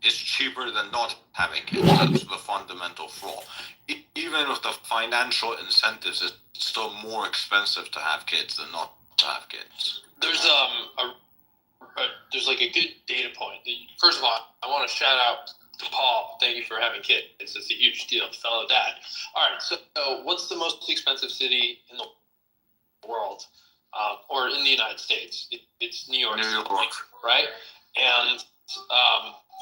is cheaper than not having kids. That's the fundamental flaw. Even with the financial incentives, it's still more expensive to have kids than not to have kids. There's there's like a good data point. First of all, I want to shout out to Paul. Thank you for having kids. It's a huge deal, fellow dad. All right, so what's the most expensive city in the world, or in the United States? It's New York. New York, right? And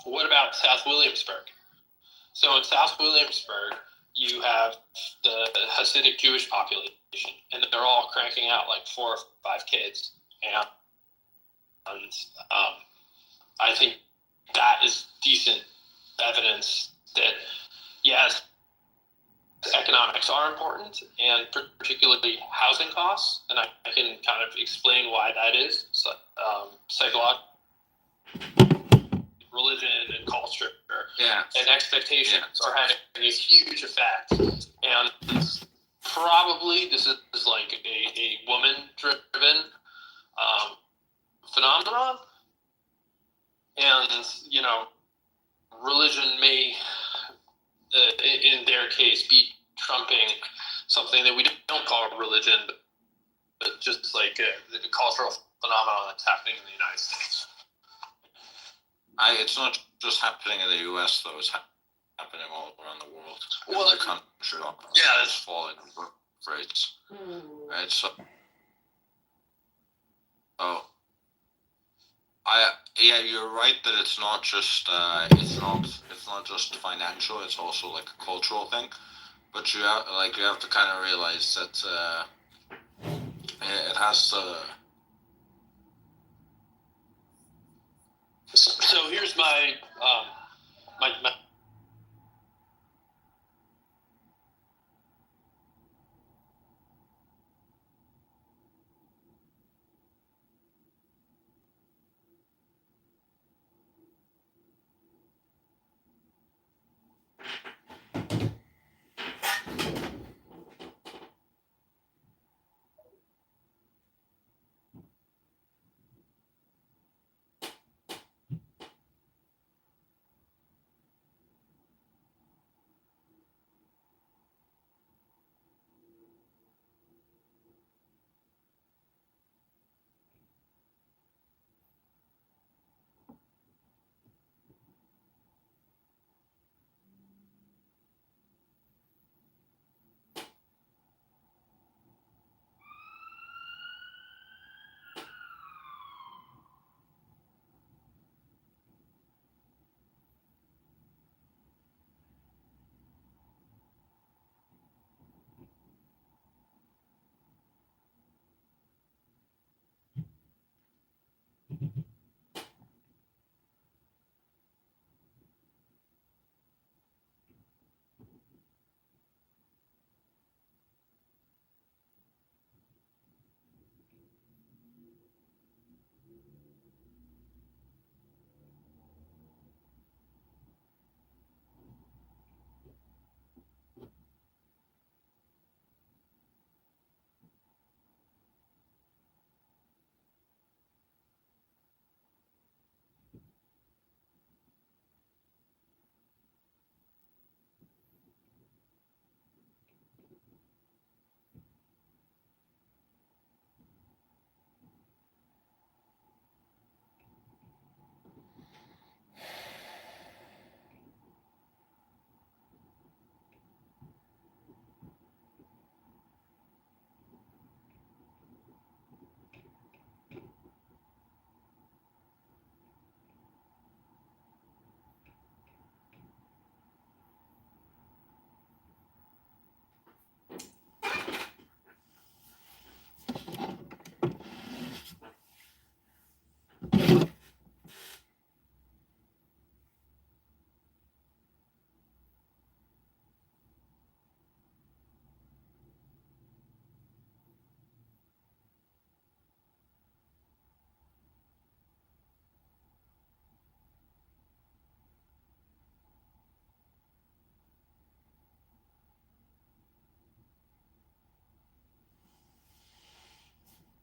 what about South Williamsburg? So in South Williamsburg, you have the Hasidic Jewish population, and they're all cranking out like 4 or 5 kids. And I think that is decent evidence that, yes, economics are important, and particularly housing costs, and I can kind of explain why that is. So, psychological, religion and culture, and expectations are having a huge effect. And probably this is like a woman-driven phenomenon. And, you know, religion may, in their case, be trumping something that we don't call religion, but just like the cultural phenomenon that's happening in the United States. It's not just happening in the U.S., though. It's happening all around the world. Well, the country is falling rates. Right, so you're right that it's not just financial. It's also like a cultural thing. But you have to kind of realize that it has to. So here's my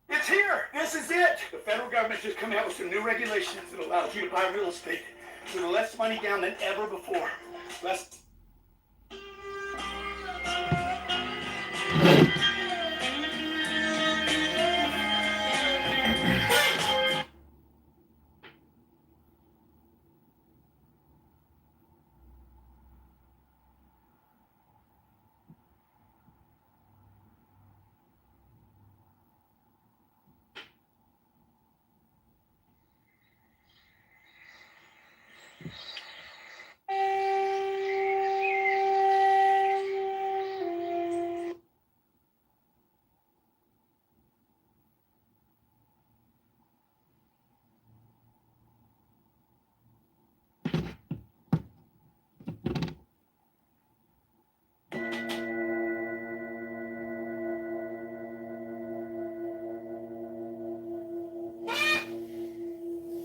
It's here! This is it! The federal government just come out with some new regulations that allows you to buy real estate with less money down than ever before. Less.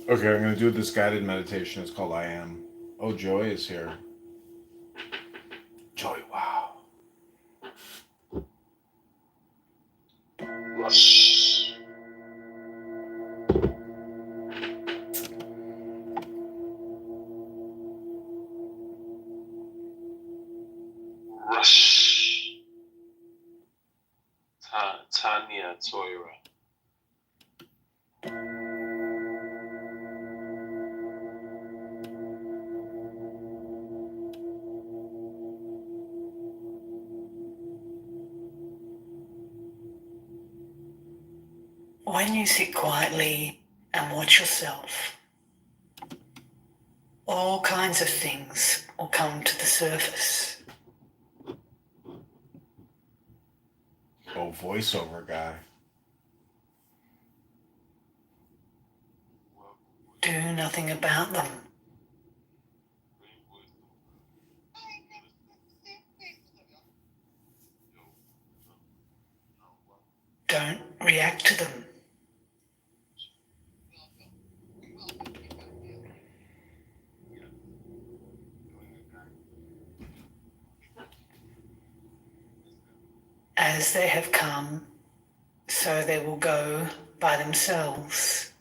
Okay, I'm going to do this guided meditation. It's called I Am. Oh, Joy is here. Joy, wow. Rush. Rush. Tanya Toira. When you sit quietly and watch yourself, all kinds of things will come to the surface. Oh, voiceover guy. Do nothing about them. Don't react to them. As they have come, so they will go by themselves.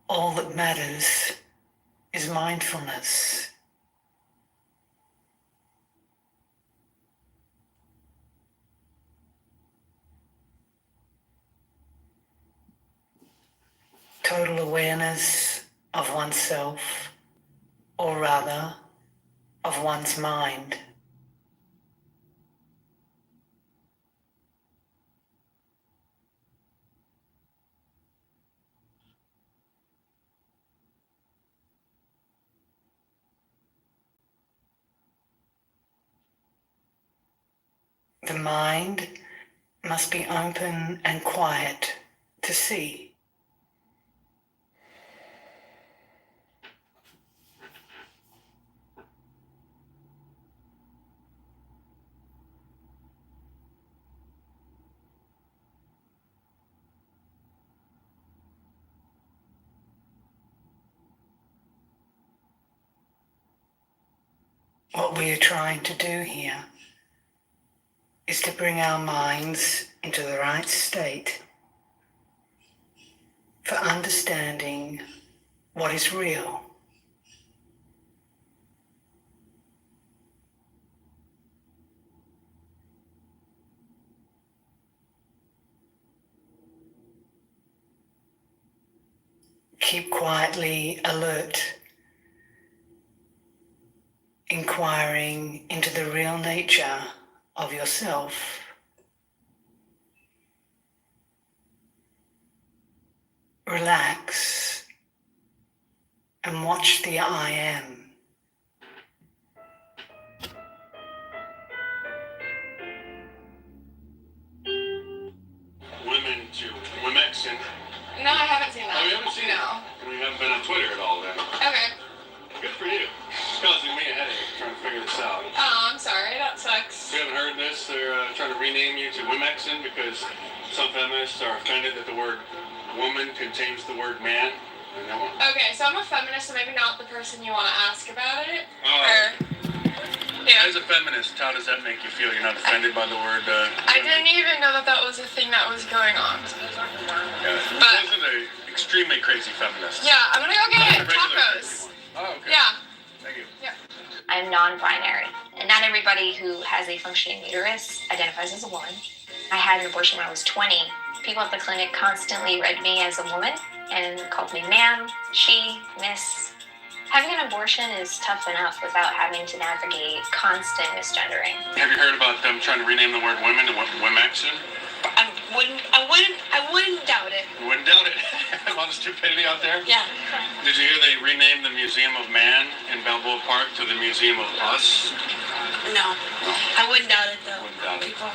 All that matters is mindfulness. Total awareness of oneself, or rather, of one's mind. The mind must be open and quiet to see. What we are trying to do here is to bring our minds into the right state for understanding what is real. Keep quietly alert, inquiring into the real nature of yourself. Relax and watch the I Am. Women to Womex and No, I haven't seen that. oh, you haven't seen No. it? We haven't been on Twitter at all then. Okay. Good for you. It's causing me a headache trying to figure this out. Oh, I'm sorry. That sucks. If you haven't heard this, they're trying to rename you to Womexen because some feminists are offended that the word woman contains the word man. And they want. Okay, so I'm a feminist, so maybe not the person you want to ask about it. As a feminist, how does that make you feel? You're not offended by the word? I didn't even know that was a thing that was going on. This But wasn't a extremely crazy feminist. Yeah, I'm gonna go get Regular tacos. crazy one. Oh, okay. Yeah. Thank you. I'm non-binary, and not everybody who has a functioning uterus identifies as a woman. I had an abortion when I was 20. People at the clinic constantly read me as a woman and called me ma'am, she, miss. Having an abortion is tough enough without having to navigate constant misgendering. Have you heard about them trying to rename the word women to Wimexin? I wouldn't doubt it. You wouldn't doubt it. A lot of stupidity out there. Yeah. Did you hear they renamed the Museum of Man in Balboa Park to the Museum of Us? No. I wouldn't doubt it though. Wouldn't doubt it. People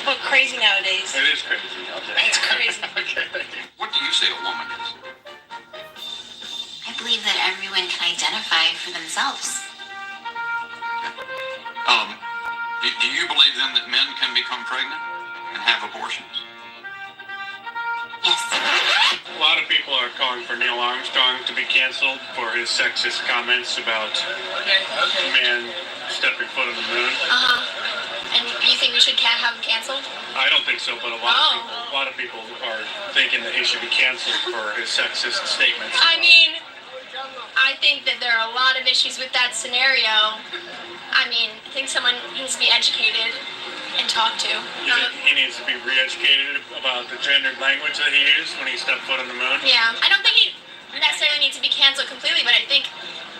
look crazy nowadays. It is crazy out there. It's crazy. Okay, thank you. What do you say a woman is? I believe that everyone can identify for themselves. Do you believe then that men can become pregnant and have abortions? Yes. A lot of people are calling for Neil Armstrong to be canceled for his sexist comments about man stepping foot on the moon. And you think we should have him canceled? I don't think so, but a lot of people are thinking that he should be canceled for his sexist statements. I mean, I think that there are a lot of issues with that scenario. I mean, I think someone needs to be educated and talked to. You think he needs to be re-educated about the gendered language that he used when he stepped foot on the moon? Yeah, I don't think he necessarily needs to be canceled completely, but I think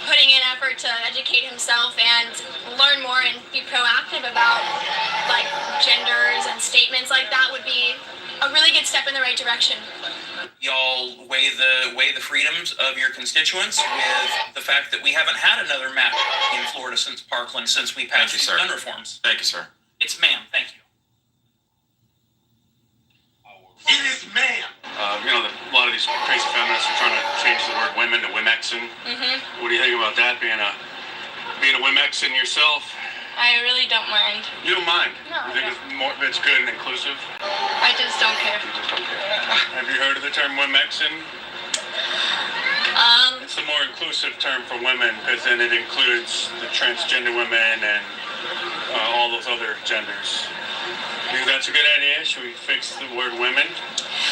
putting in effort to educate himself and learn more and be proactive about like genders and statements like that would be a really good step in the right direction. Y'all weigh the freedoms of your constituents with the fact that we haven't had another map in Florida since Parkland since we passed these gun reforms. Thank you, sir. It's ma'am. Thank you. It is man. A lot of these crazy feminists are trying to change the word women to Wimexin. Mm-hmm. What do you think about that? Being a Wimexin yourself? I really don't mind. You don't mind? No, You think it's good and inclusive? I just don't care. You just don't care. Have you heard of the term Wimexin? It's a more inclusive term for women because then it includes the transgender women and all those other genders. You think that's a good idea? Should we fix the word women?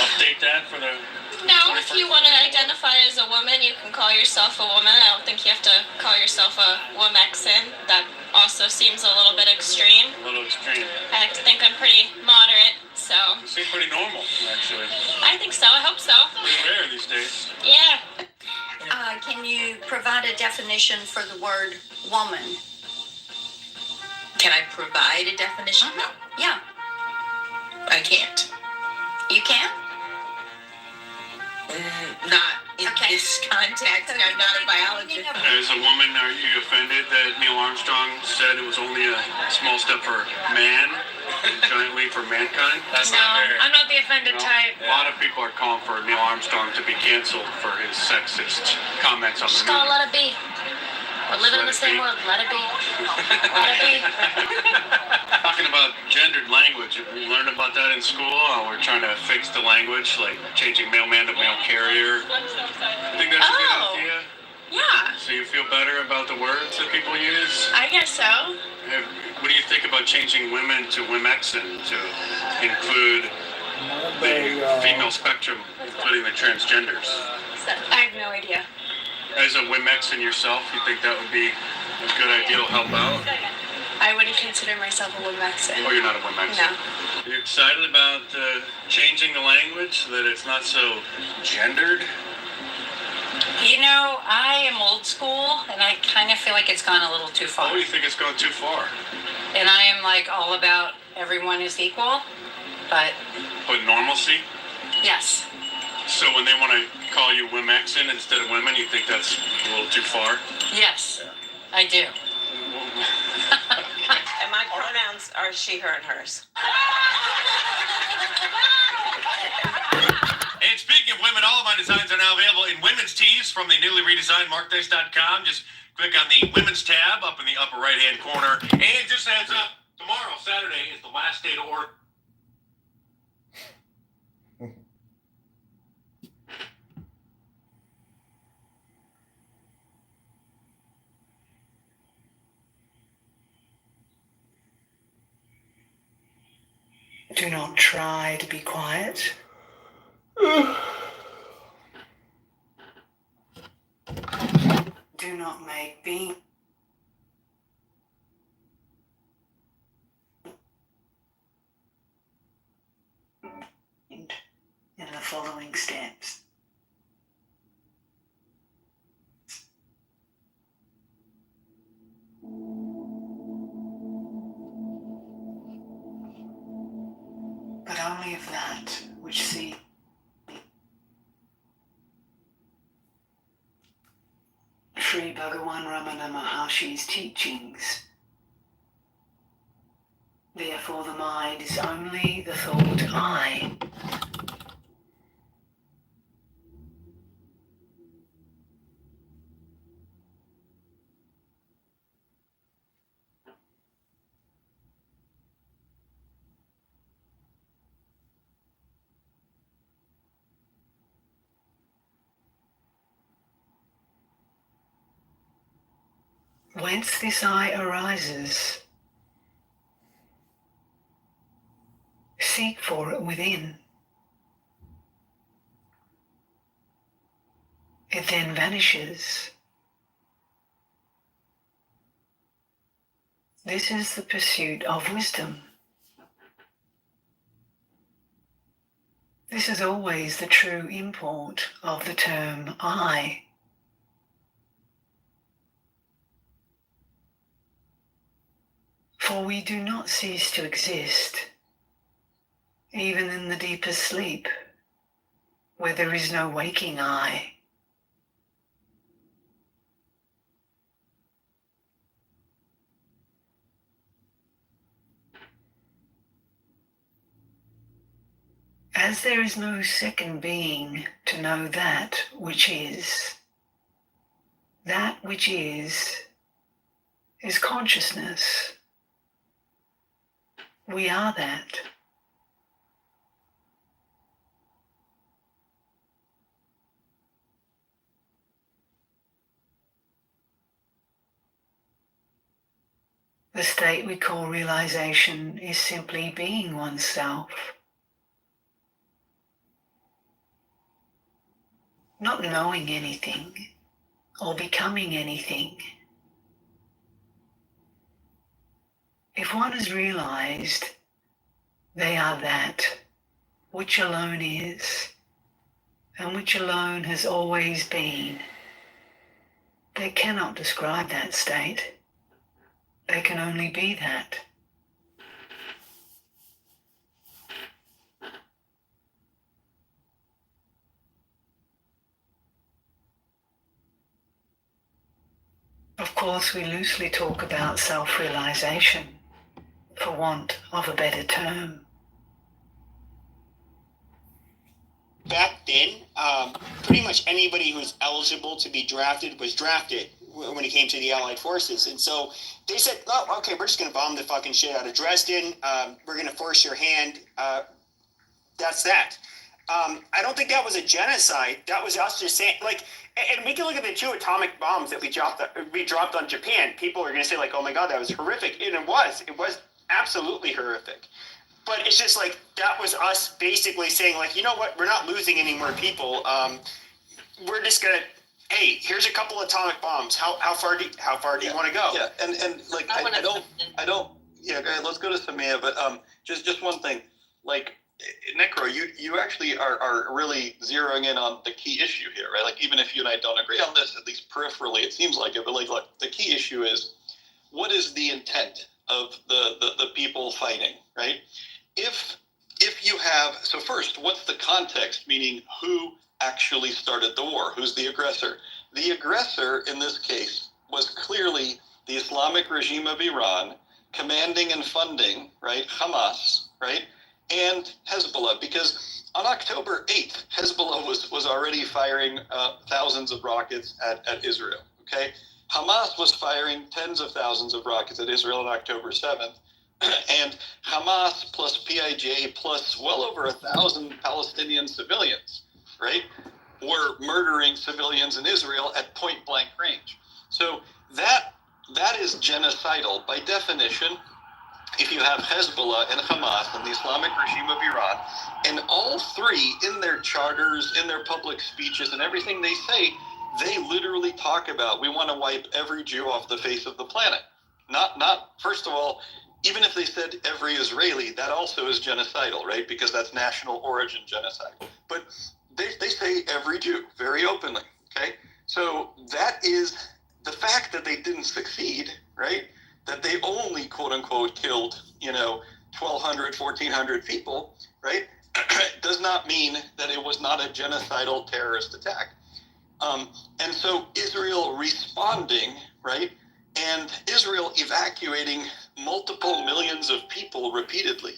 Update that for the... No, if you want to identify as a woman, you can call yourself a woman. I don't think you have to call yourself a womexin. That also seems a little bit extreme. A little extreme. I like to think I'm pretty moderate, so... You seem pretty normal, actually. I think so. I hope so. Pretty rare these days. Yeah. Can you provide a definition for the word woman? Can I provide a definition? No, Yeah, I can't. you can? Not in Okay. this context. I'm not a biologist. As a woman, are you offended that Neil Armstrong said it was only a small step for man, and giant leap for mankind? That's No, not fair. I'm not the offended type. A lot of people are calling for Neil Armstrong to be canceled for his sexist comments on the Just gotta moon. let it be. We're living in the same world. Let it be. Let it be. Talking about gendered language, have you learned about that in school? We're trying to fix the language, like changing mailman to mail carrier. I think that's a good Oh. idea. Yeah, So you feel better about the words that people use? I guess so. What do you think about changing women to Wimexin to include the female spectrum, including the transgenders? I have no idea. As a Wimexin yourself, you think that would be a good idea to help out? I wouldn't consider myself a womexin. Or you're not a Wimexin? No. Are you excited about changing the language so that it's not so gendered? You know, I am old school, and I kind of feel like it's gone a little too far. Oh, you think it's going too far? And I am like all about everyone is equal, but But normalcy? yes. So when they want to call you Wimexin instead of women, you think that's a little too far? Yes, I do. And my pronouns are she, her, and hers. And speaking of women, all of my designs are now available in women's tees from the newly redesigned markdice.com. Just click on the women's tab up in the upper right-hand corner. And just heads up, tomorrow, Saturday, is the last day to order. Do not try to be quiet. Do not make being in the following steps. But only of that which see Sri Bhagavan Ramana Maharshi's teachings. Therefore the mind is only the thought I. Whence this I arises, seek for it within. It then vanishes. This is the pursuit of wisdom. This is always the true import of the term I. For we do not cease to exist, even in the deepest sleep, where there is no waking I. As there is no second being to know that which is consciousness. We are that. The state we call realization is simply being oneself. Not knowing anything or becoming anything. If one has realized they are that which alone is and which alone has always been, they cannot describe that state. They can only be that. Of course, we loosely talk about self-realization, for want of a better term. Back then, pretty much anybody who was eligible to be drafted was drafted when it came to the Allied forces. And so they said, oh, okay, we're just going to bomb the fucking shit out of Dresden. We're going to force your hand. That's that. I don't think that was a genocide. That was us just saying, like, and we can look at the 2 atomic bombs that we dropped on Japan. People are going to say, like, oh my God, that was horrific. And it was absolutely horrific. But it's just like, that was us basically saying, like, you know what, we're not losing any more people. We're just going to, hey, here's a couple atomic bombs. How far do you want to go? Yeah, and like, I don't, yeah, let's go to Samia, but just one thing. Like, Necro, you actually are really zeroing in on the key issue here, right? Like, even if you and I don't agree on this, at least peripherally, it seems like it, but like, look, the key issue is, what is the intent of the people fighting, right? If you have, so first, what's the context, meaning who actually started the war? Who's the aggressor? The aggressor in this case was clearly the Islamic regime of Iran, commanding and funding, right, Hamas, right, and Hezbollah, because on October 8th, Hezbollah was already firing thousands of rockets at Israel, okay? Hamas was firing tens of thousands of rockets at Israel on October 7th, and Hamas plus PIJ plus well over 1,000 Palestinian civilians, right, were murdering civilians in Israel at point-blank range. So that is genocidal by definition. If you have Hezbollah and Hamas and the Islamic regime of Iran, and all three in their charters, in their public speeches, and everything they say, they literally talk about, we want to wipe every Jew off the face of the planet. Not first of all, even if they said every Israeli, that also is genocidal, right? Because that's national origin genocide. But they say every Jew very openly, okay? So that is the fact that they didn't succeed, right? That they only, quote unquote, killed, 1,200, 1,400 people, right? Does not mean that it was not a genocidal terrorist attack. And so Israel responding, right? And Israel evacuating multiple millions of people repeatedly,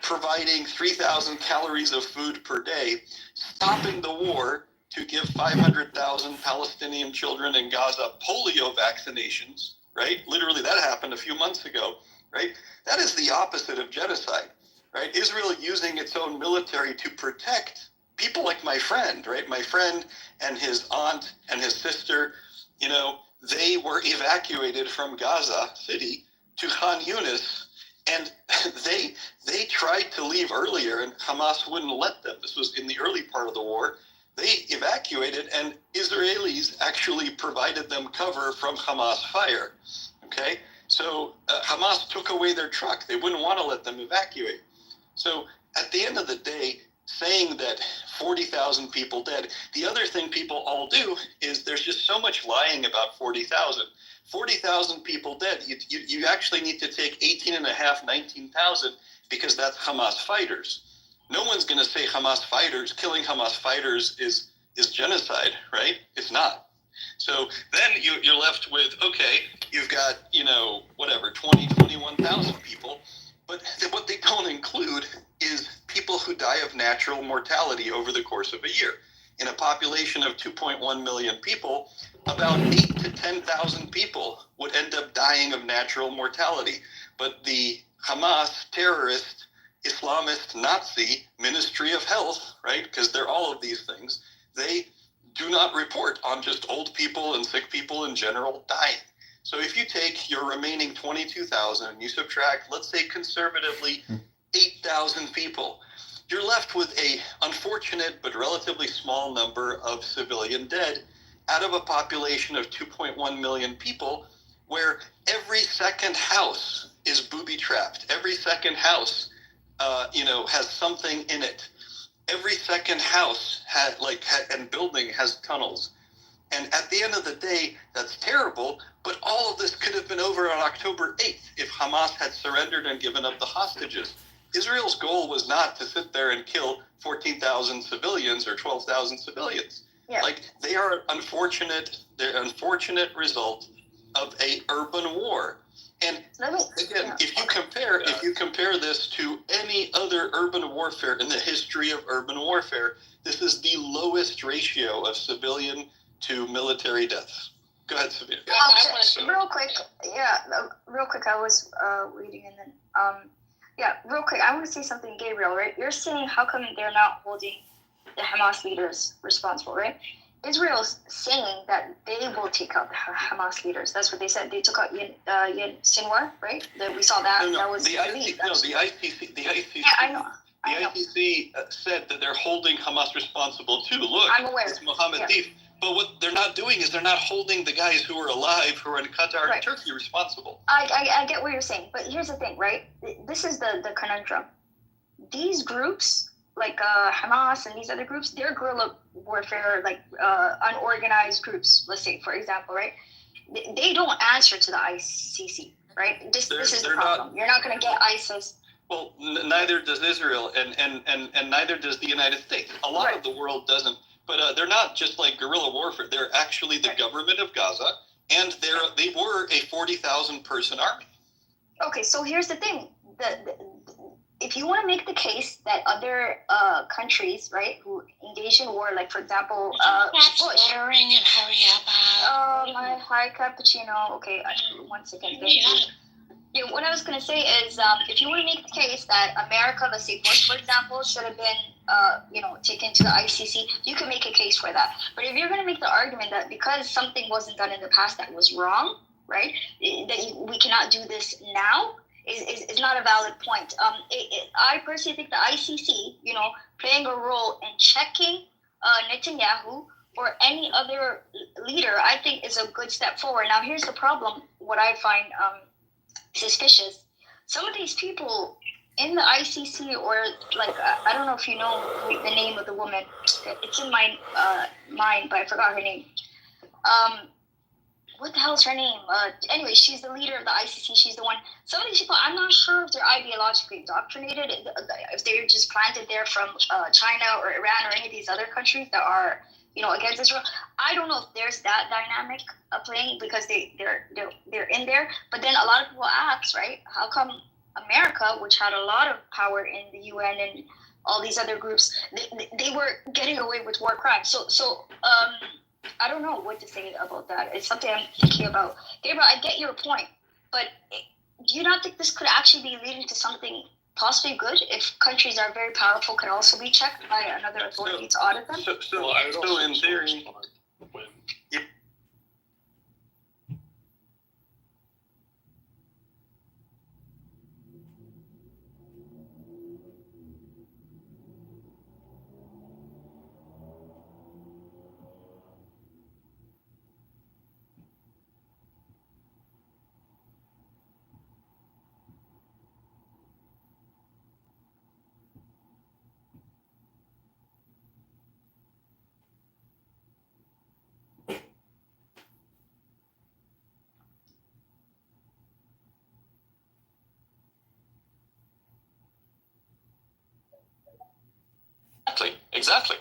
providing 3,000 calories of food per day, stopping the war to give 500,000 Palestinian children in Gaza polio vaccinations, right? Literally, that happened a few months ago, right? That is the opposite of genocide, right? Israel using its own military to protect people like my friend, right? My friend and his aunt and his sister, they were evacuated from Gaza City to Khan Yunis, and they tried to leave earlier, and Hamas wouldn't let them. This was in the early part of the war. They evacuated, and Israelis actually provided them cover from Hamas fire. Okay, so Hamas took away their truck. They wouldn't want to let them evacuate. So at the end of the day, saying that 40,000 people dead. The other thing people all do is there's just so much lying about 40,000. 40,000 people dead. You actually need to take 18.5, 19,000 because that's Hamas fighters. No one's going to say Hamas fighters, killing Hamas fighters is genocide, right? It's not. So then you're left with, okay, you've got, 20, 21,000 people. But what they don't include is people who die of natural mortality over the course of a year. In a population of 2.1 million people, about 8 to 10,000 people would end up dying of natural mortality. But the Hamas terrorist, Islamist, Nazi Ministry of Health, right, because they're all of these things, they do not report on just old people and sick people in general dying. So if you take your remaining 22,000 and you subtract, let's say conservatively, 8,000 people, you're left with a unfortunate but relatively small number of civilian dead out of a population of 2.1 million people, where every second house is booby-trapped. Every second house, has something in it. Every second house and building has tunnels. And at the end of the day, that's terrible, but all of this could have been over on October 8th if Hamas had surrendered and given up the hostages. Israel's goal was not to sit there and kill 14,000 civilians or 12,000 civilians. Yeah. They are they're an unfortunate result of a urban war. And again, if you compare this to any other urban warfare in the history of urban warfare, this is the lowest ratio of civilian to military deaths. Go ahead, Sabina. Real quick, I was reading and then, real quick, I want to say something, Gabriel, right? You're saying how come they're not holding the Hamas leaders responsible, right? Israel's saying that they will take out the Hamas leaders. That's what they said. They took out Yad Sinwar, right? We saw that. No, that was the ICC. Yeah, I know. ICC said that they're holding Hamas responsible too. Look, I'm aware. It's Mohammed Deif. But what they're not doing is they're not holding the guys who are alive, who are in Qatar and Turkey, responsible. I get what you're saying, but here's the thing, right? This is the conundrum. These groups, like Hamas and these other groups, they're guerrilla warfare, unorganized groups, let's say, for example, right? They don't answer to the ICC, right? This is the problem. You're not going to get ISIS. Well, neither does Israel, and neither does the United States. A lot of the world doesn't. But they're not just like guerrilla warfare. They're actually the government of Gaza, and they were a 40,000 person army. Okay, so here's the thing: if you want to make the case that other countries, right, who engage in war, like for example, Bush. And hurry up. Oh, my hi cappuccino. Okay, once again, thank you. Yeah, what I was going to say is, if you want to make the case that America, let's say Bush, for example, should have been, taken to the ICC, you can make a case for that. But if you're going to make the argument that because something wasn't done in the past that was wrong, right, that we cannot do this now, is not a valid point. I personally think the ICC, playing a role in checking Netanyahu or any other leader, I think is a good step forward. Now, here's the problem. What I find suspicious: some of these people in the ICC, or like I don't know if you know the name of the woman. It's in my mind, but I forgot her name. What the hell's her name? Anyway, she's the leader of the ICC. She's the one. Some of these people, I'm not sure if they're ideologically indoctrinated, if they're just planted there from China or Iran or any of these other countries that are, against Israel. I don't know if there's that dynamic playing, because they're in there. But then a lot of people ask, right? How come America, which had a lot of power in the UN and all these other groups, they were getting away with war crimes? So I don't know what to say about that. It's something I'm thinking about. Gabriel, I get your point, but do you not think this could actually be leading to something possibly good if countries are very powerful can also be checked by another authority to audit them? So in theory, Exactly.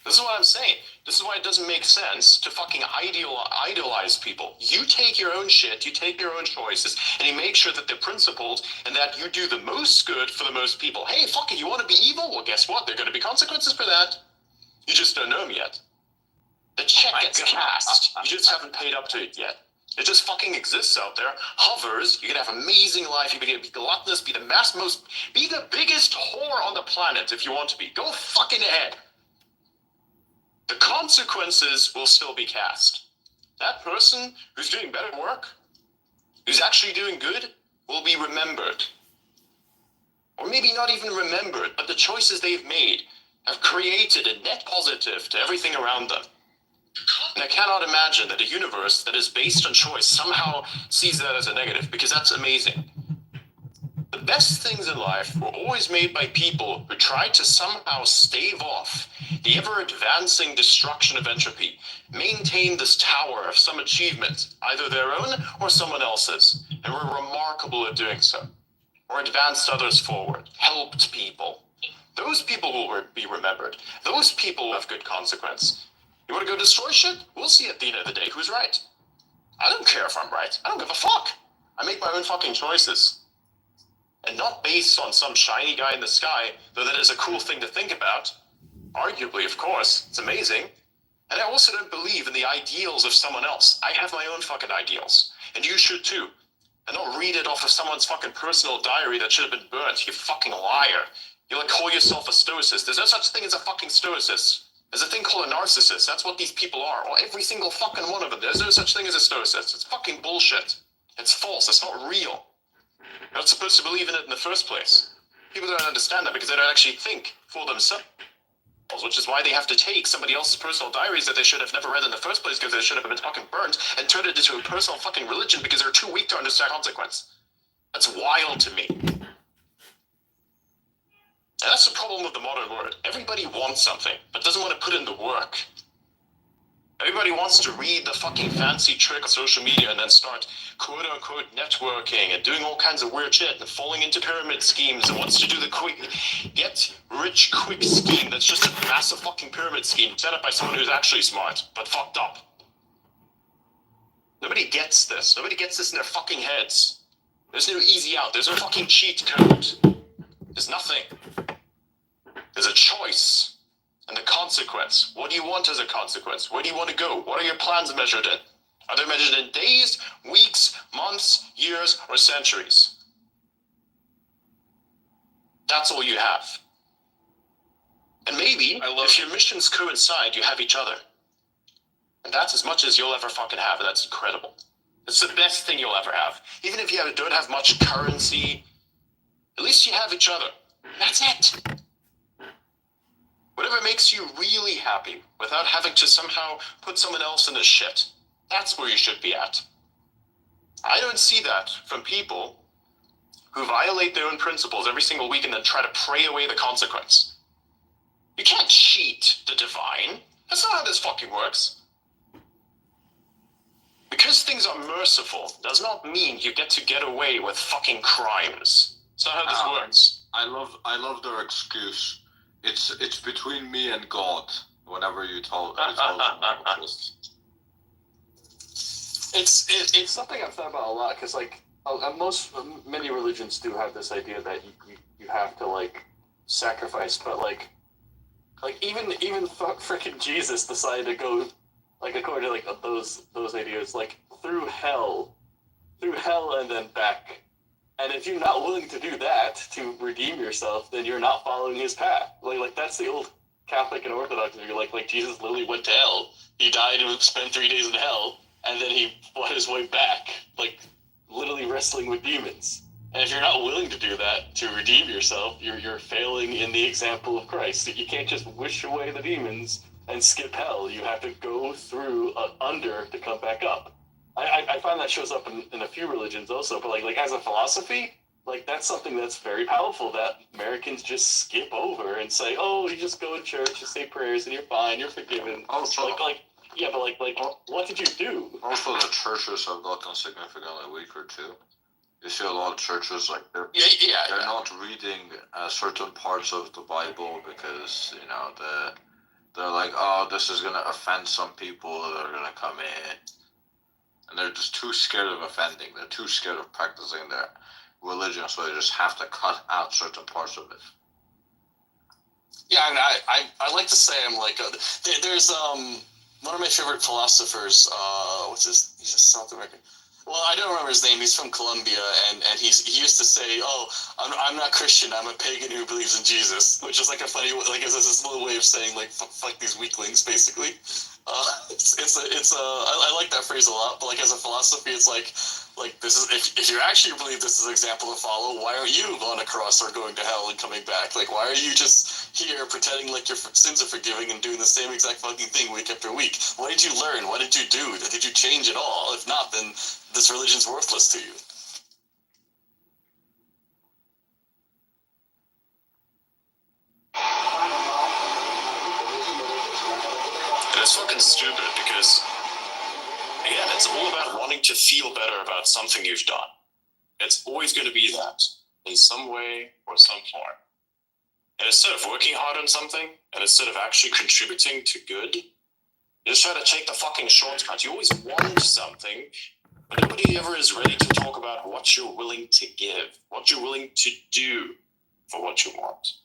This is what I'm saying. This is why it doesn't make sense to fucking idolize people. You take your own shit, you take your own choices, and you make sure that they're principled and that you do the most good for the most people. Hey, fuck it, you want to be evil? Well, guess what? There are going to be consequences for that. You just don't know them yet. The check gets cast. You just haven't paid up to it yet. It just fucking exists out there, hovers. You can have an amazing life. You can be gluttonous, be the biggest whore on the planet if you want to be. Go fucking ahead. The consequences will still be cast. That person who's doing better work, who's actually doing good, will be remembered. Or maybe not even remembered, but the choices they've made have created a net positive to everything around them. And I cannot imagine that a universe that is based on choice somehow sees that as a negative, because that's amazing. The best things in life were always made by people who tried to somehow stave off the ever-advancing destruction of entropy, maintain this tower of some achievement, either their own or someone else's, and were remarkable at doing so, or advanced others forward, helped people. Those people will be remembered. Those people will have good consequence. You want to go destroy shit? We'll see at the end of the day who's right. I don't care if I'm right. I don't give a fuck. I make my own fucking choices. And not based on some shiny guy in the sky, though that is a cool thing to think about. Arguably, of course. It's amazing. And I also don't believe in the ideals of someone else. I have my own fucking ideals. And you should too. And don't read it off of someone's fucking personal diary that should have been burnt, you fucking liar. You call yourself a stoicist. There's no such thing as a fucking stoicist. There's a thing called a narcissist. That's what these people are. Well, every single fucking one of them. There's no such thing as a stoicist. It's fucking bullshit. It's false. It's not real. You're not supposed to believe in it in the first place. People don't understand that because they don't actually think for themselves, which is why they have to take somebody else's personal diaries that they should have never read in the first place because they should have been fucking burnt and turn it into a personal fucking religion because they're too weak to understand consequence. That's wild to me. And that's the problem with the modern world. Everybody wants something, but doesn't want to put in the work. Everybody wants to read the fucking fancy trick on social media and then start quote-unquote networking and doing all kinds of weird shit and falling into pyramid schemes and wants to do the quick, get-rich-quick scheme that's just a massive fucking pyramid scheme set up by someone who's actually smart, but fucked up. Nobody gets this. Nobody gets this in their fucking heads. There's no easy out. There's no fucking cheat code. There's nothing. There's a choice. And the consequence. What do you want as a consequence? Where do you want to go? What are your plans measured in? Are they measured in days, weeks, months, years, or centuries? That's all you have. And maybe, if your missions coincide, you have each other. And that's as much as you'll ever fucking have, and that's incredible. It's the best thing you'll ever have. Even if you don't have much currency, at least you have each other. That's it. Whatever makes you really happy without having to somehow put someone else in the shit. That's where you should be at. I don't see that from people who violate their own principles every single week and then try to pray away the consequence. You can't cheat the divine. That's not how this fucking works. Because things are merciful does not mean you get away with fucking crimes. That's not how this works. I love their excuse. It's between me and God. Whenever you tell them it's something I've thought about a lot because like many religions do have this idea that you have to like sacrifice, but like even freaking Jesus decided to go like according to like those ideas like through hell and then back. And if you're not willing to do that to redeem yourself, then you're not following his path. Like that's the old Catholic and Orthodox view. Like Jesus literally went to hell. He died and spent 3 days in hell, and then he fought his way back, like literally wrestling with demons. And if you're not willing to do that to redeem yourself, you're failing in the example of Christ. You can't just wish away the demons and skip hell. You have to go through under to come back up. I find that shows up in a few religions also, but like as a philosophy, like that's something that's very powerful that Americans just skip over and say, oh, you just go to church, you say prayers, and you're fine, you're forgiven. Also, yeah, but what did you do? Also, the churches have gotten significantly weaker too. You see a lot of churches like they're not reading certain parts of the Bible because they're like, oh, this is gonna offend some people that are gonna come in. And they're just too scared of offending. They're too scared of practicing their religion, so they just have to cut out certain parts of it. Yeah, I mean, I like to say I'm like there's one of my favorite philosophers. He's a South American. Well, I don't remember his name. He's from Colombia, and he used to say, "Oh, I'm not Christian. I'm a pagan who believes in Jesus," which is like a funny, like it's this little way of saying like fuck these weaklings, basically. I like that phrase a lot, but like as a philosophy, it's like this is if you actually believe this is an example to follow, why aren't you on a cross or going to hell and coming back? Like why are you just here pretending like your sins are forgiving and doing the same exact fucking thing week after week? What did you learn? What did you do? Did you change at all? If not, then this religion's worthless to you. And it's fucking stupid because, again, it's all about wanting to feel better about something you've done. It's always going to be that, in some way or some form. And instead of working hard on something, and instead of actually contributing to good, you just try to take the fucking shortcut. You always want something, but nobody ever is ready to talk about what you're willing to give, what you're willing to do for what you want.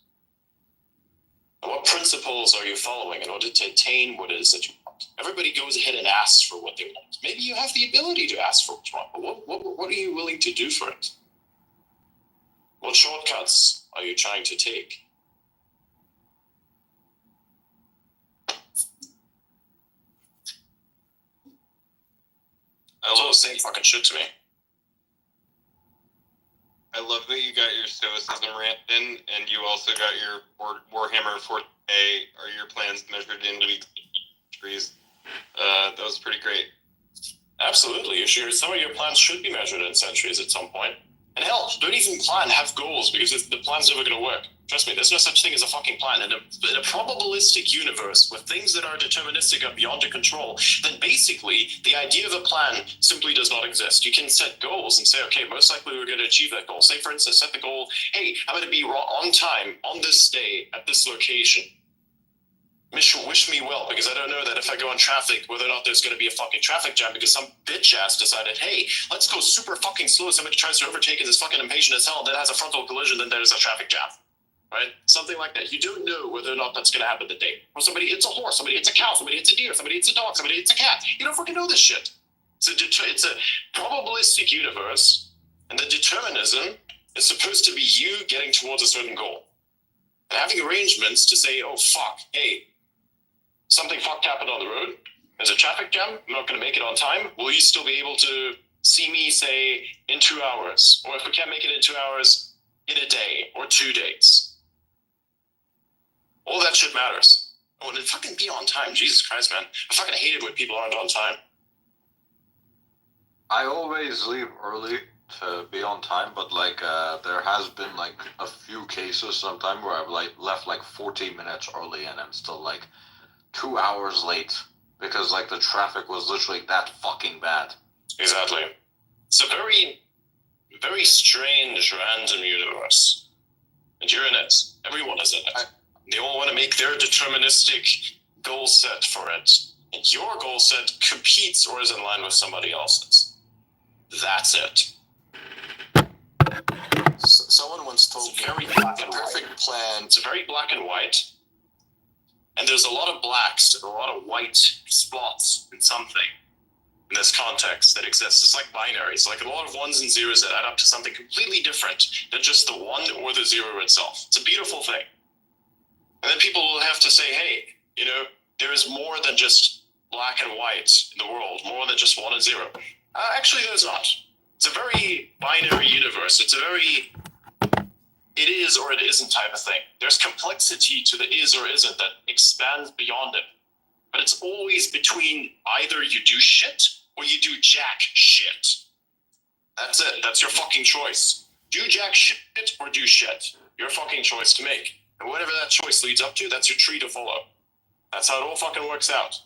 And what principles are you following in order to attain what it is that you want? Everybody goes ahead and asks for what they want. Maybe you have the ability to ask for what you want, but what are you willing to do for it? What shortcuts are you trying to take? It's all the same fucking shit to me. I love that you got your Stoicism rant in, and you also got your Warhammer 40K or your plans measured in weeks. That was pretty great. Absolutely. Some of your plans should be measured in centuries at some point. And hell, don't even plan, have goals, because the plan's never going to work. Trust me, there's no such thing as a fucking plan. In a probabilistic universe with things that are deterministic and beyond your control, then basically the idea of a plan simply does not exist. You can set goals and say, okay, most likely we're going to achieve that goal. Say, for instance, set the goal, hey, I'm going to be on time on this day at this location. Wish me well, because I don't know that if I go on traffic, whether or not there's going to be a fucking traffic jam because some bitch ass decided, hey, let's go super fucking slow. Somebody tries to overtake and is fucking impatient as hell, then has a frontal collision, then there's a traffic jam. Right? Something like that. You don't know whether or not that's going to happen today. Or somebody hits a horse, somebody hits a cow, somebody hits a deer, somebody hits a dog, somebody hits a cat. You don't fucking know this shit. It's a probabilistic universe, and the determinism is supposed to be you getting towards a certain goal. And having arrangements to say, oh, fuck, hey, something fucked happened on the road. There's a traffic jam. I'm not going to make it on time. Will you still be able to see me, say, in 2 hours? Or if we can't make it in 2 hours, in a day or 2 days? All that shit matters. Oh, and then fucking be on time. Jesus Christ, man. I fucking hate it when people aren't on time. I always leave early to be on time, but like there has been like a few cases sometime where I've like left like 14 minutes early and I'm still like 2 hours late because like the traffic was literally that fucking bad. Exactly. It's a very, very strange random universe. And you're in it. Everyone is in it. They all want to make their deterministic goal set for it. And your goal set competes or is in line with somebody else's. That's it. Someone once told me very black and perfect white. plan. It's very black and white. And there's a lot of blacks and a lot of white spots in something in this context that exists. It's like binaries, like a lot of ones and zeros that add up to something completely different than just the one or the zero itself. It's a beautiful thing. And then people will have to say, hey, you know, there is more than just black and white in the world, more than just 1 and 0. Actually, there's not. It's a very binary universe. It's a very it is or it isn't type of thing. There's complexity to the is or isn't that expands beyond it. But it's always between either you do shit or you do jack shit. That's it. That's your fucking choice. Do jack shit or do shit. Your fucking choice to make. And whatever that choice leads up to, that's your tree to follow. That's how it all fucking works out.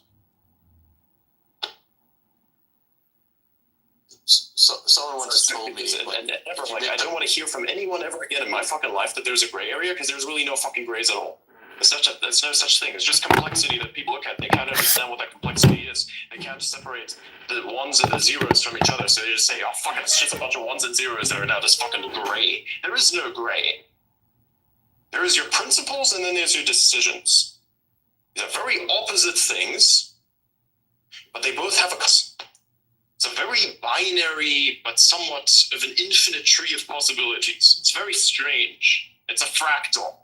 Someone once told me, and ever, like, I don't want to hear from anyone ever again in my fucking life that there's a gray area, because there's really no fucking grays at all. There's no such thing. It's just complexity that people look at. They can't understand what that complexity is. They can't separate the ones and the zeros from each other. So they just say, oh, fuck it, it's just a bunch of ones and zeros that are now just fucking gray. There is no gray. There is your principles and then there's your decisions. These are very opposite things, but they both have a... It's a very binary, but somewhat of an infinite tree of possibilities. It's very strange. It's a fractal.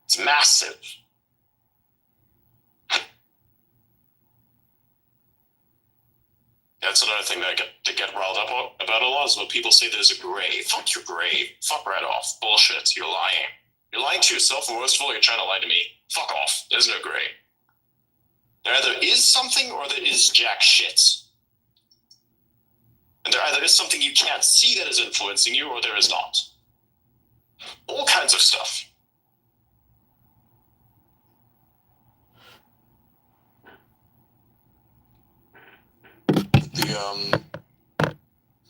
It's massive. That's another thing that I get riled up about a lot is when people say there's a gray. Fuck your gray. Fuck right off. Bullshit. You're lying. You're lying to yourself, and most of all, you're trying to lie to me. Fuck off. There's no gray. There either is something or there is jack shit. And there either is something you can't see that is influencing you or there is not. All kinds of stuff.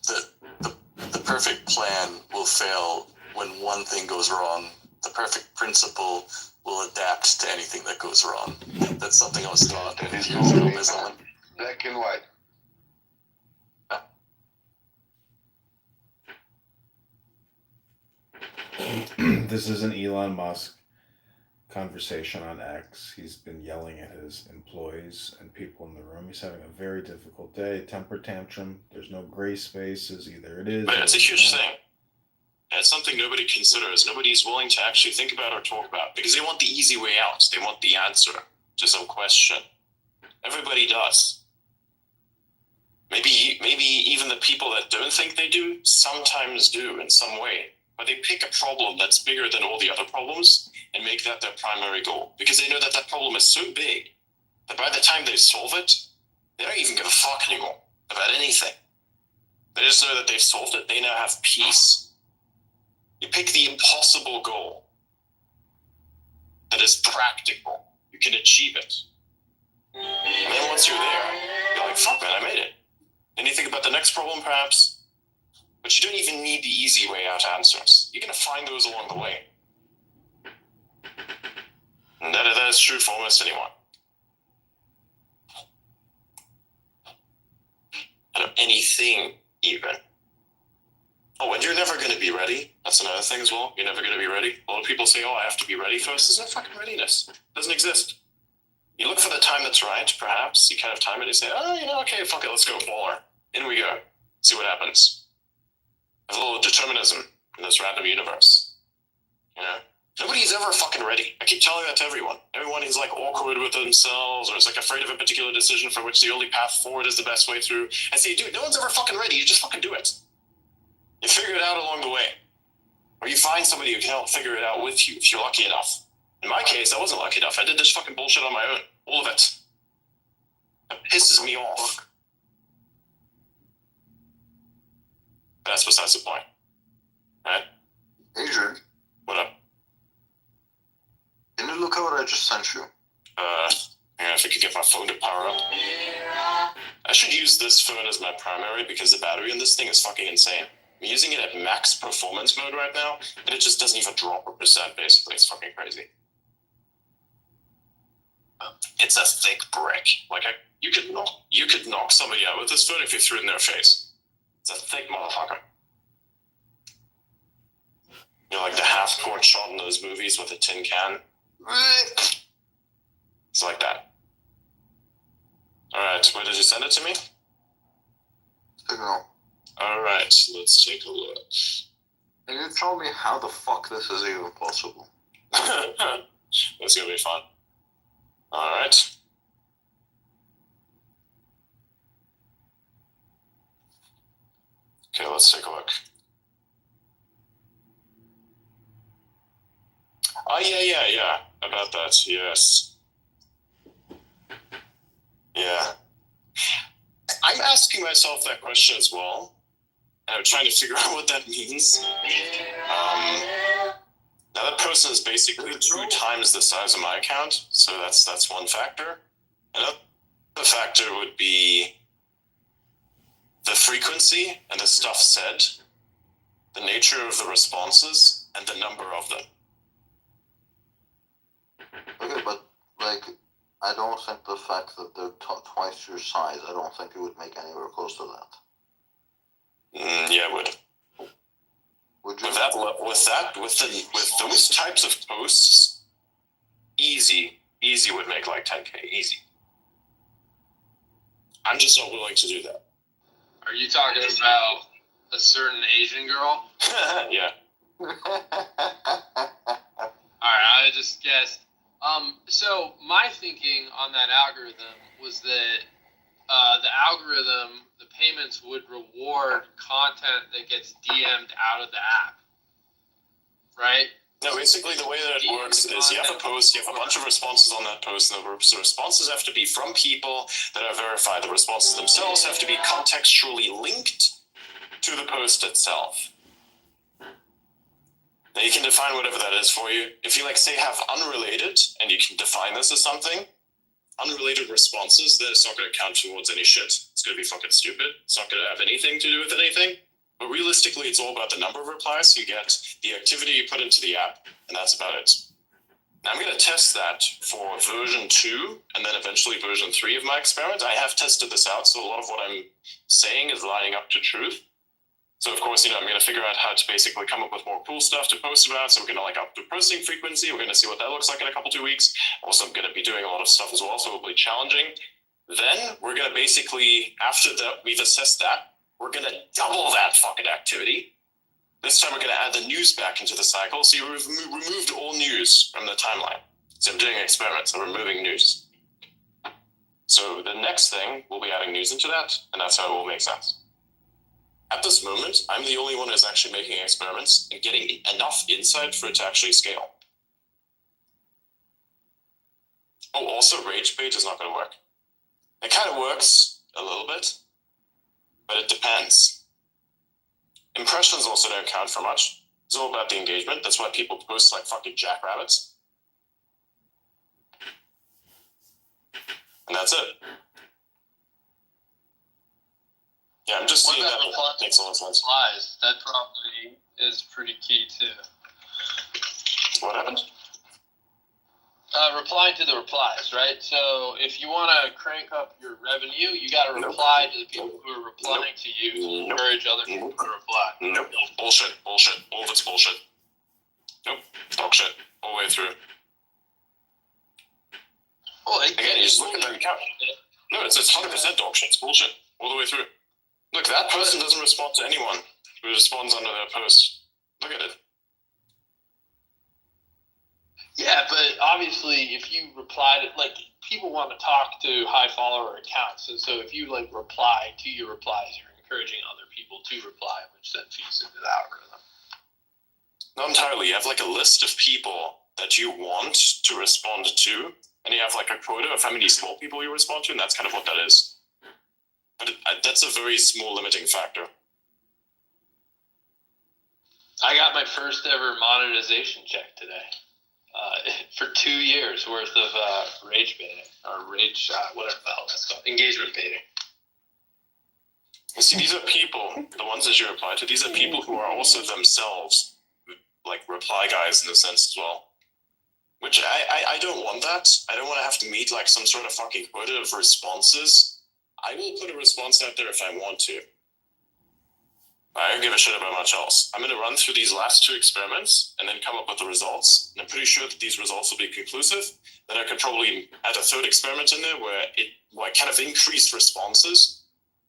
The perfect plan will fail when one thing goes wrong. The perfect principle will adapt to anything that goes wrong. That's something I was taught years ago by someone. Black and white. This is an Elon Musk conversation on X. He's been yelling at his employees and people in the room. He's having a very difficult day. Temper tantrum. There's no gray spaces. Either it is. But it's a huge thing. And it's something nobody considers. Nobody's willing to actually think about or talk about because they want the easy way out. They want the answer to some question. Everybody does. Maybe even the people that don't think they do sometimes do in some way. But they pick a problem that's bigger than all the other problems and make that their primary goal. Because they know that that problem is so big that by the time they solve it, they don't even give a fuck anymore about anything. They just know that they've solved it. They now have peace. You pick the impossible goal that is practical. You can achieve it. And then once you're there, you're like, fuck man, I made it. Then you think about the next problem perhaps. But you don't even need the easy way out answers. You're going to find those along the way. And that is true for almost anyone. Out of anything, even. Oh, and you're never going to be ready. That's another thing as well. You're never going to be ready. A lot of people say, oh, I have to be ready first. There's no fucking readiness. It doesn't exist. You look for the time that's right, perhaps. You kind of time it and say, oh, you know, okay, fuck it, let's go, baller. In we go. See what happens. There's a little determinism in this random universe. You know? Nobody's ever fucking ready. I keep telling that to everyone. Everyone is like awkward with themselves or is like afraid of a particular decision for which the only path forward is the best way through. I say, dude, no one's ever fucking ready. You just fucking do it. You figure it out along the way. Or you find somebody who can help figure it out with you if you're lucky enough. In my case, I wasn't lucky enough. I did this fucking bullshit on my own. All of it. It pisses me off. That's besides the point. Right? Adrian, What up? can you look at what I just sent you? If I could get my phone to power up. I should use this phone as my primary because the battery in this thing is fucking insane. I'm using it at max performance mode right now, and it just doesn't even drop a percent, basically. It's fucking crazy. It's a thick brick. Like, you could knock somebody out with this phone if you threw it in their face. It's a thick motherfucker. You know, like the half-court shot in those movies with a tin can? It's like that. Alright, where did you send it to me? Signal. Alright, let's take a look. Can you tell me how the fuck this is even possible? That's gonna be fun. Alright. Okay, let's take a look. Oh, yeah. About that, yes. Yeah. I'm asking myself that question as well. And I'm trying to figure out what that means. Now that person is basically 2 times the size of my account, so that's one factor. Another factor would be the frequency and the stuff said, the nature of the responses, and the number of them. Okay, but, like, I don't think the fact that they're twice your size, I don't think it would make anywhere close to that. Yeah, it would. Would you? With those types of posts, easy would make like 10K, easy. I'm just not willing to do that. Are you talking about a certain Asian girl? Yeah. Alright, I just guessed. So my thinking on that algorithm was that the algorithm, the payments would reward content that gets DM'd out of the app. Right? No, basically the way that it works is you have a post, you have a bunch of responses on that post, and the responses have to be from people that are verified. The responses themselves have to be contextually linked to the post itself. Now you can define whatever that is for you. If you say have unrelated, and you can define this as something, unrelated responses, then it's not going to count towards any shit. It's going to be fucking stupid. It's not going to have anything to do with anything. But realistically, it's all about the number of replies you get, the activity you put into the app, and that's about it. Now I'm going to test that for version 2, and then eventually version 3 of my experiment. I have tested this out, so a lot of what I'm saying is lining up to truth. So of course, I'm going to figure out how to basically come up with more cool stuff to post about. So we're going to up the posting frequency. We're going to see what that looks like in a couple 2 weeks. Also, I'm going to be doing a lot of stuff as well, so it'll be challenging. Then we're going to basically, after that, we've assessed that, we're going to double that fucking activity. This time we're going to add the news back into the cycle. So you removed all news from the timeline. So I'm doing experiments. I'm removing news. So the next thing, we'll be adding news into that, and that's how it will make sense. At this moment, I'm the only one who's actually making experiments and getting enough insight for it to actually scale. Oh, also rage bait is not going to work. It kind of works a little bit, but it depends. Impressions also don't count for much. It's all about the engagement. That's why people post like fucking jackrabbits. And that's it. Yeah, I'm just seeing that makes a lot of sense. Replies. That probably is pretty key too. What happened? Replying to the replies, right? So if you want to crank up your revenue, you got to reply to the people who are replying to you to encourage other people to reply. Nope. Bullshit. All of it's bullshit. Nope. Dog shit. All the way through. Well, again, you just look at that account. No, it's 100% dog shit. It's bullshit. All the way through. Look, that person doesn't respond to anyone who responds under their post. Look at it. Yeah, but obviously, if you reply to, people want to talk to high follower accounts. And so if you, reply to your replies, you're encouraging other people to reply, which then feeds into the algorithm. Not entirely. You have, a list of people that you want to respond to, and you have like a quota of how many small people you respond to, and that's kind of what that is. But that's a very small limiting factor. I got my first ever monetization check today for 2 years worth of rage baiting or rage, whatever the hell that's called, engagement baiting. See, these are people, the ones that you reply to, these are people who are also themselves like reply guys in a sense as well. Which I don't want that. I don't want to have to meet like some sort of fucking quota of responses. I will put a response out there if I want to. I don't give a shit about much else. I'm going to run through these last 2 experiments and then come up with the results. And I'm pretty sure that these results will be conclusive. Then I could probably add a 3rd experiment in there where it like kind of increased responses.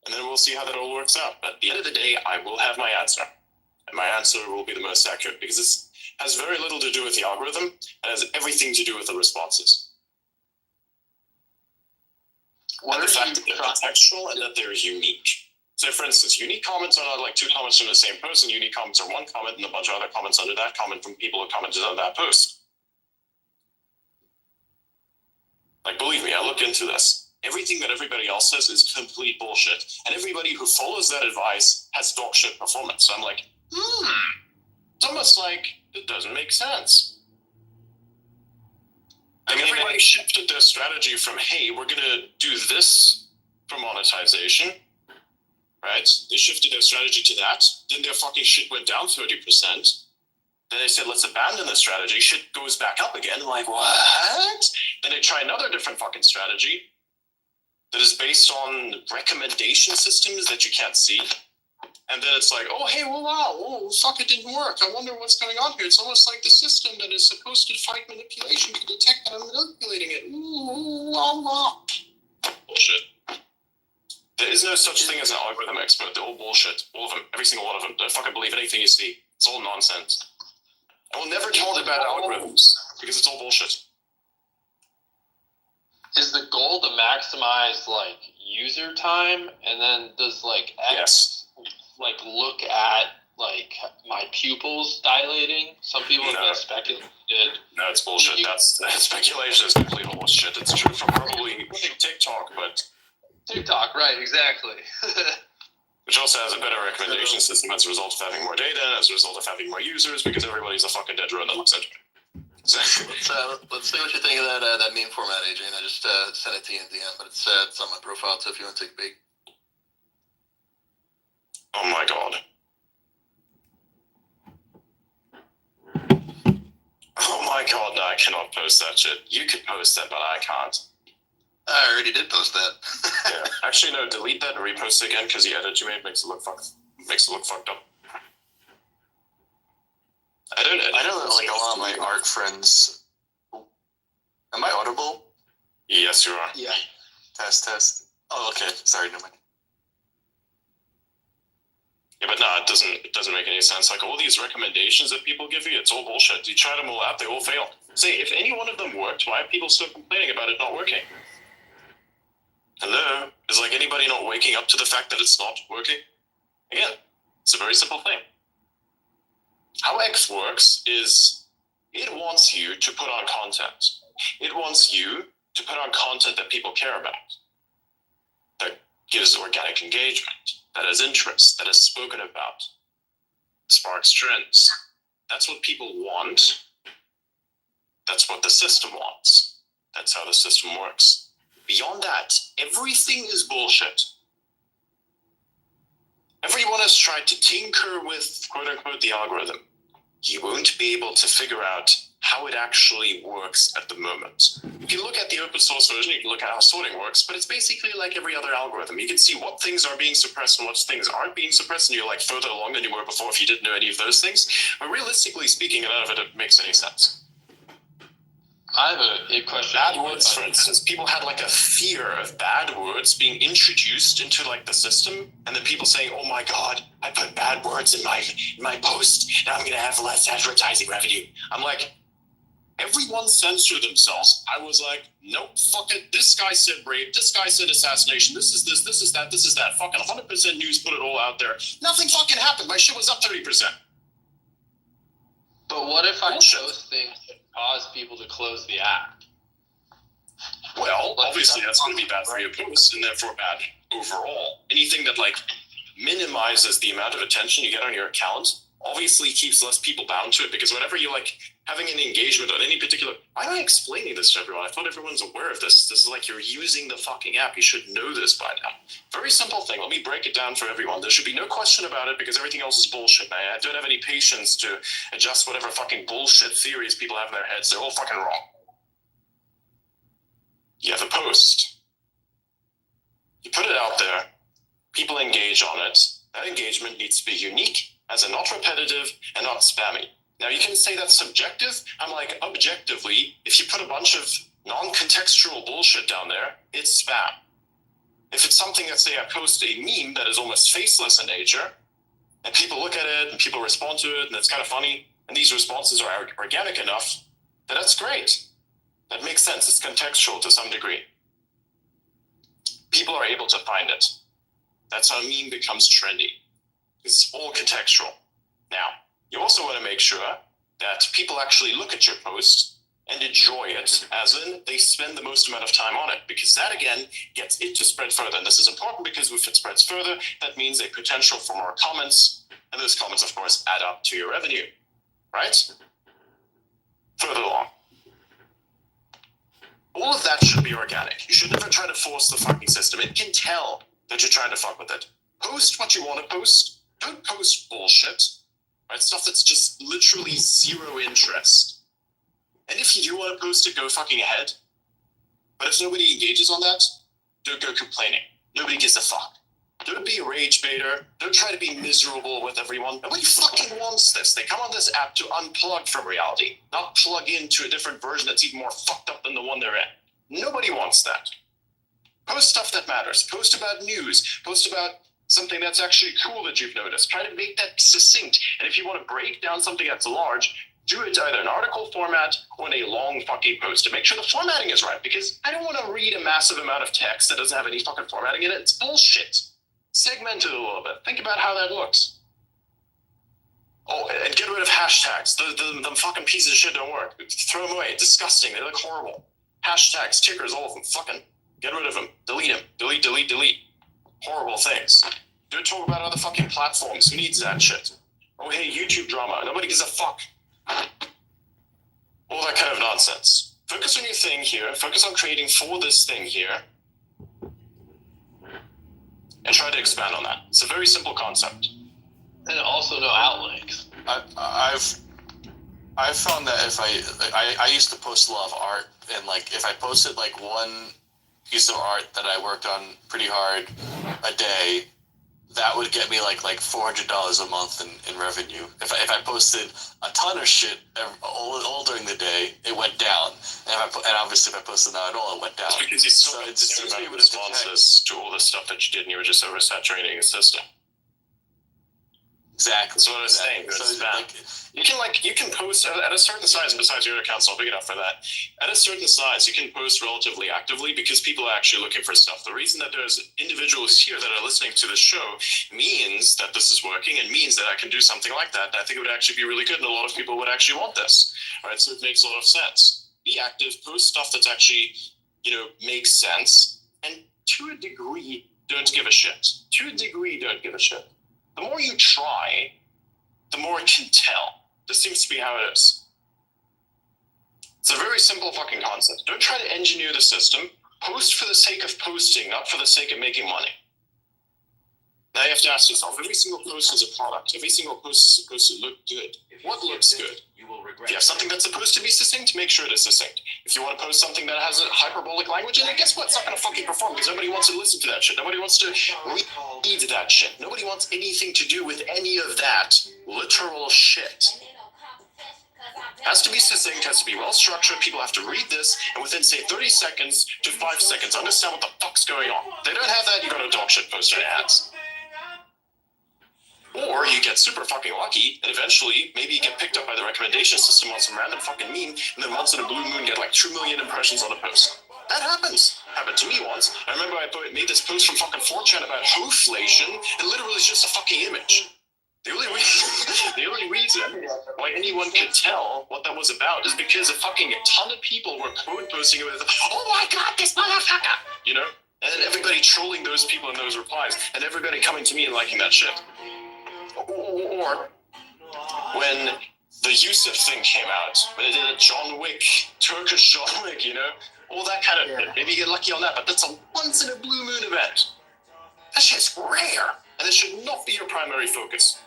And then we'll see how that all works out. But at the end of the day, I will have my answer. And my answer will be the most accurate because it has very little to do with the algorithm and has everything to do with the responses. And the fact that they're contextual and that they're unique. So for instance, unique comments are not like 2 comments from the same person. Unique comments are 1 comment and a bunch of other comments under that comment from people who commented on that post. Like, believe me, I looked into this. Everything that everybody else says is complete bullshit. And everybody who follows that advice has dog shit performance. So I'm like, it's almost like it doesn't make sense. I mean, everybody shifted their strategy from, hey, we're going to do this for monetization, right? They shifted their strategy to that. Then their fucking shit went down 30%. Then they said, let's abandon the strategy. Shit goes back up again. I'm like, what? Then they try another different fucking strategy that is based on recommendation systems that you can't see. And then it's like, oh, hey, well, wow, oh, fuck, it didn't work. I wonder what's going on here. It's almost like the system that is supposed to fight manipulation can detect that I'm manipulating it. Ooh, la, la. Bullshit. There is no such thing as an algorithm expert. They're all bullshit. All of them. Every single one of them. Don't fucking believe anything you see. It's all nonsense. I will never talk about algorithms because it's all bullshit. Is the goal to maximize like user time, and then does like X like look at like my pupils dilating? Some people have been speculated. No, it's bullshit. That's speculation is complete bullshit. It's true for probably TikTok, but TikTok, right? Exactly. Which also has a better recommendation system as a result of having more data, as a result of having more users, because everybody's a fucking dead drone that looks at you. So, let's see what you think of that meme format, Adrian. I just sent it to you in DM, but it's on my profile, so if you want to take a peek. Oh my god. Oh my god, no, I cannot post that shit. You could post that, but I can't. I already did post that. Yeah. Actually, no, delete that and repost it again, because the edit you made makes it look fucked up. I know that like a lot of my art friends. Am I audible? Yes, you are. Yeah. Test. Oh, okay. Sorry, never mind. Yeah, but no, it doesn't make any sense. Like all these recommendations that people give you, it's all bullshit. You try them all out, they all fail. Say, if any one of them worked, why are people still complaining about it not working? Hello? Is like anybody not waking up to the fact that it's not working? Again, it's a very simple thing. How X works is it wants you to put on content. It wants you to put on content that people care about, that gives organic engagement, that has interest, that is spoken about, sparks trends. That's what people want. That's what the system wants. That's how the system works. Beyond that, everything is bullshit. Everyone has tried to tinker with, quote-unquote, the algorithm. You won't be able to figure out how it actually works at the moment. You can look at the open source version, you can look at how sorting works, but it's basically like every other algorithm. You can see what things are being suppressed and what things aren't being suppressed, and you're like further along than you were before if you didn't know any of those things. But realistically speaking, none of it makes any sense. I have a question. Bad words, for instance. People had like a fear of bad words being introduced into like the system, and then people saying, "Oh my god, I put bad words in my post. Now I'm gonna have less advertising revenue." I'm like, everyone censored themselves. I was like, nope, fuck it. This guy said rape. This guy said assassination. This is this. This is that. This is that. Fucking 100% news. Put it all out there. Nothing fucking happened. My shit was up 30%. But what if I chose things cause people to close the app. Well, obviously that's going to be bad for your posts and therefore bad overall. Anything that like minimizes the amount of attention you get on your account obviously keeps less people bound to it, because whenever you like having an engagement on any particular, why am I explaining this to everyone? I thought everyone's aware of this. This is like you're using the fucking app. You should know this by now. Very simple thing. Let me break it down for everyone. There should be no question about it because everything else is bullshit. I don't have any patience to adjust whatever fucking bullshit theories people have in their heads. They're all fucking wrong. You have a post. You put it out there. People engage on it. That engagement needs to be unique, as in not repetitive and not spammy. Now you can say that's subjective. I'm like, objectively, if you put a bunch of non-contextual bullshit down there, it's spam. If it's something that, say, I post a meme that is almost faceless in nature, and people look at it and people respond to it and it's kind of funny, and these responses are organic enough, then that's great. That makes sense. It's contextual to some degree. People are able to find it. That's how a meme becomes trendy. It's all contextual. Now, you also want to make sure that people actually look at your post and enjoy it, as in they spend the most amount of time on it, because that again gets it to spread further. And this is important because if it spreads further, that means a potential for more comments, and those comments, of course, add up to your revenue, right? Further along. All of that should be organic. You should never try to force the fucking system. It can tell that you're trying to fuck with it. Post what you want to post. Don't post bullshit. Right? Stuff that's just literally zero interest. And if you do want to post it, go fucking ahead. But if nobody engages on that, don't go complaining. Nobody gives a fuck. Don't be a rage baiter. Don't try to be miserable with everyone. Nobody fucking wants this. They come on this app to unplug from reality, not plug into a different version that's even more fucked up than the one they're in. Nobody wants that. Post stuff that matters. Post about news. Post about something that's actually cool that you've noticed. Try to make that succinct. And if you want to break down something that's large, do it either in article format or in a long fucking post. And make sure the formatting is right, because I don't want to read a massive amount of text that doesn't have any fucking formatting in it. It's bullshit. Segment it a little bit. Think about how that looks. Oh, and get rid of hashtags. The fucking pieces of shit don't work. Throw them away. Disgusting. They look horrible. Hashtags, tickers, all of them. Fucking get rid of them. Delete them. Delete, delete, delete. Horrible things. Don't talk about other fucking platforms. Who needs that shit? Oh, hey, YouTube drama. Nobody gives a fuck. All that kind of nonsense. Focus on your thing here. Focus on creating for this thing here. And try to expand on that. It's a very simple concept. And also no outlinks. I've found that if I used to post a lot of art, and like if I posted like one piece of art that I worked on pretty hard a day, that would get me like $400 a month in revenue. If I posted a ton of shit all during the day, it went down. And obviously if I posted not at all, it went down. It's because you still get the same amount of responses to all the stuff that you did, and you were just oversaturating the system. Exactly. That's what I was saying. You can post at a certain size, and besides your account's not big enough for that. At a certain size, you can post relatively actively because people are actually looking for stuff. The reason that there's individuals here that are listening to this show means that this is working, and means that I can do something like that. And I think it would actually be really good, and a lot of people would actually want this. Right? So it makes a lot of sense. Be active, post stuff that's actually, makes sense, and to a degree, don't give a shit. To a degree, don't give a shit. The more you try, the more it can tell. This seems to be how it is. It's a very simple fucking concept. Don't try to engineer the system. Post for the sake of posting, not for the sake of making money. Now you have to ask yourself, every single post is a product. Every single post is supposed to look good. What looks good? If you have something that's supposed to be succinct, make sure it is succinct. If you want to post something that has a hyperbolic language in it, guess what? It's not going to fucking perform because nobody wants to listen to that shit. Nobody wants to read that shit. Nobody wants anything to do with any of that literal shit. Has to be succinct, has to be well structured. People have to read this and within, say, 30 seconds to 5 seconds understand what the fuck's going on. If they don't have that, you got a dog shit poster in ads. Or you get super fucking lucky, and eventually, maybe you get picked up by the recommendation system on some random fucking meme, and then once in a blue moon, get like 2 million impressions on a post. That happens. Happened to me once. I remember I made this post from fucking 4chan about hooflation, and literally it's just a fucking image. The only reason why anyone could tell what that was about is because a fucking ton of people were quote posting it with, "Oh my god, this motherfucker," you know? And then everybody trolling those people in those replies, and everybody coming to me and liking that shit. Or when the Yusuf thing came out, when they did a John Wick, Turkish John Wick, you know? All that kind of shit. Maybe you get lucky on that, but that's a once in a blue moon event. That shit's rare, and it should not be your primary focus.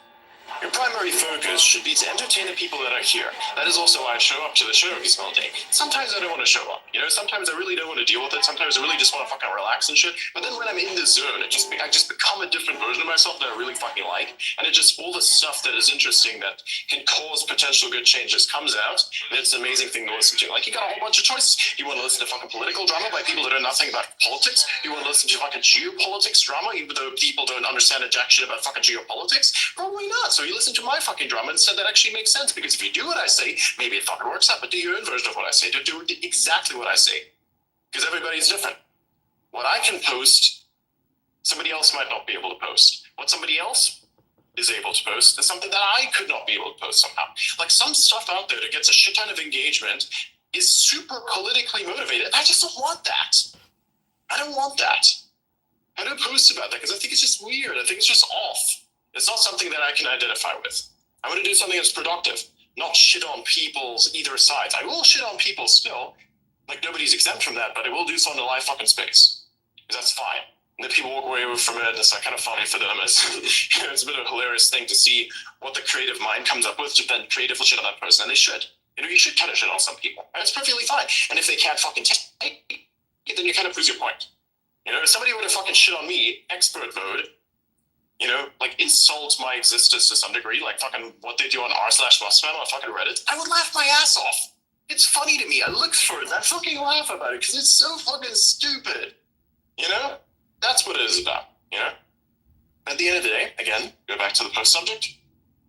Your primary focus should be to entertain the people that are here. That is also why I show up to the show every single day. Sometimes I don't want to show up, you know? Sometimes I really don't want to deal with it. Sometimes I really just want to fucking relax and shit. But then when I'm in the zone, I just become a different version of myself that I really fucking like. And it just, all the stuff that is interesting that can cause potential good change just comes out. And it's an amazing thing to listen to. Like, you got a whole bunch of choices. You want to listen to fucking political drama by people that know nothing about politics? You want to listen to fucking geopolitics drama, even though people don't understand a jack shit about fucking geopolitics? Probably not. So you listen to my fucking drama and said that actually makes sense, because if you do what I say, maybe it fucking works out, but do your own version of what I say. Do exactly what I say, because everybody's different. What I can post, somebody else might not be able to post. What somebody else is able to post is something that I could not be able to post somehow. Like, some stuff out there that gets a shit ton of engagement is super politically motivated. I just don't want that. I don't want that. I don't post about that because I think it's just weird. I think it's just off. It's not something that I can identify with. I want to do something that's productive, not shit on people's either sides. I will shit on people still, like nobody's exempt from that, but I will do so in the live fucking space, because that's fine. And then people walk away from it, and it's like kind of funny for them. It's a bit of a hilarious thing to see what the creative mind comes up with to then creative shit on that person, and they should. You know, you should kind of shit on some people, and it's perfectly fine. And if they can't fucking take it, then you kind of lose your point. You know, if somebody were to fucking shit on me, expert mode, you know, like insult my existence to some degree, like fucking what they do on r/Muskman on fucking Reddit, I would laugh my ass off. It's funny to me. I look for it. I fucking laugh about it because it's so fucking stupid. You know? That's what it is about, you know? At the end of the day, again, go back to the post subject.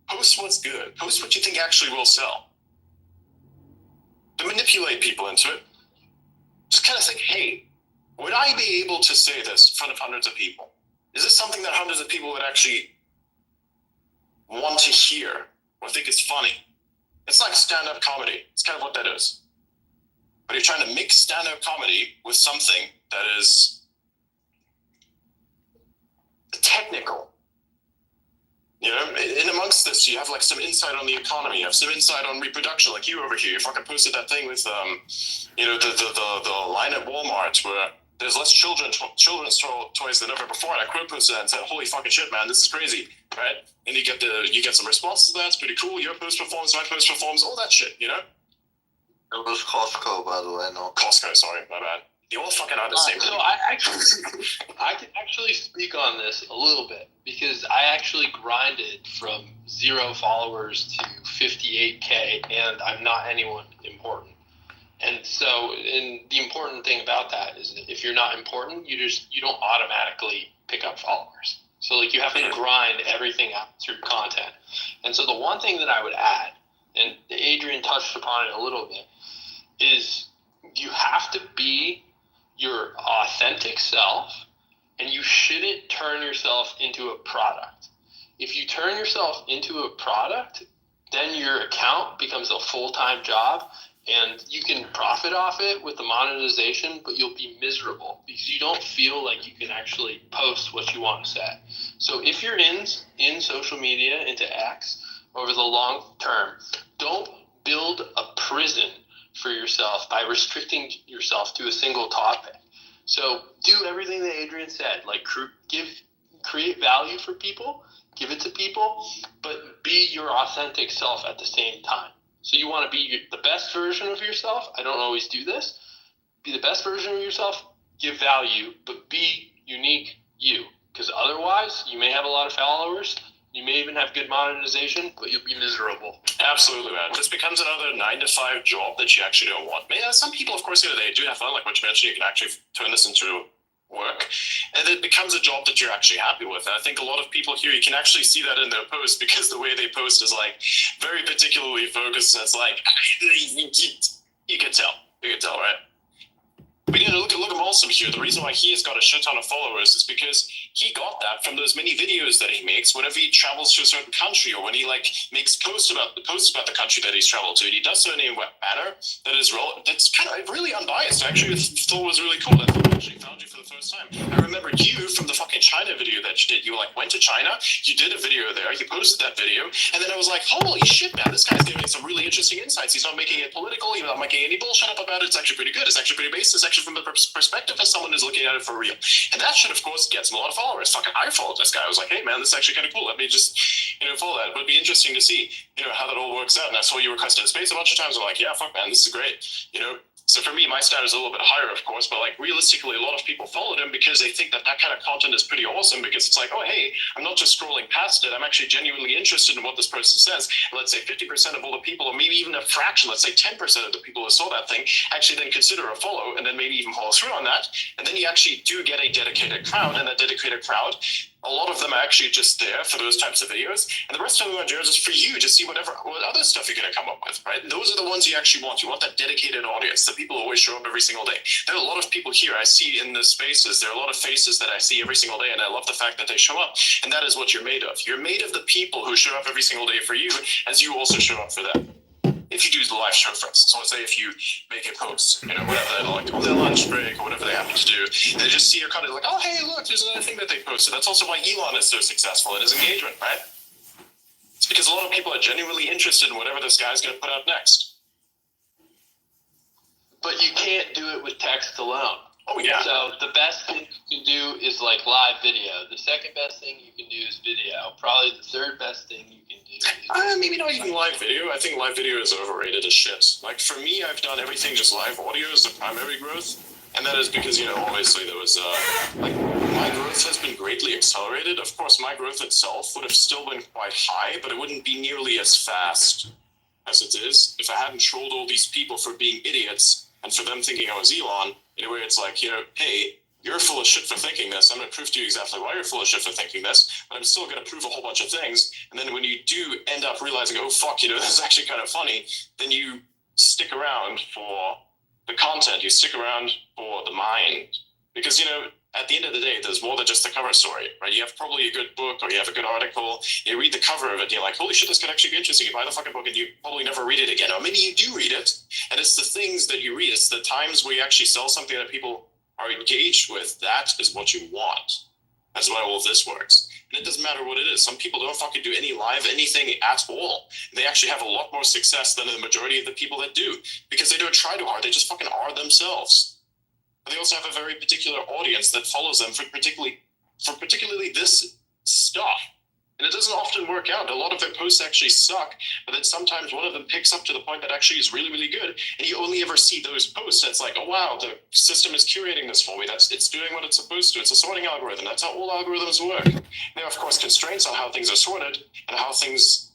Post what's good. Post what you think actually will sell. To manipulate people into it. Just kind of think, hey, would I be able to say this in front of hundreds of people? Is this something that hundreds of people would actually want to hear or think is funny? It's like stand-up comedy. It's kind of what that is. But you're trying to mix stand-up comedy with something that is technical. You know, in amongst this, you have like some insight on the economy. You have some insight on reproduction, like you over here. You fucking posted that thing with, you know, the line at Walmart where there's less children's toys than ever before, and I quote posted that and said, "Holy fucking shit, man, this is crazy," right? And you get some responses to that. It's pretty cool. Your post performs, my post performs, all that shit, you know. It was Costco, by the way. No, Costco. Sorry, my bad. They all fucking are the same. So I can actually speak on this a little bit, because I actually grinded from 0 followers to 58K, and I'm not anyone important. And so, and the important thing about that is that if you're not important, you don't automatically pick up followers. So like, you have to grind everything out through content. And so the one thing that I would add, and Adrian touched upon it a little bit, is you have to be your authentic self, and you shouldn't turn yourself into a product. If you turn yourself into a product, then your account becomes a full-time job, and you can profit off it with the monetization, but you'll be miserable because you don't feel like you can actually post what you want to say. So if you're in social media, into X, over the long term, don't build a prison for yourself by restricting yourself to a single topic. So do everything that Adrian said, like create value for people, give it to people, but be your authentic self at the same time. So you want to be the best version of yourself. I don't always do this. Be the best version of yourself, give value, but be unique you. Because otherwise, you may have a lot of followers, you may even have good monetization, but you'll be miserable. Absolutely, man. This becomes another 9-to-5 job that you actually don't want. Yeah, some people, of course, they do have fun. Like what you mentioned, you can actually turn this into work, and it becomes a job that you're actually happy with. And I think a lot of people here, you can actually see that in their posts, because the way they post is like very particularly focused, and it's like you can tell, right? But look at Molson here. The reason why he has got a shit ton of followers is because he got that from those many videos that he makes whenever he travels to a certain country, or when he makes posts about the country that he's traveled to, and he does so in a manner that is that's kind of really unbiased. I actually thought was really cool. That's when I actually found you for the first time. I remembered you from the fucking China video that you did. You went to China, you did a video there, you posted that video, and then I was like, holy shit, man, this guy's giving some really interesting insights. He's not making it political, he's not making any bullshit up about it. It's actually pretty good. It's actually pretty based. It's actually from the perspective of someone who's looking at it for real. And that shit, of course, gets him a lot of followers. Fucking, I followed this guy. I was like, hey, man, this is actually kind of cool. Let me just, follow that. It would be interesting to see, how that all works out. And I saw you requested a space a bunch of times. I'm like, yeah, fuck, man, this is great. So for me, my standard is a little bit higher, of course, but realistically, a lot of people followed him because they think that kind of content is pretty awesome, because it's like, oh, hey, I'm not just scrolling past it. I'm actually genuinely interested in what this person says. And let's say 50% of all the people, or maybe even a fraction, let's say 10% of the people who saw that thing actually then consider a follow, and then maybe even follow through on that. And then you actually do get a dedicated crowd, and that dedicated crowd, a lot of them are actually just there for those types of videos, and the rest of them are there just for you to see what other stuff you're going to come up with, right? And those are the ones you actually want. You want that dedicated audience, the people who always show up every single day. There are a lot of people here I see in the spaces. There are a lot of faces that I see every single day, and I love the fact that they show up. And that is what you're made of. You're made of the people who show up every single day for you, as you also show up for them. If you do the live show, for instance, so let's say if you make a post, whatever they like, on their lunch break or whatever they happen to do, they just see your content like, oh, hey, look, there's another thing that they posted. That's also why Elon is so successful in his engagement, right? It's because a lot of people are genuinely interested in whatever this guy's going to put out next. But you can't do it with text alone. Oh, yeah. So the best thing you can do is live video. The second best thing you can do is video. Probably the third best thing you can do is maybe not even live video. I think live video is overrated as shit. For me, I've done everything just live audio is the primary growth. And that is because, obviously there was, my growth has been greatly accelerated. Of course, my growth itself would have still been quite high, but it wouldn't be nearly as fast as it is if I hadn't trolled all these people for being idiots and for them thinking I was Elon. In a way, it's like, hey, you're full of shit for thinking this. I'm going to prove to you exactly why you're full of shit for thinking this, but I'm still going to prove a whole bunch of things. And then when you do end up realizing, oh, fuck, this is actually kind of funny, then you stick around for the content. You stick around for the mind. Because, at the end of the day, there's more than just the cover story, right? You have probably a good book, or you have a good article, you read the cover of it, and you're like, holy shit, this could actually be interesting. You buy the fucking book, and you probably never read it again. Or maybe you do read it, and it's the things that you read. It's the times where you actually sell something that people are engaged with. That is what you want. That's why all of this works. And it doesn't matter what it is. Some people don't fucking do any live anything at all. They actually have a lot more success than the majority of the people that do, because they don't try too hard. They just fucking are themselves. But they also have a very particular audience that follows them for particularly this stuff. And it doesn't often work out. A lot of their posts actually suck, but then sometimes one of them picks up to the point that actually is really, really good. And you only ever see those posts that's like, oh, wow, the system is curating this for me. It's doing what it's supposed to. It's a sorting algorithm. That's how all algorithms work. There are, of course, constraints on how things are sorted and how things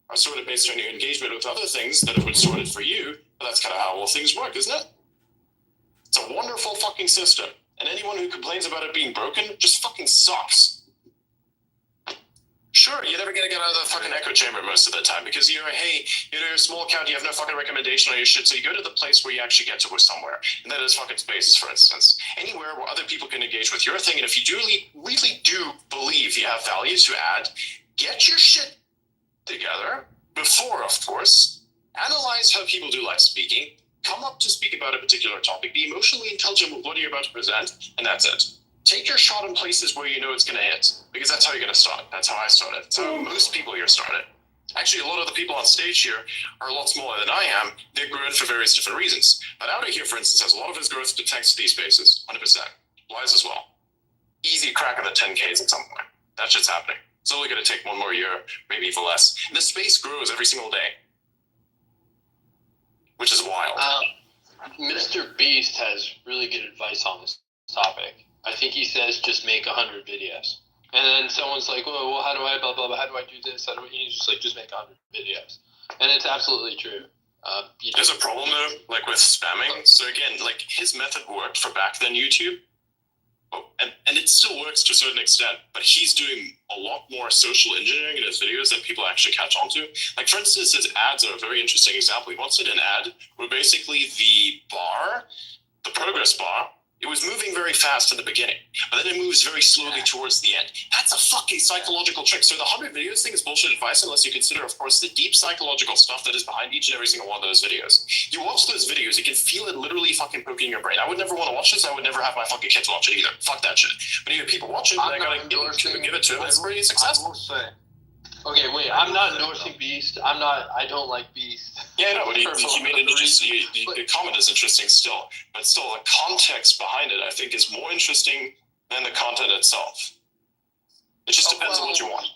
are sorted based on your engagement with other things that have been sorted for you. But that's kind of how all things work, isn't it? It's a wonderful fucking system. And anyone who complains about it being broken just fucking sucks. Sure, you're never gonna get out of the fucking echo chamber most of the time because you're a small account, you have no fucking recommendation on your shit, so you go to the place where you actually get to somewhere. And that is fucking Spaces, for instance. Anywhere where other people can engage with your thing, and if you really do believe you have value to add, get your shit together before, of course, analyze how people do live speaking, come up to speak about a particular topic, be emotionally intelligent with what you're about to present, and that's it. Take your shot in places where you know it's going to hit, because that's how you're going to start. That's how I started. That's how most people here started. Actually, a lot of the people on stage here are a lot smaller than I am. They've grown for various different reasons. But Outer here, for instance, has a lot of his growth thanks to these spaces, 100%. Lies as well. Easy crack on the 10Ks at some point. That shit's happening. It's only going to take one more year, maybe even less. And the space grows every single day, which is wild. Mr. Beast has really good advice on this topic. I think he says just make 100 videos. And then someone's like, well, how do I, blah, blah, blah, how do I do this? He's just like, just make 100 videos. And it's absolutely true. There's a problem, though, like with spamming. So again, like his method worked for back then YouTube. And it still works to a certain extent, but he's doing a lot more social engineering in his videos that people actually catch on to. Like, for instance, his ads are a very interesting example. He once did an ad where basically the bar the progress bar, it was moving very fast in the beginning, but then it moves very slowly towards the end. That's a fucking psychological trick. So the 100 videos thing is bullshit advice unless you consider, of course, the deep psychological stuff that is behind each and every single one of those videos. You watch those videos, you can feel it literally fucking poking your brain. I would never want to watch this. I would never have my fucking kids watch it either. Fuck that shit. But you have people watch it, and I gotta give it to them. It's pretty successful. Okay, wait. I'm not endorsing Beast. I don't like Beast. Yeah, no, but he made it interesting. The comment is interesting still, but still the context behind it, I think, is more interesting than the content itself. It just depends on what you want.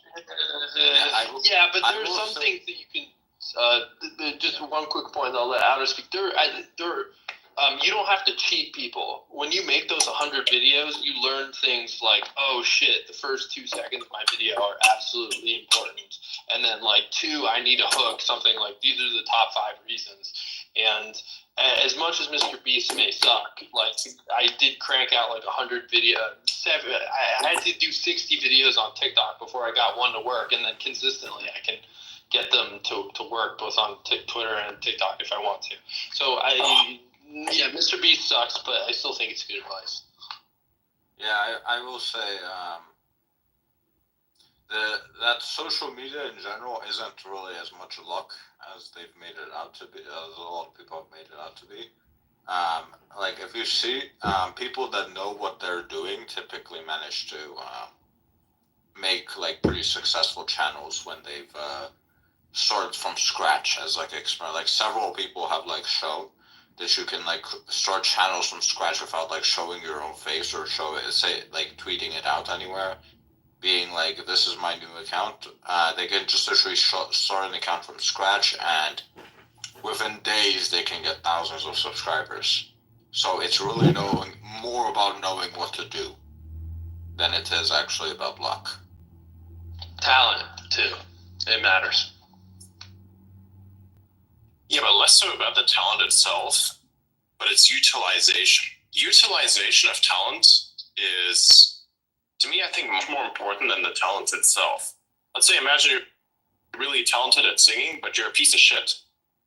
Yeah, but there are some things that you can. Just one quick point. I'll let Outer speak. You don't have to cheat people. When you make those 100 videos, you learn things like, oh shit, the first 2 seconds of my video are absolutely important. And then like 2, I need a hook, something like these are the top 5 reasons. And as much as Mr. Beast may suck, like I did crank out like 100 videos. I had to do 60 videos on TikTok before I got one to work. And then consistently I can get them to work both on Twitter and TikTok if I want to. So yeah, Mr. Beast sucks, but I still think it's good advice. Yeah, I will say that social media in general isn't really as much luck as they've made it out to be, as a lot of people have made it out to be. Like if you see people that know what they're doing typically manage to make like pretty successful channels when they've started from scratch as like experiment. Like several people have like shown that you can like start channels from scratch without like showing your own face or like tweeting it out anywhere, being like, this is my new account. They can just literally start an account from scratch, and within days they can get thousands of subscribers. So it's really more about knowing what to do than it is actually about luck. Talent too, it matters. Yeah, but less so about the talent itself, but its utilization. Utilization of talent is, to me, I think, much more important than the talent itself. Let's say, imagine you're really talented at singing, but you're a piece of shit.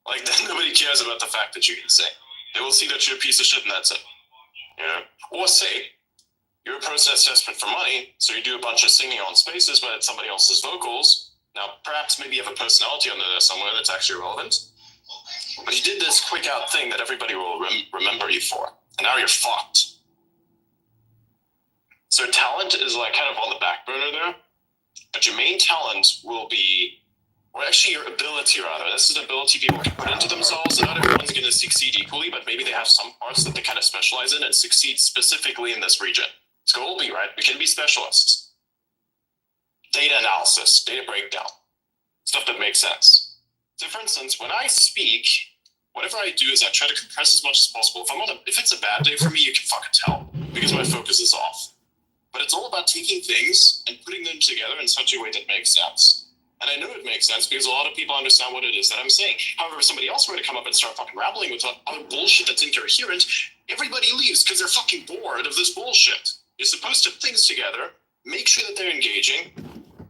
Like, then nobody cares about the fact that you can sing. They will see that you're a piece of shit and that's it. You know? Or say, you're a process desperate for money, so you do a bunch of singing on Spaces, but it's somebody else's vocals. Now, perhaps maybe you have a personality under there somewhere that's actually relevant. But you did this quick out thing that everybody will remember you for. And now you're fucked. So talent is like kind of on the back burner there. But your main talent will be, or actually your ability rather. This is an ability people can put into themselves. And not everyone's going to succeed equally, but maybe they have some parts that they kind of specialize in and succeed specifically in this region. So we'll be right. We can be specialists. Data analysis, data breakdown, stuff that makes sense. So for instance, when I speak, whatever I do is I try to compress as much as possible. If it's a bad day for me, you can fucking tell because my focus is off. But it's all about taking things and putting them together in such a way that makes sense. And I know it makes sense because a lot of people understand what it is that I'm saying. However, if somebody else were to come up and start fucking rambling with other bullshit that's incoherent, everybody leaves because they're fucking bored of this bullshit. You're supposed to put things together, make sure that they're engaging,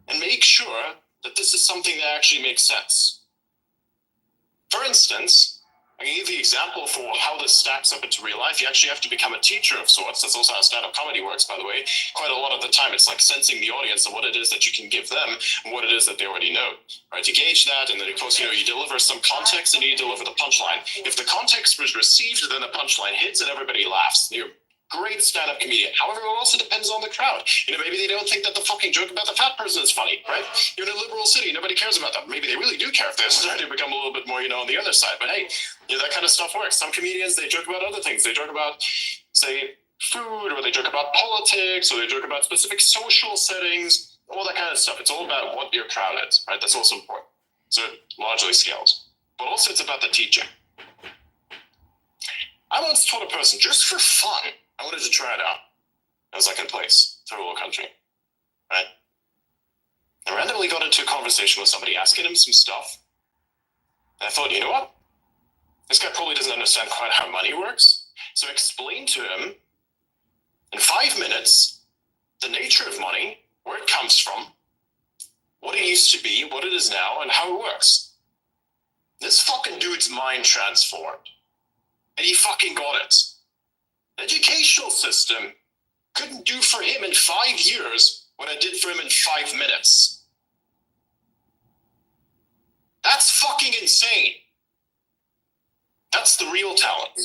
and make sure that this is something that actually makes sense. For instance, I can give you an example for how this stacks up into real life. You actually have to become a teacher of sorts. That's also how stand-up comedy works, by the way. Quite a lot of the time, it's like sensing the audience and what it is that you can give them and what it is that they already know. Right? You gauge that, and then, of course, you deliver some context and you deliver the punchline. If the context was received, then the punchline hits and everybody laughs. You're great stand-up comedian. However, it also depends on the crowd. Maybe they don't think that the fucking joke about the fat person is funny, right? You're in a liberal city. Nobody cares about that. Maybe they really do care if they're starting to become a little bit more, on the other side. But hey, that kind of stuff works. Some comedians, they joke about other things. They joke about, say, food, or they joke about politics, or they joke about specific social settings, all that kind of stuff. It's all about what your crowd is, right? That's also important. So it largely scales. But also it's about the teaching. I once taught a person, just for fun, I wanted to try it out. I was like in place, third world country, right? I randomly got into a conversation with somebody asking him some stuff. And I thought, you know what? This guy probably doesn't understand quite how money works. So I explained to him in 5 minutes the nature of money, where it comes from, what it used to be, what it is now, and how it works. This fucking dude's mind transformed. And he fucking got it. The educational system couldn't do for him in 5 years what I did for him in 5 minutes. That's fucking insane. That's the real talent.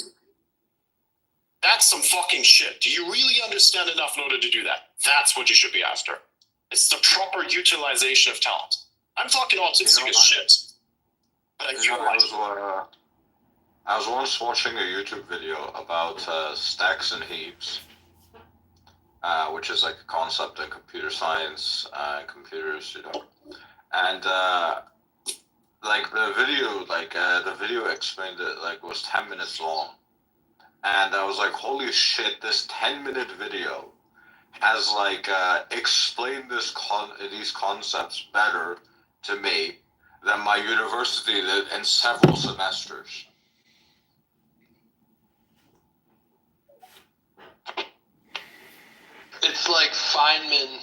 That's some fucking shit. Do you really understand enough in order to do that? That's what you should be after. It's the proper utilization of talent. I'm fucking autistic as shit. But I was once watching a YouTube video about stacks and heaps, which is like a concept in computer science and computers, and the video explained it was 10 minutes long, and I was like, holy shit, this 10-minute video has explained these concepts better to me than my university did in several semesters. It's like Feynman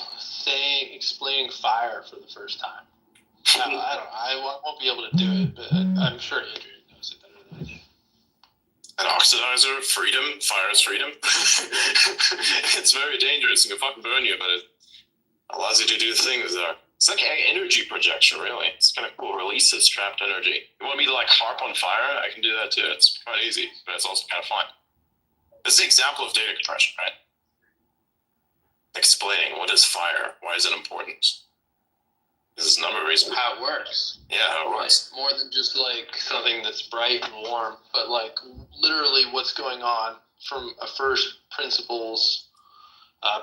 explaining fire for the first time. I won't be able to do it, but I'm sure Adrian knows it better than I do. An oxidizer, freedom, fire is freedom. It's very dangerous. It can fucking burn you, but it allows you to do things there. It's like energy projection, really. It's kind of cool. Releases trapped energy. You want me to harp on fire? I can do that too. It's quite easy, but it's also kind of fun. This is an example of data compression, right? Explaining what is fire, why is it important? This is a number of reasons. How it works. Yeah, how it works. More than just something that's bright and warm, but literally what's going on from a first principles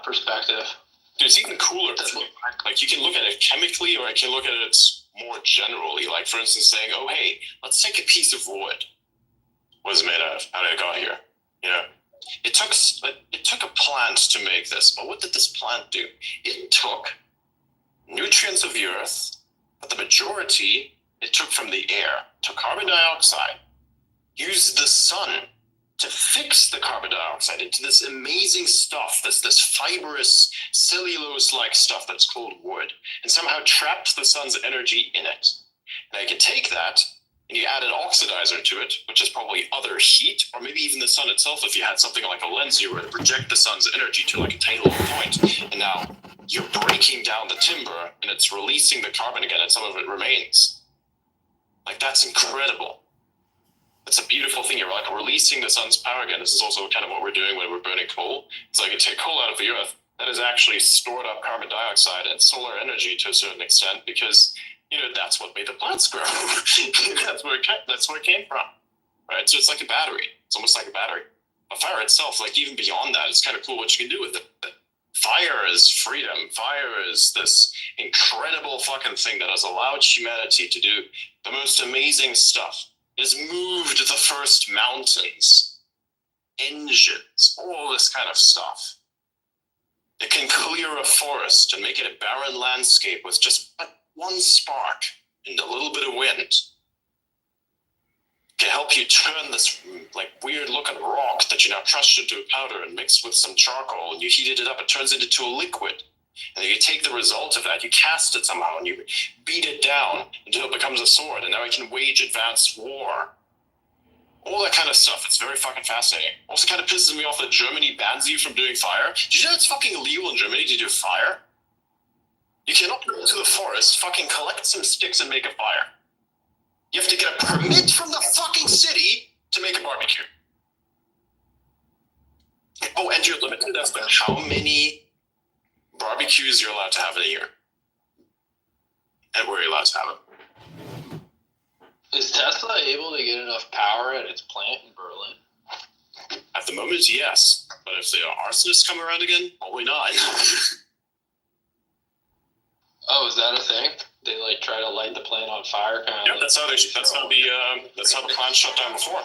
perspective. Dude, it's even cooler. You can look at it chemically, or I can look at it more generally. For instance, saying, oh, hey, let's take a piece of wood. What is it made out of? How did it got here? It took a plant to make this, but what did this plant do? It took nutrients of the earth, but the majority it took from the air. It took carbon dioxide, used the sun to fix the carbon dioxide into this amazing stuff, this fibrous cellulose-like stuff that's called wood, and somehow trapped the sun's energy in it. Now you can take that and you add an oxidizer to it, which is probably other heat, or maybe even the sun itself if you had something like a lens you were to project the sun's energy to a tiny little point. And now you're breaking down the timber and it's releasing the carbon again and some of it remains. That's incredible. It's a beautiful thing. You're releasing the sun's power again. This is also kind of what we're doing when we're burning coal. It's you take coal out of the earth, that is actually stored up carbon dioxide and solar energy to a certain extent because that's what made the plants grow. That's where it came from, right? So it's like a battery. It's almost like a battery. But fire itself, even beyond that, it's kind of cool what you can do with it. Fire is freedom. Fire is this incredible fucking thing that has allowed humanity to do the most amazing stuff. It has moved the first mountains, engines, all this kind of stuff. It can clear a forest and make it a barren landscape with just one spark and a little bit of wind. It can help you turn this weird looking rock that you now crushed into a powder and mixed with some charcoal and you heated it up, it turns it into a liquid. And then you take the result of that, you cast it somehow and you beat it down until it becomes a sword, and now it can wage advanced war. All that kind of stuff. It's very fucking fascinating. Also kind of pisses me off that Germany bans you from doing fire. Did you know it's fucking illegal in Germany to do fire? You cannot go to the forest, fucking collect some sticks and make a fire. You have to get a permit from the fucking city to make a barbecue. Oh, and you're limited as to how many barbecues you're allowed to have in a year. And where you're allowed to have them. Is Tesla able to get enough power at its plant in Berlin? At the moment, yes. But if the arsonists come around again, probably not. Oh, is that a thing? They try to light the plant on fire, that's how the plant shut down before.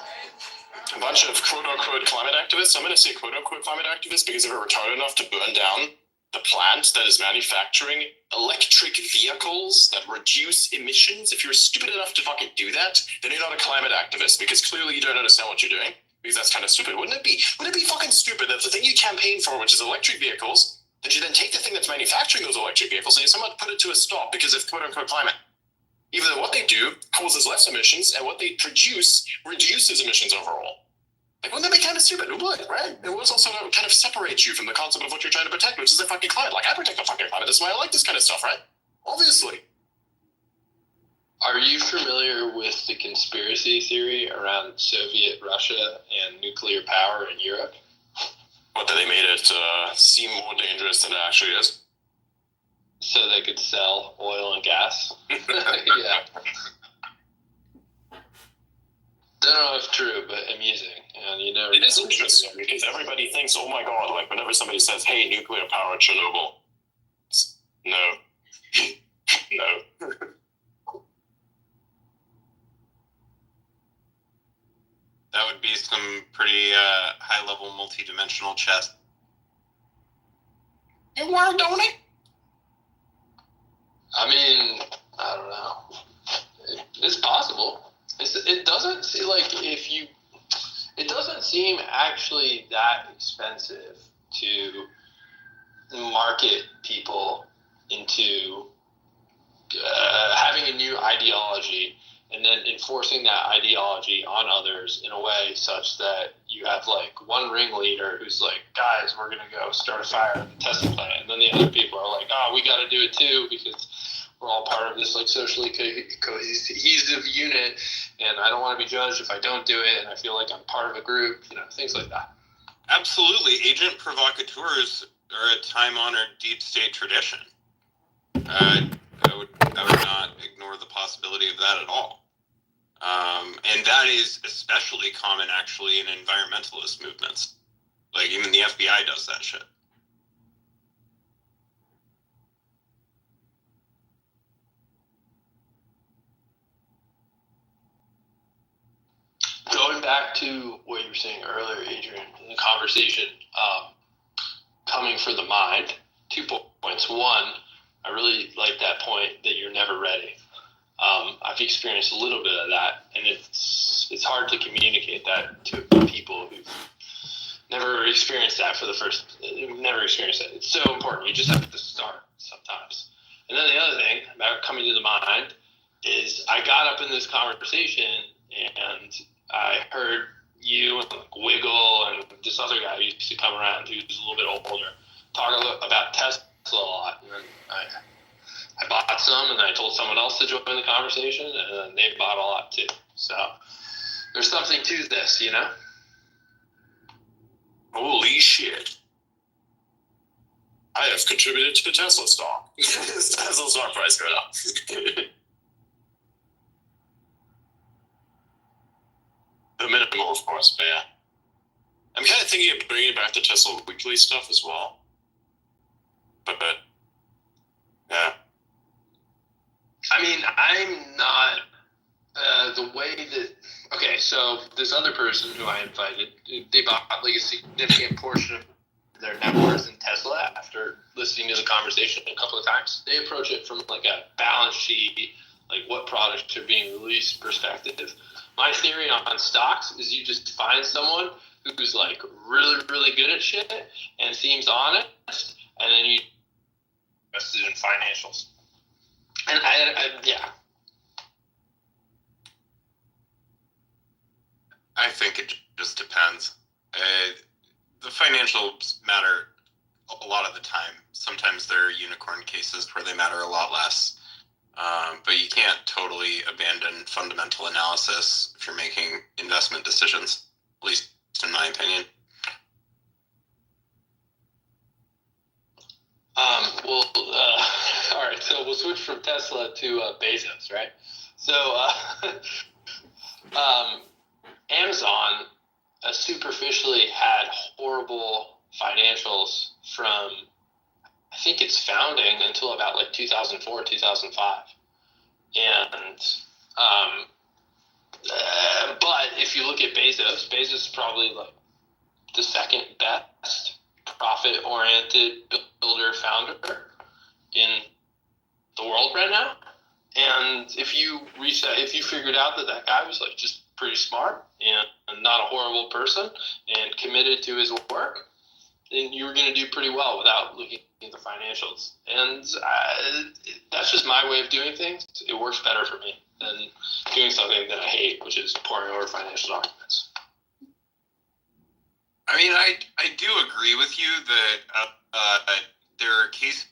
A bunch of quote-unquote climate activists. I'm going to say quote-unquote climate activists because they were retarded enough to burn down the plant that is manufacturing electric vehicles that reduce emissions. If you're stupid enough to fucking do that, then you're not a climate activist because clearly you don't understand what you're doing. Because that's kind of stupid. Wouldn't it be fucking stupid that the thing you campaign for, which is electric vehicles, that you then take the thing that's manufacturing those electric vehicles and you somehow put it to a stop because of quote-unquote climate. Even though what they do causes less emissions and what they produce reduces emissions overall. Like, wouldn't that be kind of stupid? It would, right? It would also kind of separate you from the concept of what you're trying to protect, which is the fucking climate. Like, I protect the fucking climate. That's why I like this kind of stuff, right? Obviously. Are you familiar with the conspiracy theory around Soviet Russia and nuclear power in Europe? What, that they made it seem more dangerous than it actually is? So they could sell oil and gas? Yeah. Don't know if true, but amusing. And you never. It is interesting because everybody thinks, oh my god, like whenever somebody says, hey, nuclear power at Chernobyl. No. No. That would be some pretty high-level multi-dimensional chess. It worked, don't it? I mean, I don't know. It's possible. It doesn't seem like it doesn't seem actually that expensive to market people into having a new ideology and then enforcing that ideology on others in a way such that you have like one ringleader who's like, guys, we're going to go start a fire at the Tesla plant. And then the other people are like, oh, we got to do it too because we're all part of this like socially cohesive unit. And I don't want to be judged if I don't do it. And I feel like I'm part of a group, things like that. Absolutely. Agent provocateurs are a time-honored deep state tradition. I would not ignore the possibility of that at all. And that is especially common, actually, in environmentalist movements. Like, even the FBI does that shit. Going back to what you were saying earlier, Adrian, in the conversation, coming for the mind, 2 points. One, I really like that point that you're never ready. I've experienced a little bit of that, and it's hard to communicate that to people who've never experienced that never experienced it. It's so important. You just have to start sometimes. And then the other thing about coming to the mind is I got up in this conversation and I heard you and Wiggle and this other guy who used to come around who's a little bit older talk about Tesla a lot. And I bought some, and I told someone else to join the conversation, and they bought a lot too. So there's something to this, Holy shit. I have contributed to the Tesla stock. Tesla stock price going up. The minimal, of course, but yeah. I'm kind of thinking of bringing back the Tesla Weekly stuff as well. But yeah. I mean, I'm not the way that. Okay, so this other person who I invited, they bought like a significant portion of their net worth in Tesla after listening to the conversation a couple of times. They approach it from like a balance sheet, like what products are being released perspective. My theory on stocks is you just find someone who's like really, really good at shit and seems honest, and then you invest it in financials. And yeah. I think it just depends. The financials matter a lot of the time. Sometimes there are unicorn cases where they matter a lot less. But you can't totally abandon fundamental analysis if you're making investment decisions, at least in my opinion. All right, so we'll switch from Tesla to Bezos, right? So Amazon superficially had horrible financials from, I think, its founding until about like 2004, 2005. And, but if you look at Bezos is probably like the second best profit-oriented builder founder in the world right now. And if you figured out that guy was like just pretty smart and not a horrible person and committed to his work, then you were going to do pretty well without looking at the financials. And that's just my way of doing things. It works better for me than doing something that I hate, which is pouring over financial documents. I mean, I do agree with you that there are cases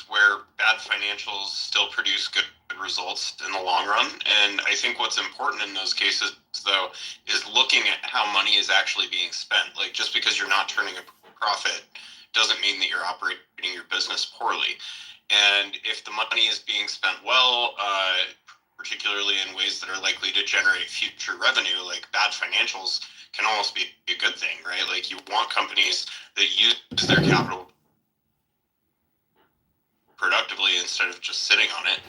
where bad financials still produce good results in the long run. And I think what's important in those cases, though, is looking at how money is actually being spent. Like, just because you're not turning a profit doesn't mean that you're operating your business poorly. And if the money is being spent well, particularly in ways that are likely to generate future revenue, like bad financials can almost be a good thing, right? Like, you want companies that use their capital productively instead of just sitting on it.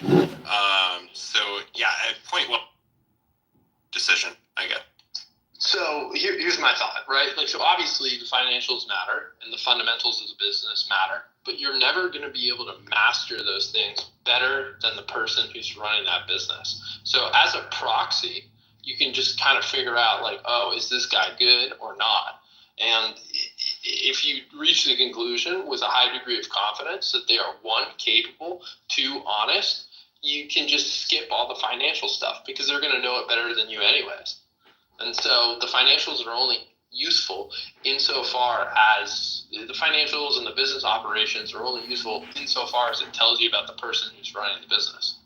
So yeah, point well decision, I guess. So here's my thought, right? Like, so obviously the financials matter and the fundamentals of the business matter, but you're never going to be able to master those things better than the person who's running that business. So as a proxy, you can just kind of figure out, like, oh, is this guy good or not? And if you reach the conclusion with a high degree of confidence that they are, one, capable, two, honest, you can just skip all the financial stuff because they're going to know it better than you anyways. And so the financials are only useful insofar as the financials and the business operations are only useful insofar as it tells you about the person who's running the business.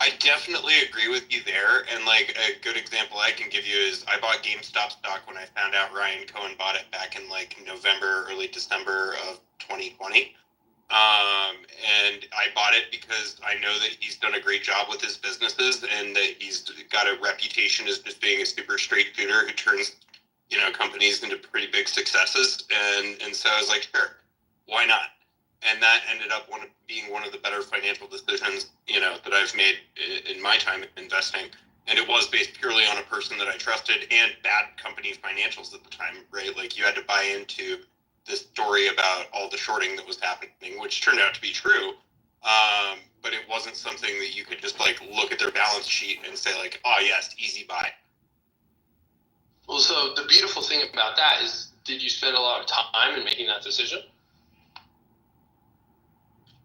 I definitely agree with you there. And like, a good example I can give you is I bought GameStop stock when I found out Ryan Cohen bought it back in like November, early December of 2020. And I bought it because I know that he's done a great job with his businesses and that he's got a reputation as just being a super straight shooter who turns, companies into pretty big successes. And so I was like, sure, why not? And that ended up being one of the better financial decisions, that I've made in my time investing. And it was based purely on a person that I trusted and bad company financials at the time, right? Like, you had to buy into this story about all the shorting that was happening, which turned out to be true. But it wasn't something that you could just like look at their balance sheet and say like, oh yes, easy buy. Well, so the beautiful thing about that is, did you spend a lot of time in making that decision?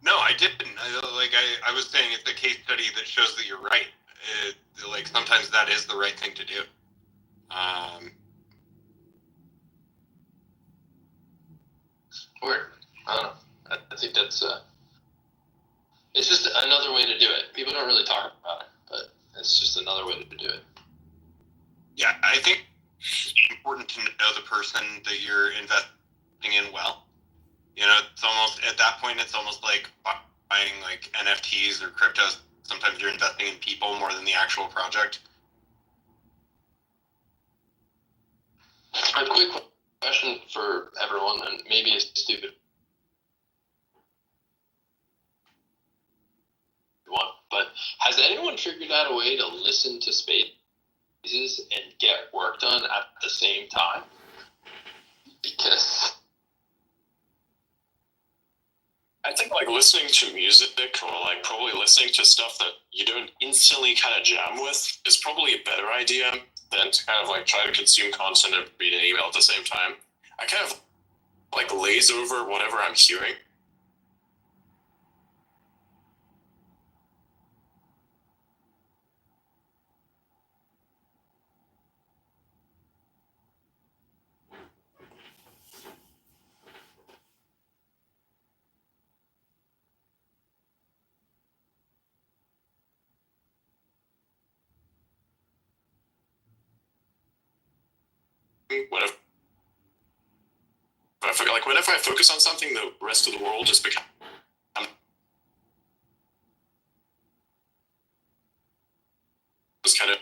No, I didn't. I was saying, it's a case study that shows that you're right. Like, sometimes that is the right thing to do. Weird. I don't know. I think that's it's just another way to do it. People don't really talk about it, but it's just another way to do it. Yeah, I think it's important to know the person that you're investing in well. It's almost, at that point, it's almost like buying like NFTs or cryptos. Sometimes you're investing in people more than the actual project. A quick question for everyone, and maybe it's stupid one, but has anyone figured out a way to listen to spaces and get work done at the same time? Because I think like listening to music, or like probably listening to stuff that you don't instantly kind of jam with, is probably a better idea than to kind of like try to consume content and read an email at the same time. I kind of like glaze over whatever I'm hearing. Whenever I focus on something, the rest of the world just becomes kind of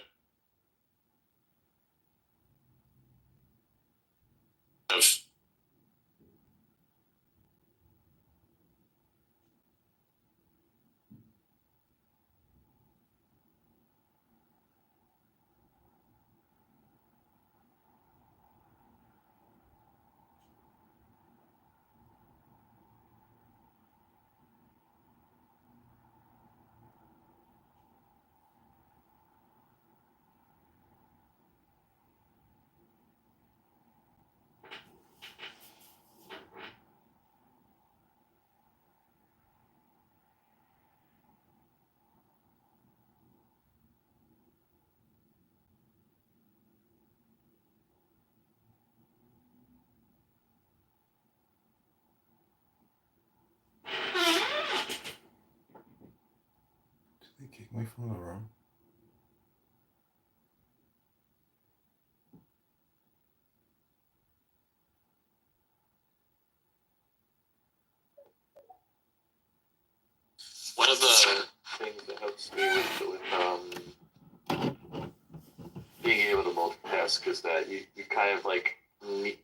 Can we from the room? One of the things that helps me with being able to multitask is that you kind of like need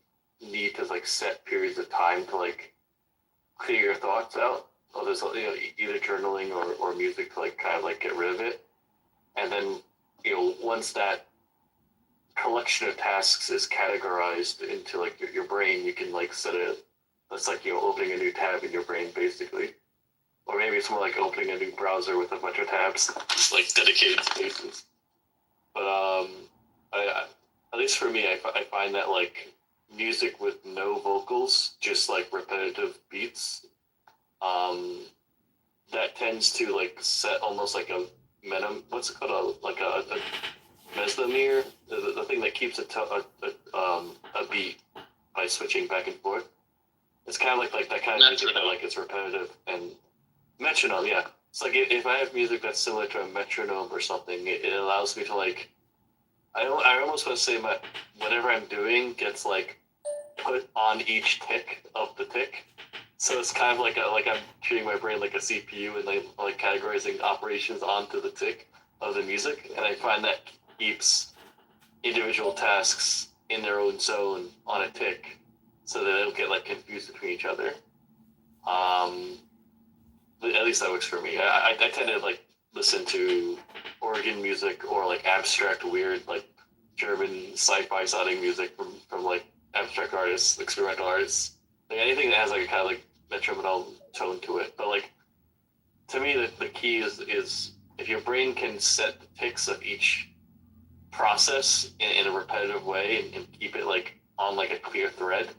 to like set periods of time to like clear your thoughts out. Or there's either journaling or music to like kind of like get rid of it. And then once that collection of tasks is categorized into like your brain, you can like set it. That's like opening a new tab in your brain basically. Or maybe it's more like opening a new browser with a bunch of tabs, like dedicated spaces. But at least for me, I find that like music with no vocals, just like repetitive beats, that tends to like set almost like a what's it called? Like a mesomere, the thing that keeps a beat by switching back and forth. It's kind of like that kind of music that like it's repetitive and metronome. Yeah, it's like if I have music that's similar to a metronome or something, it allows me to like. I almost want to say whatever I'm doing gets like put on each tick of the tick. So it's kind of like I'm treating my brain like a CPU and like categorizing operations onto the tick of the music, and I find that keeps individual tasks in their own zone on a tick, so that they don't get like confused between each other. At least that works for me. I tend to like listen to organ music or like abstract weird like German sci-fi sounding music from like abstract artists, experimental artists. Like anything that has like a kind of like metronome tone to it. But like to me the key is if your brain can set the ticks of each process in a repetitive way and keep it like on like a clear thread,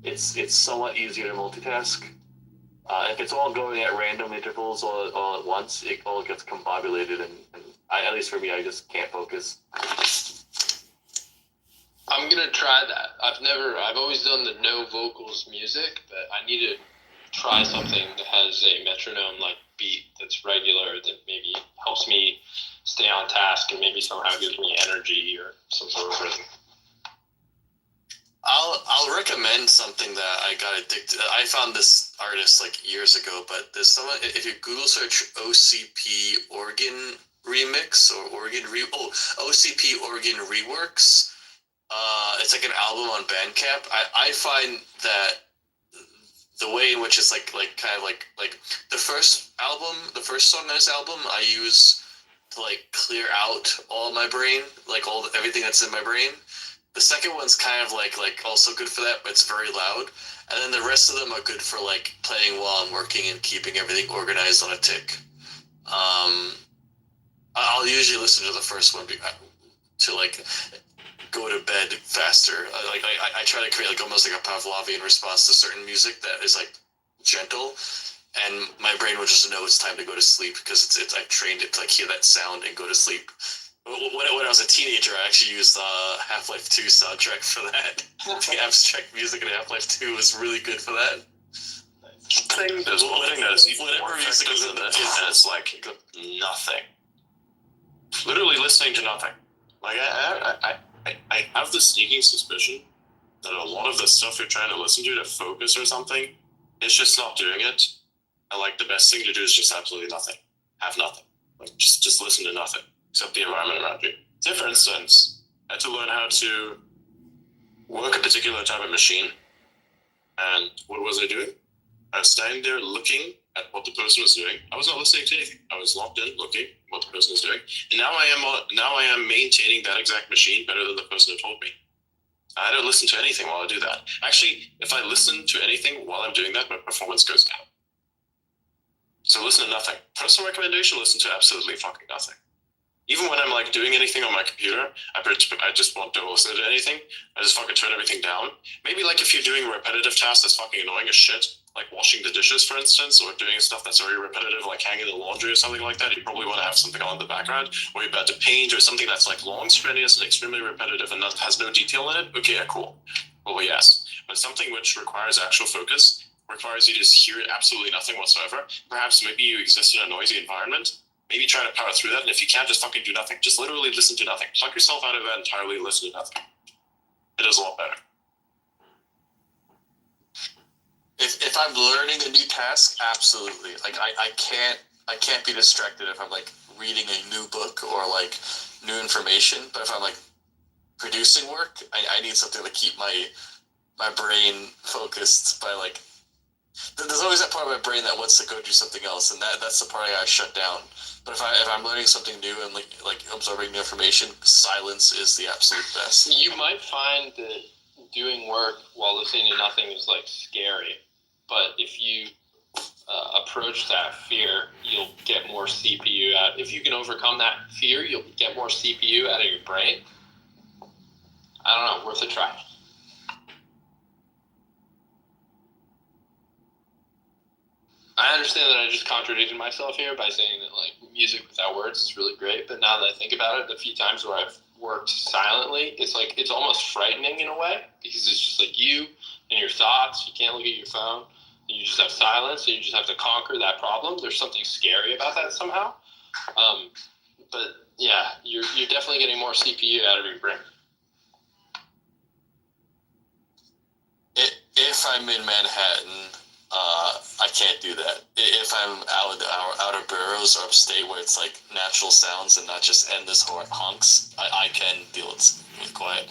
it's somewhat easier to multitask. If it's all going at random intervals all at once, it all gets combobulated, and at least for me, I just can't focus. I'm gonna try that. I've always done the no vocals music, but I need to try something that has a metronome like beat that's regular that maybe helps me stay on task and maybe somehow gives me energy or some sort of rhythm. I'll recommend something that I got addicted. I found this artist like years ago, but there's someone. If you Google search OCP organ remix or OCP organ reworks, it's like an album on Bandcamp. I find that the way in which it's like kind of like the first song on this album, I use to like clear out all my brain, like everything that's in my brain. The second one's kind of like also good for that, but it's very loud. And then the rest of them are good for like playing while I'm working and keeping everything organized on a tick. I'll usually listen to the first one to like go to bed faster. I try to create like almost like a Pavlovian response to certain music that is like gentle, and my brain will just know it's time to go to sleep because it's I trained it to like hear that sound and go to sleep. When I was a teenager, I actually used Half-Life 2 soundtrack for that. The abstract music in Half-Life 2 was really good for that. There's one thing that is even more effective than that, and it's like nothing. Literally listening to nothing. Like I have the sneaking suspicion that a lot of the stuff you're trying to listen to focus or something, it's just not doing it. And like the best thing to do is just absolutely nothing. Have nothing. Like just listen to nothing. Except the environment around you. So for instance, I had to learn how to work a particular type of machine. And what was I doing? I was standing there looking at what the person was doing. I was not listening to anything. I was locked in, looking at what the person was doing. And now I am maintaining that exact machine better than the person who told me. I don't listen to anything while I do that. Actually, if I listen to anything while I'm doing that, my performance goes down. So listen to nothing. Personal recommendation, listen to absolutely fucking nothing. Even when I'm like doing anything on my computer, I just won't listen to anything. I just fucking turn everything down. Maybe like if you're doing a repetitive task that's fucking annoying as shit, like washing the dishes, for instance, or doing stuff that's very repetitive, like hanging the laundry or something like that, you probably want to have something on in the background. Or you're about to paint or something that's like long, strenuous, and extremely repetitive and that has no detail in it. Okay, yeah, cool. Well, yes. But something which requires actual focus, requires you to just hear absolutely nothing whatsoever. Perhaps maybe you exist in a noisy environment. maybe try to power through that. And if you can't, just fucking do nothing. Just literally listen to nothing. Suck yourself out of that entirely and listen to nothing. It is a lot better. If I'm learning a new task, absolutely. Like I can't be distracted if I'm like reading a new book or like new information. But if I'm like producing work, I need something to keep my brain focused by like. There's always that part of my brain that wants to go do something else, and that's the part I shut down. But if I'm learning something new and like absorbing new information, silence is the absolute best. You might find that doing work while listening to nothing is like scary, but if you approach that fear, you'll get more CPU out. If you can overcome that fear, you'll get more CPU out of your brain. I don't know, worth a try. I understand that I just contradicted myself here by saying that like music without words is really great, but now that I think about it, the few times where I've worked silently, it's almost frightening in a way, because it's just like you and your thoughts. You can't look at your phone. You just have silence, and you just have to conquer that problem. There's something scary about that somehow. But yeah, you're definitely getting more CPU out of your brain. If I'm in Manhattan, I can't do that. If I'm out of the outer boroughs or upstate where it's like natural sounds and not just endless honks, I can deal with quiet.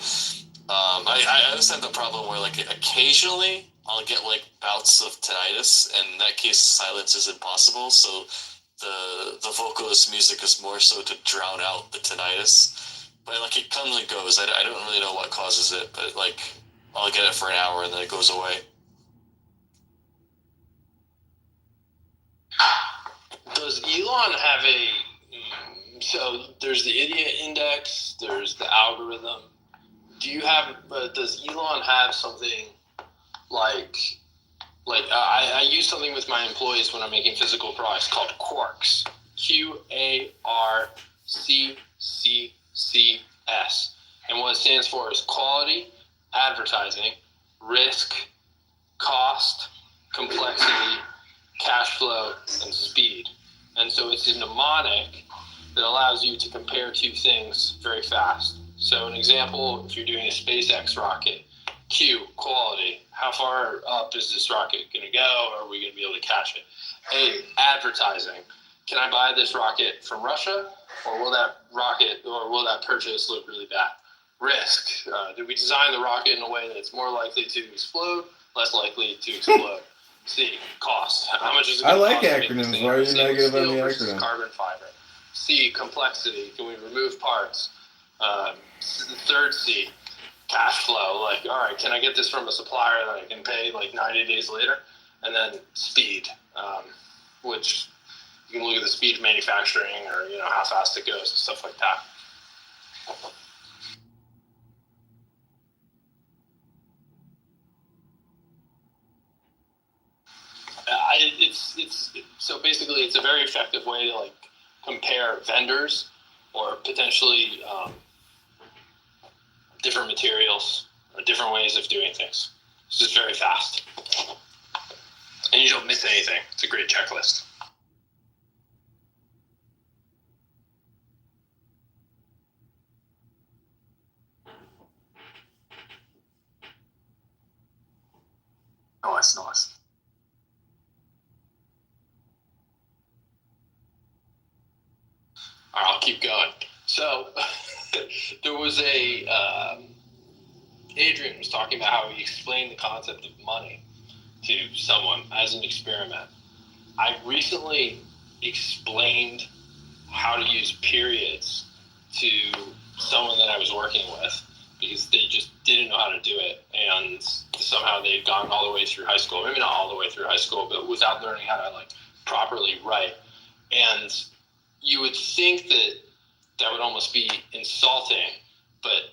I understand the problem where like occasionally I'll get like bouts of tinnitus, and in that case silence is impossible, so the vocalist music is more so to drown out the tinnitus. But like it comes and goes. I don't really know what causes it, but like I'll get it for an hour and then it goes away. Does Elon have so there's the idiot index, there's the algorithm. Does Elon have something like I use something with my employees when I'm making physical products called QARCS, QARCCCS, and what it stands for is quality, advertising, risk, cost, complexity, cash flow, and speed. And so it's a mnemonic that allows you to compare two things very fast. So an example, if you're doing a SpaceX rocket, Q, quality. How far up is this rocket going to go? Or are we going to be able to catch it? A, advertising. Can I buy this rocket from Russia? Or will that purchase look really bad? Risk. Did we design the rocket in a way that's more likely to explode, less likely to explode? C, cost. How much is it going to cost? I like acronyms. Why are you negative on the acronym? Carbon fiber. C, complexity. Can we remove parts? Third C, cash flow. Like, all right, can I get this from a supplier that I can pay like 90 days later? And then speed, which you can look at the speed of manufacturing, or how fast it goes and stuff like that. So basically it's a very effective way to like compare vendors or potentially different materials or different ways of doing things. It's just very fast, and you don't miss anything. It's a great checklist. Nice. All right, I'll keep going. So there was Adrian was talking about how he explained the concept of money to someone as an experiment. I recently explained how to use periods to someone that I was working with, because they just didn't know how to do it, and somehow they'd gone all the way through high school, maybe not all the way through high school, but without learning how to like properly write. And you would think that would almost be insulting, but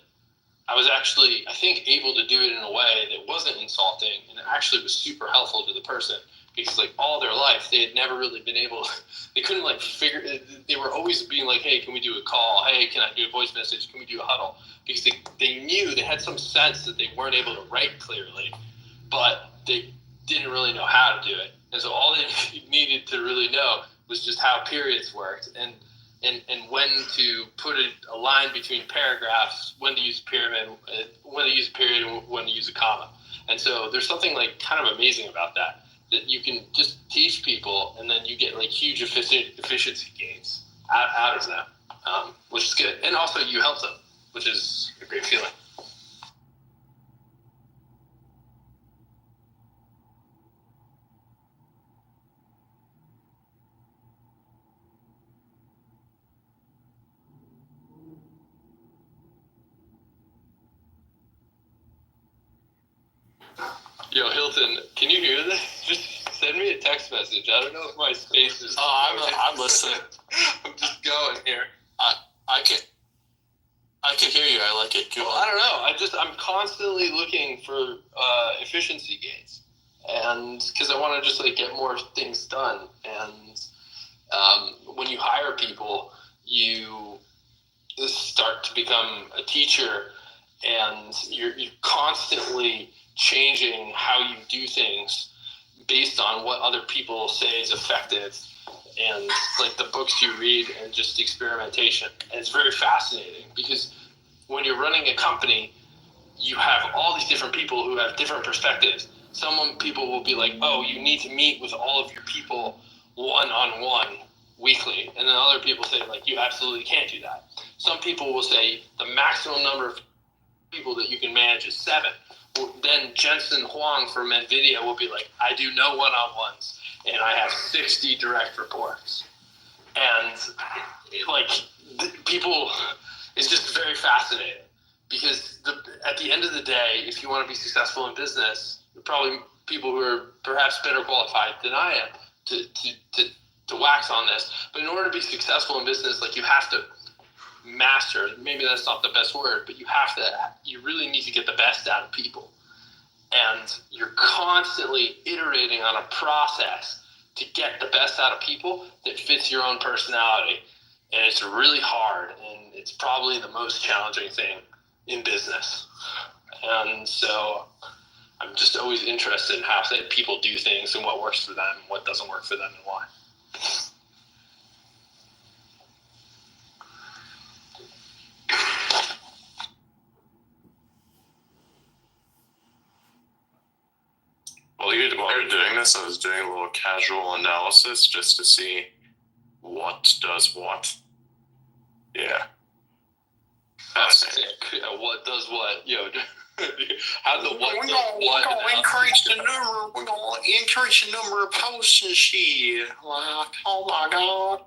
I was actually, I think, able to do it in a way that wasn't insulting, and it actually was super helpful to the person, because like all their life they had never really been able, they couldn't like figure, they were always being like, hey, can we do a call? Hey, can I do a voice message? Can we do a huddle? Because they knew, they had some sense that they weren't able to write clearly, but they didn't really know how to do it. And so all they needed to really know was just how periods worked and when to put a line between paragraphs, when to use a pyramid, when to use a period, and when to use a comma. And so there's something like kind of amazing about that you can just teach people, and then you get like huge efficiency gains out of them, which is good. And also you help them, which is a great feeling. Yo, Hilton, can you hear this? Just send me a text message. I don't know if my space is. Oh, I'm listening. I'm just going here. I can hear you. I like it. Well, I don't know. I'm constantly looking for efficiency gains, and because I want to just like get more things done. And when you hire people, you start to become a teacher, and you're constantly changing how you do things based on what other people say is effective, and like the books you read and just experimentation. And it's very fascinating because when you're running a company, you have all these different people who have different perspectives. Some people will be like, oh, you need to meet with all of your people one-on-one weekly. And then other people say, like, you absolutely can't do that. Some people will say the maximum number of people that you can manage is 7. Then Jensen Huang from NVIDIA will be like, I do no one-on-ones, and I have 60 direct reports. And like people, it's just very fascinating because at the end of the day, if you want to be successful in business, probably people who are perhaps better qualified than I am to wax on this. But in order to be successful in business, like you have to master, maybe that's not the best word, but you really need to get the best out of people. And you're constantly iterating on a process to get the best out of people that fits your own personality. And it's really hard, and it's probably the most challenging thing in business. And so I'm just always interested in how people do things and what works for them, what doesn't work for them, and why. While you were doing this, I was doing a little casual analysis just to see what does what. Yeah. Fascinating. What does what? Yo, how the what We're does what? gonna increase the number. We're gonna increase the number of posts and shit. Like, oh my god.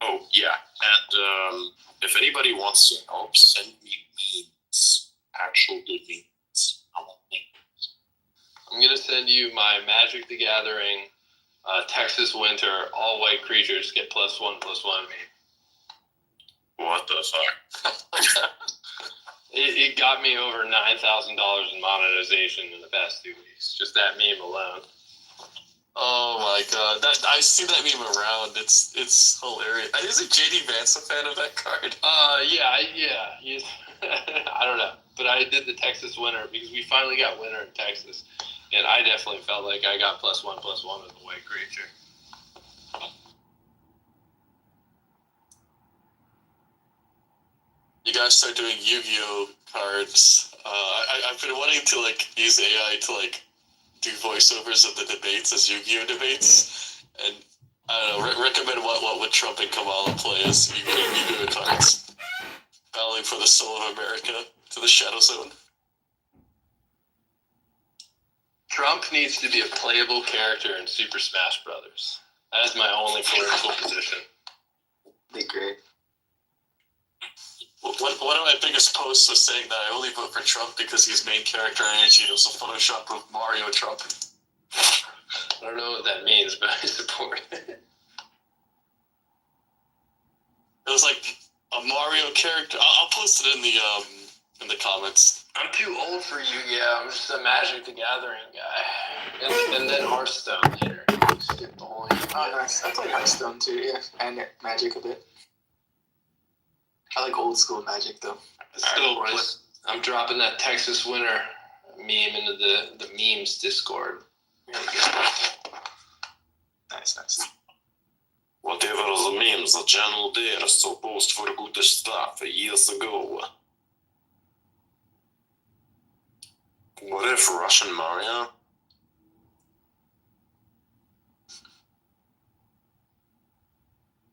Oh yeah, and if anybody wants to help, send me memes. Actual good memes. I want memes. I'm gonna send you my Magic the Gathering, Texas Winter, all white creatures get +1/+1 meme. What the fuck? It got me over $9,000 in monetization in the past 2 weeks. Just that meme alone. Oh my god, I see that meme around. It's hilarious. Isn't JD Vance a fan of that card? Yeah. I don't know, but I did the Texas Winter because we finally got winter in Texas, and I definitely felt like I got +1/+1 with the white creature. You guys start doing Yu-Gi-Oh cards. I've been wanting to like use AI to like do voiceovers of the debates as Yu-Gi-Oh debates, and I don't know. Recommend what would Trump and Kamala play as Yu-Gi-Oh cards, battling for the soul of America to the Shadow Zone. Trump needs to be a playable character in Super Smash Brothers. That is my only political position. Be great. One of my biggest posts was saying that I only vote for Trump because he's main character energy. It was a Photoshop of Mario Trump. I don't know what that means, but I support it. It was like a Mario character. I'll post it in the comments. I'm too old for Yu-Gi-Oh! I'm just a Magic the Gathering guy. And then Hearthstone later. Skip the whole Yu-Gi-Oh! Oh, nice. I played Hearthstone too, yeah. And Magic a bit. I like old school Magic though. I'm dropping that Texas Winter meme into the memes Discord. Here we go. nonsense. Whatever the memes the channel there supposed for good stuff years ago. What if Russian Mario?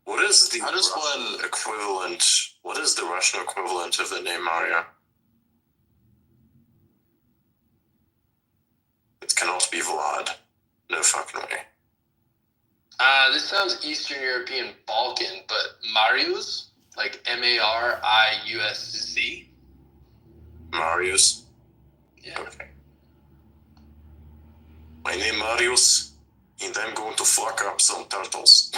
What is the Russian equivalent? What is the Russian equivalent of the name Mario? It cannot be Vlad. No fucking way. This sounds Eastern European Balkan, but Marius, like Mariusc. Marius? Yeah. Okay. My name Marius, and I'm going to fuck up some turtles.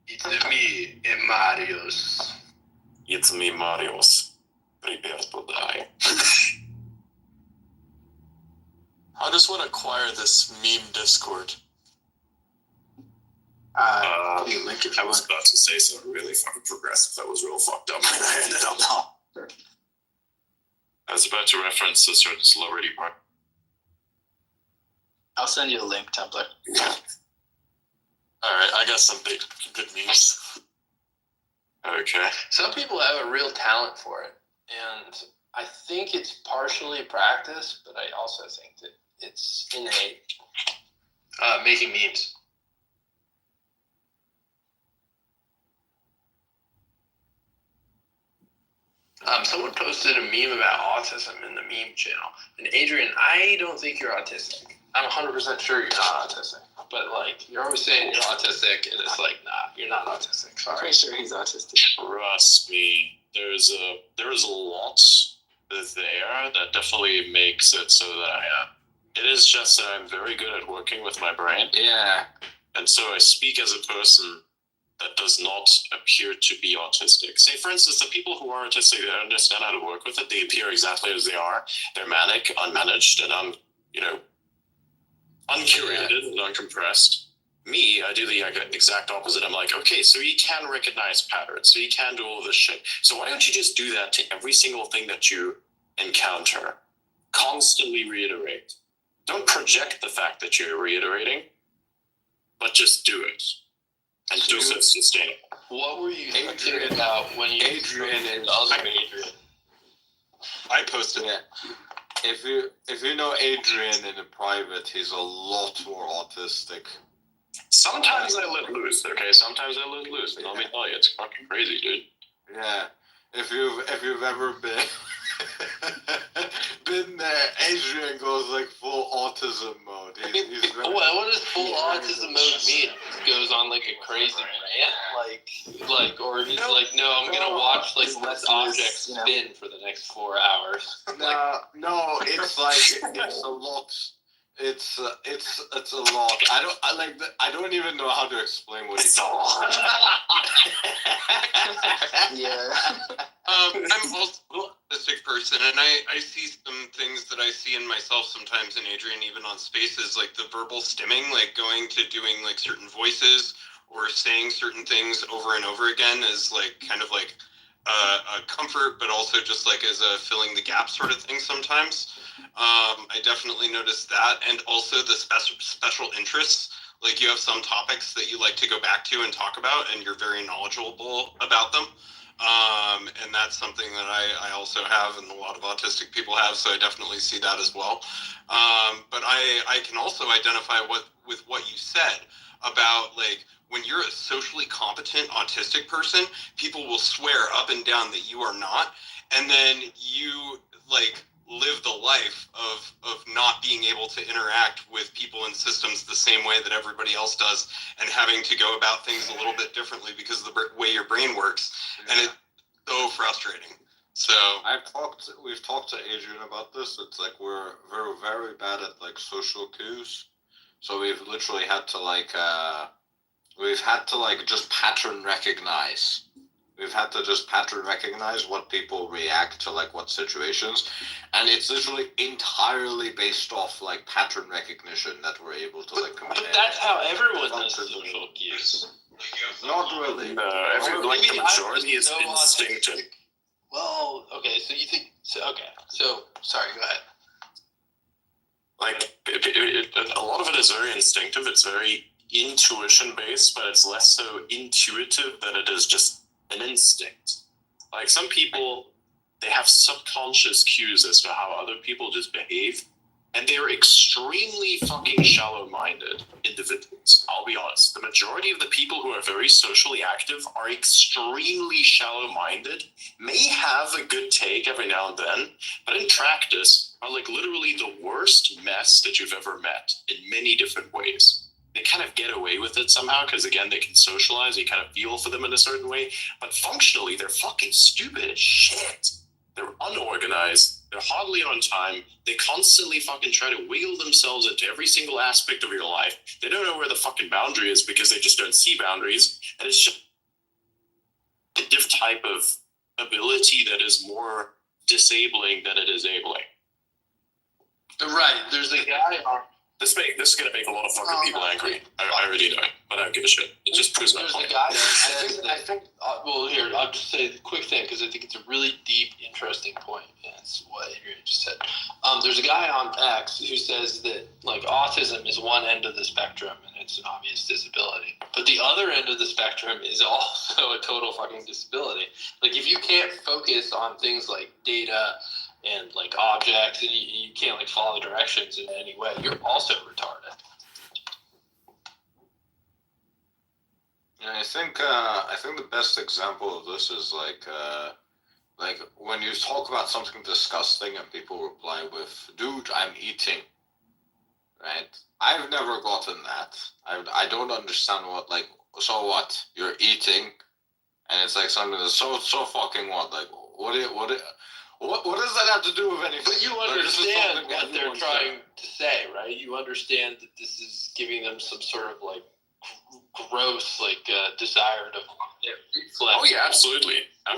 It's me, Marius. It's me, Marius. Prepare to die. How does one acquire this meme Discord? I was about to say something really fucking progressive that was real fucked up, and I ended up not. I was about to reference a certain celebrity part. I'll send you a link, Templar. Alright, I got some big good memes. Okay. Some people have a real talent for it, and I think it's partially practice, but I also think that it's innate. Making memes. Someone posted a meme about autism in the meme channel. And Adrian, I don't think you're autistic. I'm 100% sure you're not autistic. But, like, you're always saying you're autistic, and it's like, nah, you're not autistic. Sorry. I'm pretty sure he's autistic. Trust me, there's a lot there that definitely makes it so that it is just that I'm very good at working with my brain. Yeah. And so I speak as a person that does not appear to be autistic. Say, for instance, the people who are autistic, they understand how to work with it. They appear exactly as they are. They're manic, unmanaged, and uncurated and uncompressed. Me, I do the exact opposite. I'm like, okay, so you can recognize patterns, so you can do all this shit. So why don't you just do that to every single thing that you encounter? Constantly reiterate. Don't project the fact that you're reiterating, but just do it. And do so sustainable. What were you thinking about when you... Adrian and the other Adrian. I posted it. If you know Adrian in the private, he's a lot more autistic. Sometimes I let loose, okay? Sometimes I let loose. And let me tell you, it's fucking crazy, dude. Yeah. If you've ever been there, Adrian goes like full autism mode. He's very, what does full autism mode mean? He goes on like a crazy rant, or he's like, no, I'm gonna watch like less objects spin for the next 4 hours. No, it's like it's a lot. It's a lot. I don't even know how to explain what it's all. Yeah. I'm also an autistic person, and I see some things that I see in myself sometimes in Adrian, even on spaces, like the verbal stimming, like going to doing like certain voices or saying certain things over and over again is like kind of like a comfort, but also just like as a filling the gap sort of thing sometimes. I definitely noticed that, and also the special interests. Like you have some topics that you like to go back to and talk about, and you're very knowledgeable about them. And that's something that I also have, and a lot of autistic people have, so I definitely see that as well. But I can also identify with what you said about, like, when you're a socially competent autistic person, people will swear up and down that you are not, and then you, like, live the life of not being able to interact with people and systems the same way that everybody else does, and having to go about things a little bit differently because of the way your brain works. Yeah. And it's so frustrating. So we've talked to Adrian about this. It's like we're very bad at like social cues. So we've literally had to just pattern recognize. We've had to just pattern recognize what people react to, like, what situations. And it's literally entirely based off, like, pattern recognition that we're able to, like, compare. But that's how everyone does social cues. Not really. Like, the majority is instinctive. Well, okay, so you think... So, sorry, go ahead. Like, a lot of it is very instinctive. It's very intuition based, but it's less so intuitive than it is just an instinct. Like some people, they have subconscious cues as to how other people just behave, and they're extremely fucking shallow-minded individuals. I'll be honest. The majority of the people who are very socially active are extremely shallow-minded, may have a good take every now and then, but in practice are like literally the worst mess that you've ever met in many different ways. They kind of get away with it somehow because, again, they can socialize, you kind of feel for them in a certain way, but functionally, they're fucking stupid as shit. They're unorganized, they're hardly on time, they constantly fucking try to wiggle themselves into every single aspect of your life. They don't know where the fucking boundary is because they just don't see boundaries, and it's just a different type of ability that is more disabling than it is enabling. Right, there's a guy on... This is going to make a lot of fucking people angry. I already know it, but I don't give a shit. It just proves my There's point. a guy I think well, here, I'll just say the quick thing, because I think it's a really deep, interesting point. And it's what Adrian just said. There's a guy on X who says that, like, autism is one end of the spectrum, and it's an obvious disability. But the other end of the spectrum is also a total fucking disability. Like, if you can't focus on things like data and like objects, and you can't like follow directions in any way, you're also retarded. Yeah, I think the best example of this is like when you talk about something disgusting and people reply with, "Dude, I'm eating." Right? I've never gotten that. I don't understand what, like, so what? You're eating, and it's like something that's so fucking what? Like, what does that have to do with anything? But you understand what they're trying to say, right? You understand that this is giving them some sort of like gross, like desire to reflex. Oh yeah, absolutely. But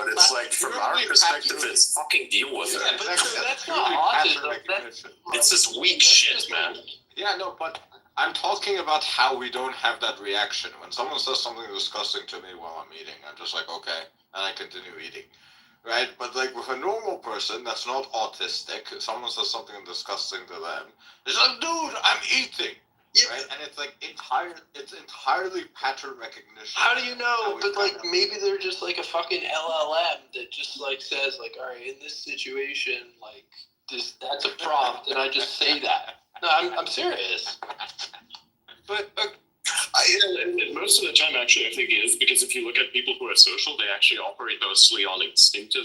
it's like, from our perspective, it's fucking deal with it. Yeah, but that's not autism. It's this weak shit, man. Yeah, no, but I'm talking about how we don't have that reaction. When someone says something disgusting to me while I'm eating, I'm just like, okay, and I continue eating. Right? But like with a normal person that's not autistic, if someone says something disgusting to them, it's like, dude, I'm eating. Yeah. Right? And it's like it's entirely pattern recognition. How do you know? But like maybe they're just like a fucking LLM that just like says like, all right, in this situation, like that's a prompt, and I just say that. No, I'm serious. But and most of the time, actually, I think is because if you look at people who are social, they actually operate mostly on instinctive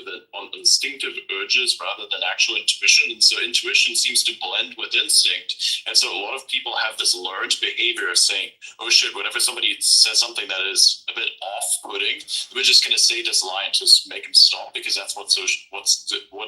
urges rather than actual intuition. And so intuition seems to blend with instinct. And so a lot of people have this learned behavior of saying, oh shit, whenever somebody says something that is a bit off-putting, we're just going to say this line to make him stop because that's what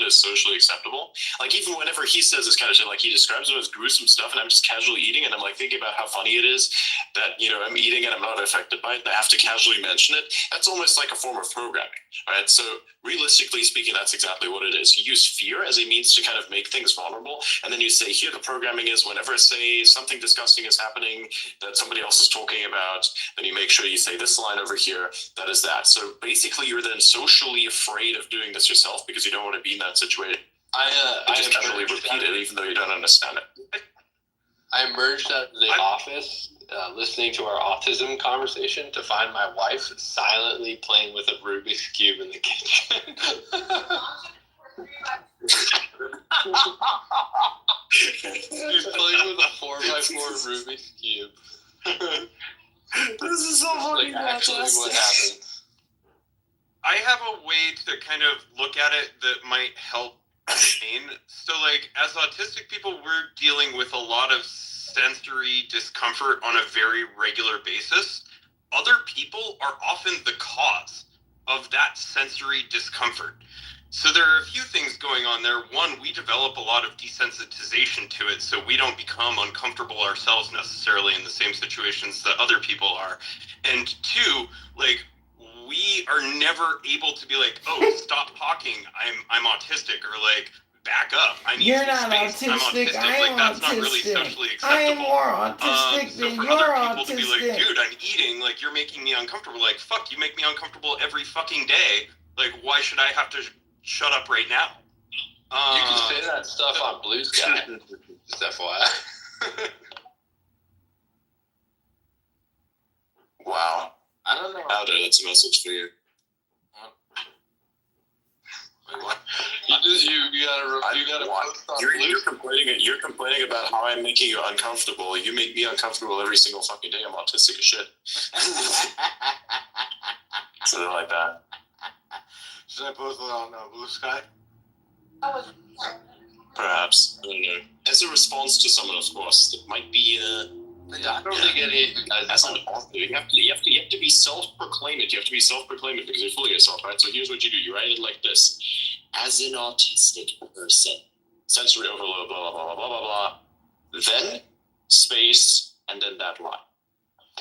is socially acceptable. Like even whenever he says this kind of shit, like he describes it as gruesome stuff and I'm just casually eating and I'm like thinking about how funny it is that, you know, I'm eating and I'm not affected by it and I have to casually mention it. That's almost like a form of programming, right? So realistically speaking, that's exactly what it is. You use fear as a means to kind of make things vulnerable, and then you say, here the programming is whenever, say, something disgusting is happening that somebody else is talking about, then you make sure you say this line over here, that is that. So basically you're then socially afraid of doing this yourself because you don't want to be in that situation. I just casually repeat it even though you don't understand it. I emerged out of the office listening to our autism conversation to find my wife silently playing with a Rubik's Cube in the kitchen. She's playing with a 4x4 Rubik's Cube. This is so fucking actually what happens. I have a way to kind of look at it that might help pain. So, like, as autistic people, we're dealing with a lot of sensory discomfort on a very regular basis. Other people are often the cause of that sensory discomfort. So there are a few things going on there. One, we develop a lot of desensitization to it, so we don't become uncomfortable ourselves necessarily in the same situations that other people are. And two, like, we are never able to be like, oh, stop talking, I'm autistic, or like, back up, I need You're some not space, I'm autistic, autistic. I Like, am that's autistic. not really socially I am acceptable. more autistic So than for you're other people autistic. to be like, dude, I'm eating, like, you're making me uncomfortable. Like, fuck, you make me uncomfortable every fucking day. Like, why should I have to shut up right now? You can say that stuff on Blue Sky. Just FYI. Wow. I don't know. Powder, that's a message for you. Wait, what? You're complaining about how I'm making you uncomfortable. You make me uncomfortable every single fucking day. I'm autistic as shit. Something like that. Should I post it on Blue Sky? Perhaps. I don't know. As a response to someone, of course, that might be I don't think any as an author, you have to be self-proclaimed. You have to be self-proclaimed because you're full of yourself, right? So here's what you do: you write it like this: as an autistic person, sensory overload, blah blah blah blah blah blah blah. Then space and then that line.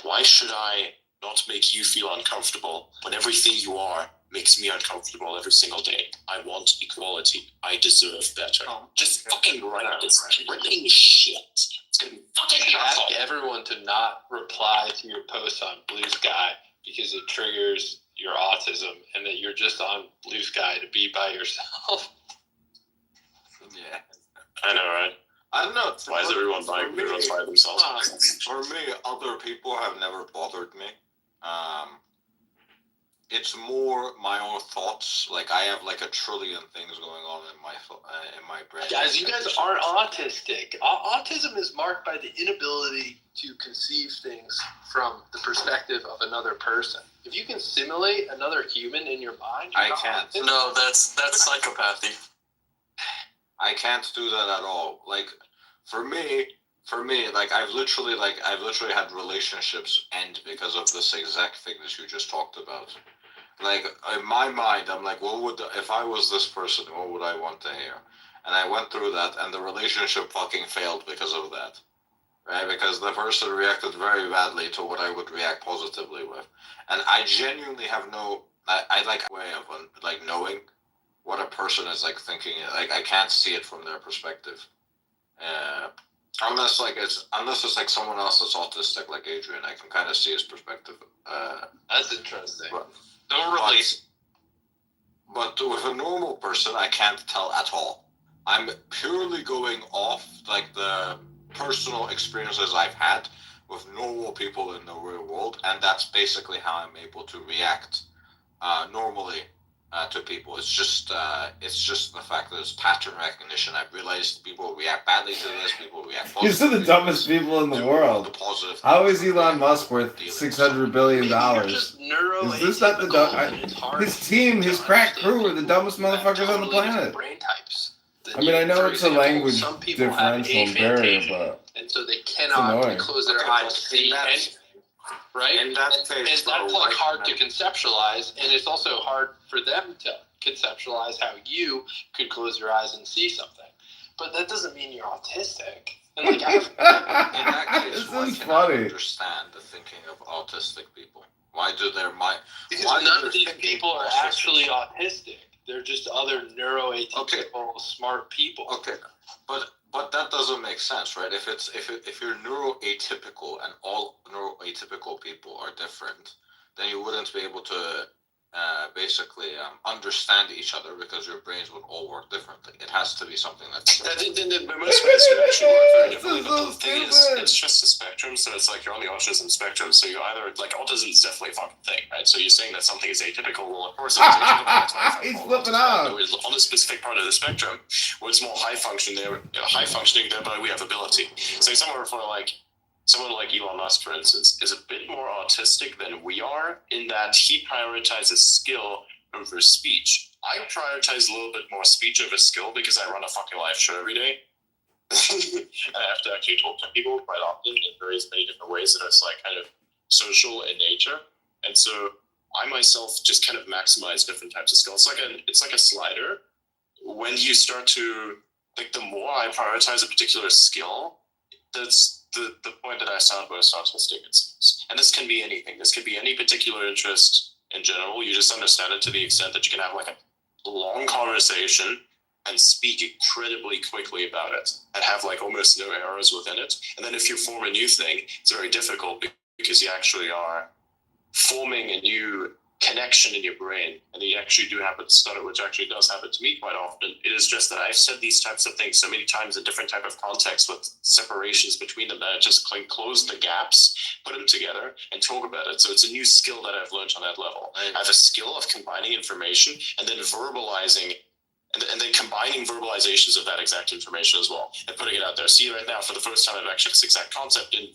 Why should I not make you feel uncomfortable when everything you are makes me uncomfortable every single day? I want equality. I deserve better. Just fucking write this freaking shit. It's gonna be fucking ask awful. everyone to not reply to your post on Blue Sky because it triggers your autism, and that you're just on Blue Sky to be by yourself. Yeah. I know, right? I don't know. Why is everyone by themselves? For me, other people have never bothered me. It's more my own thoughts. Like I have like a trillion things going on in my brain. Guys, you guys aren't autistic. Autism is marked by the inability to conceive things from the perspective of another person. If you can simulate another human in your mind, I can't. No, that's psychopathy. I can't do that at all. Like for me, like I've literally had relationships end because of this exact thing that you just talked about. Like in my mind, I'm like, if I was this person, what would I want to hear? And I went through that, and the relationship fucking failed because of that, right? Because the person reacted very badly to what I would react positively with, and I genuinely have I like a way of like knowing what a person is like thinking. Like I can't see it from their perspective, unless it's like someone else that's autistic, like Adrian. I can kind of see his perspective. That's interesting. Don't relate. But with a normal person, I can't tell at all. I'm purely going off like the personal experiences I've had with normal people in the real world, and that's basically how I'm able to react normally to people. It's just the fact that it's pattern recognition. I've realized people react badly to this. People react positively. These are the dumbest people in the world. How is Elon Musk worth $600 billion? Is this not the his team, his crack crew are the dumbest motherfuckers on the planet. Brain types. I mean, I know For it's a example, language some people have differential and barrier, but and so they it's cannot annoying. close their eyes to see anything. Right? And that's like hard to conceptualize, and it's also hard for them to conceptualize how you could close your eyes and see something. But that doesn't mean you're autistic. And like, in that case, This why is can funny. I understand the thinking of autistic people? Why do their mind? because none of these people are actually autistic. They're just other neuroatypical smart people. Okay, but that doesn't make sense, right? If you're neuroatypical and all neuroatypical people are different, then you wouldn't be able to basically understand each other because your brains would all work differently. It has to be something that's Most brains do actually work very differently, but the thing is, it's just a spectrum, so it's like you're on the autism spectrum, so you either, like, autism is definitely a fucking thing, right? So you're saying that something is atypical, well, of course it's atypical. That's why it's He's flipping out. on a specific part of the spectrum, where it's more high functioning, thereby we have ability. So someone like Elon Musk, for instance, is a bit more autistic than we are in that he prioritizes skill over speech. I prioritize a little bit more speech over skill because I run a fucking live show every day. And I have to actually talk to people quite often in various many different ways that it's like kind of social in nature. And so I myself just kind of maximize different types of skills. It's like a slider. When you start to, like, the more I prioritize a particular skill, that's the point that I sound most autistic, it seems. And this can be anything. This could be any particular interest in general. You just understand it to the extent that you can have like a long conversation and speak incredibly quickly about it and have like almost no errors within it. And then if you form a new thing, it's very difficult because you actually are forming a new connection in your brain, and you actually do happen to stutter, which actually does happen to me quite often. It is just that I've said these types of things so many times in different type of contexts with separations between them that I just close the gaps, put them together, and talk about it. So it's a new skill that I've learned on that level. I have a skill of combining information and then verbalizing and then combining verbalizations of that exact information as well and putting it out there. See, right now, for the first time, I've actually this exact concept in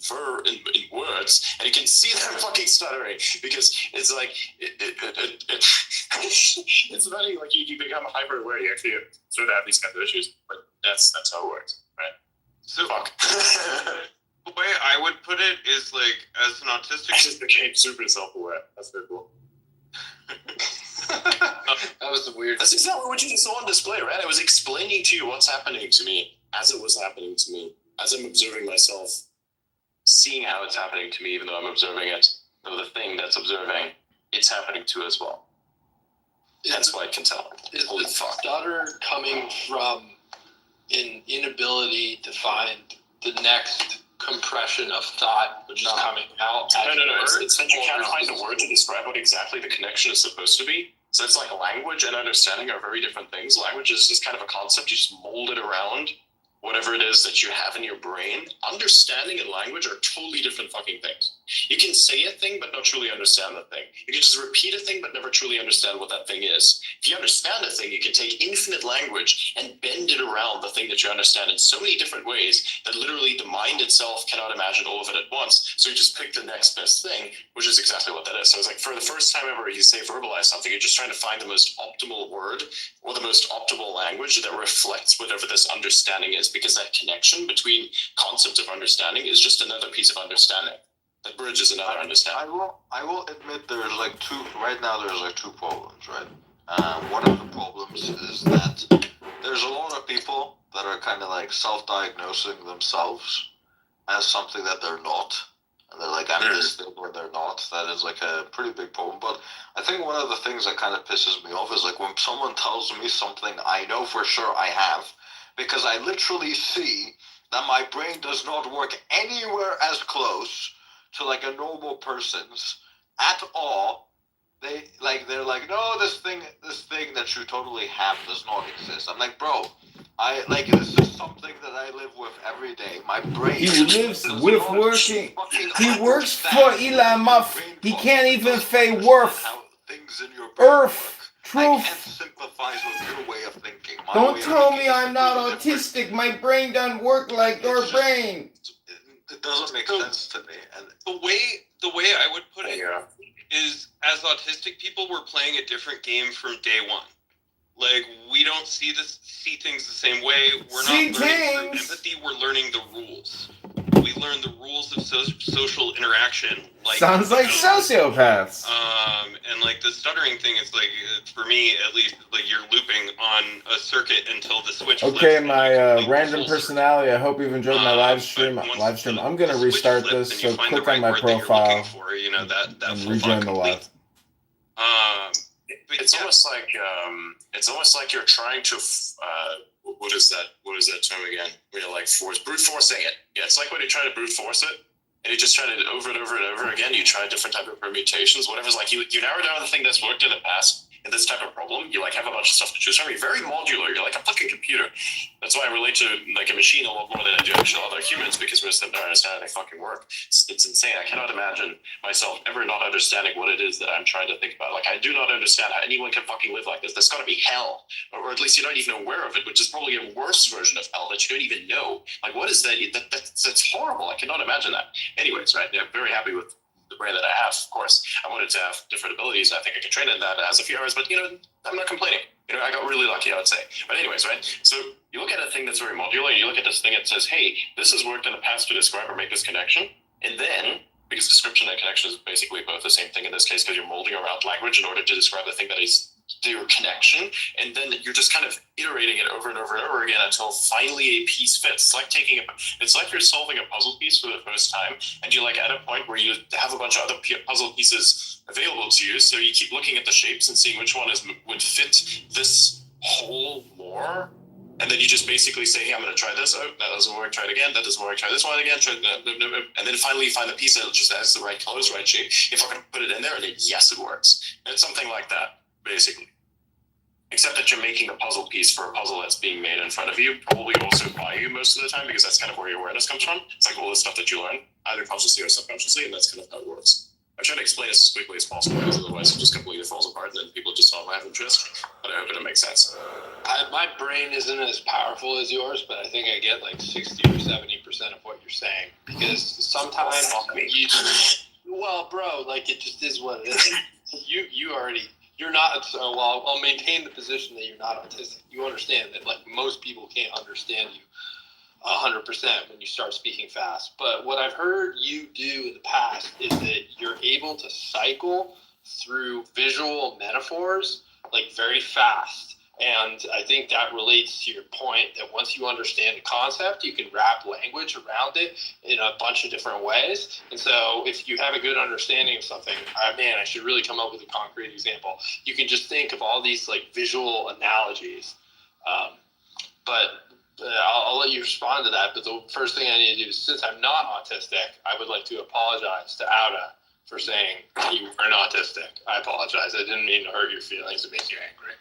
words, and you can see that I'm fucking stuttering because it's like it's funny. Like you become hyper aware. You actually sort of have these kinds of issues, but that's how it works, right? So the way I would put it is like, as an autistic, I just became super self-aware. That's very cool. That was the weird. That's exactly what you just saw on display, right? I was explaining to you what's happening to me as it was happening to me, as I'm observing myself, seeing how it's happening to me, even though I'm observing it. Though the thing that's observing, it's happening to as well. That's why I can tell. Is the stutter coming from an inability to find the next compression of thought, which is coming out? No. It's that you can't find a word to describe what exactly the connection is supposed to be. So it's like language and understanding are very different things. Language is just kind of a concept. You just mold it around whatever it is that you have in your brain. Understanding and language are totally different fucking things. You can say a thing but not truly understand the thing. You can just repeat a thing but never truly understand what that thing is. If you understand a thing, you can take infinite language and bend it around the thing that you understand in so many different ways that literally the mind itself cannot imagine all of it at once. So you just pick the next best thing, which is exactly what that is. So it's like for the first time ever you say verbalize something, you're just trying to find the most optimal word or the most optimal language that reflects whatever this understanding is, because that connection between concepts of understanding is just another piece of understanding. That bridge is another understanding. I will admit there's like two problems, right? One of the problems is that there's a lot of people that are kind of like self-diagnosing themselves as something that they're not. And they're like, I'm this thing when they're not. That is like a pretty big problem. But I think one of the things that kind of pisses me off is like when someone tells me something I know for sure I have, because I literally see that my brain does not work anywhere as close to like a normal person's at all. They're like, no, this thing that you totally have does not exist. I'm like, bro, this is something that I live with every day. My brain. He lives with working. He works for Elon Musk. He can't even say worth. Earth. Truth. I can't sympathize with your way of thinking. Don't tell me I'm not autistic. My brain doesn't work like your brain. It doesn't make sense to me. And the way I would put it is, as autistic people, we're playing a different game from day one. Like, we don't see things the same way. We're not learning through empathy. We're learning the rules. We learn the rules of social interaction. Sounds like sociopaths. And like the stuttering thing is like, for me at least, like you're looping on a circuit until the switch flips. Okay, my random personality. I hope you've enjoyed my live stream. I'm gonna restart this. So click on my profile and rejoin the live. It's almost like you're trying to what is that term again? Where you're like brute forcing it. Yeah, it's like when you try to brute force it, and you just try to over and over and over again. You try different type of permutations, whatever's like you narrow down the thing that's worked in the past. In this type of problem, you like have a bunch of stuff to choose from. You're very modular. You're like a fucking computer. That's why I relate to like a machine a lot more than I do actually other humans, because we're just don't understand how they fucking work. It's insane. I cannot imagine myself ever not understanding what it is that I'm trying to think about. Like I do not understand how anyone can fucking live like this. That's got to be hell, or at least you're not even aware of it, which is probably a worse version of hell that you don't even know. Like what is that? That's horrible. I cannot imagine that. Anyways, right? I'm very happy with the brain that I have, of course. I wanted to have different abilities. I think I could train in that as a few hours, but I'm not complaining. I got really lucky, I would say. But anyways, right? So you look at a thing that's very modular, you look at this thing that says, hey, this has worked in the past to describe or make this connection. And then, because description and connection is basically both the same thing in this case, because you're molding around language in order to describe the thing that is your connection, and then you're just kind of iterating it over and over and over again until finally a piece fits. It's like you're solving a puzzle piece for the first time, and you're like at a point where you have a bunch of other puzzle pieces available to you, so you keep looking at the shapes and seeing which one would fit this whole more, And then you just basically say, hey, I'm going to try this. Oh, that doesn't work. Try it again. That doesn't work. Try this one again. And then finally you find the piece that just has the right colors, right shape. You fucking put it in there and yes, it works. And it's something like that, basically. Except that you're making a puzzle piece for a puzzle that's being made in front of you, probably also by you most of the time, because that's kind of where your awareness comes from. It's like all the stuff that you learn, either consciously or subconsciously, and that's kind of how it works. I try to explain this as quickly as possible, because otherwise it just completely falls apart, and then people just don't have interest. But I hope it makes sense. My brain isn't as powerful as yours, but I think I get like 60 or 70% of what you're saying. Because sometimes well, bro, like it just is what it is. You're not, so well, I'll maintain the position that you're not autistic. You understand that like most people can't understand you 100% when you start speaking fast. But what I've heard you do in the past is that you're able to cycle through visual metaphors like very fast. And I think that relates to your point that once you understand the concept, you can wrap language around it in a bunch of different ways. And so if you have a good understanding of something, I should really come up with a concrete example. You can just think of all these like visual analogies. I'll let you respond to that. But the first thing I need to do is, since I'm not autistic, I would like to apologize to Auda for saying you weren't autistic. I apologize. I didn't mean to hurt your feelings and make you angry.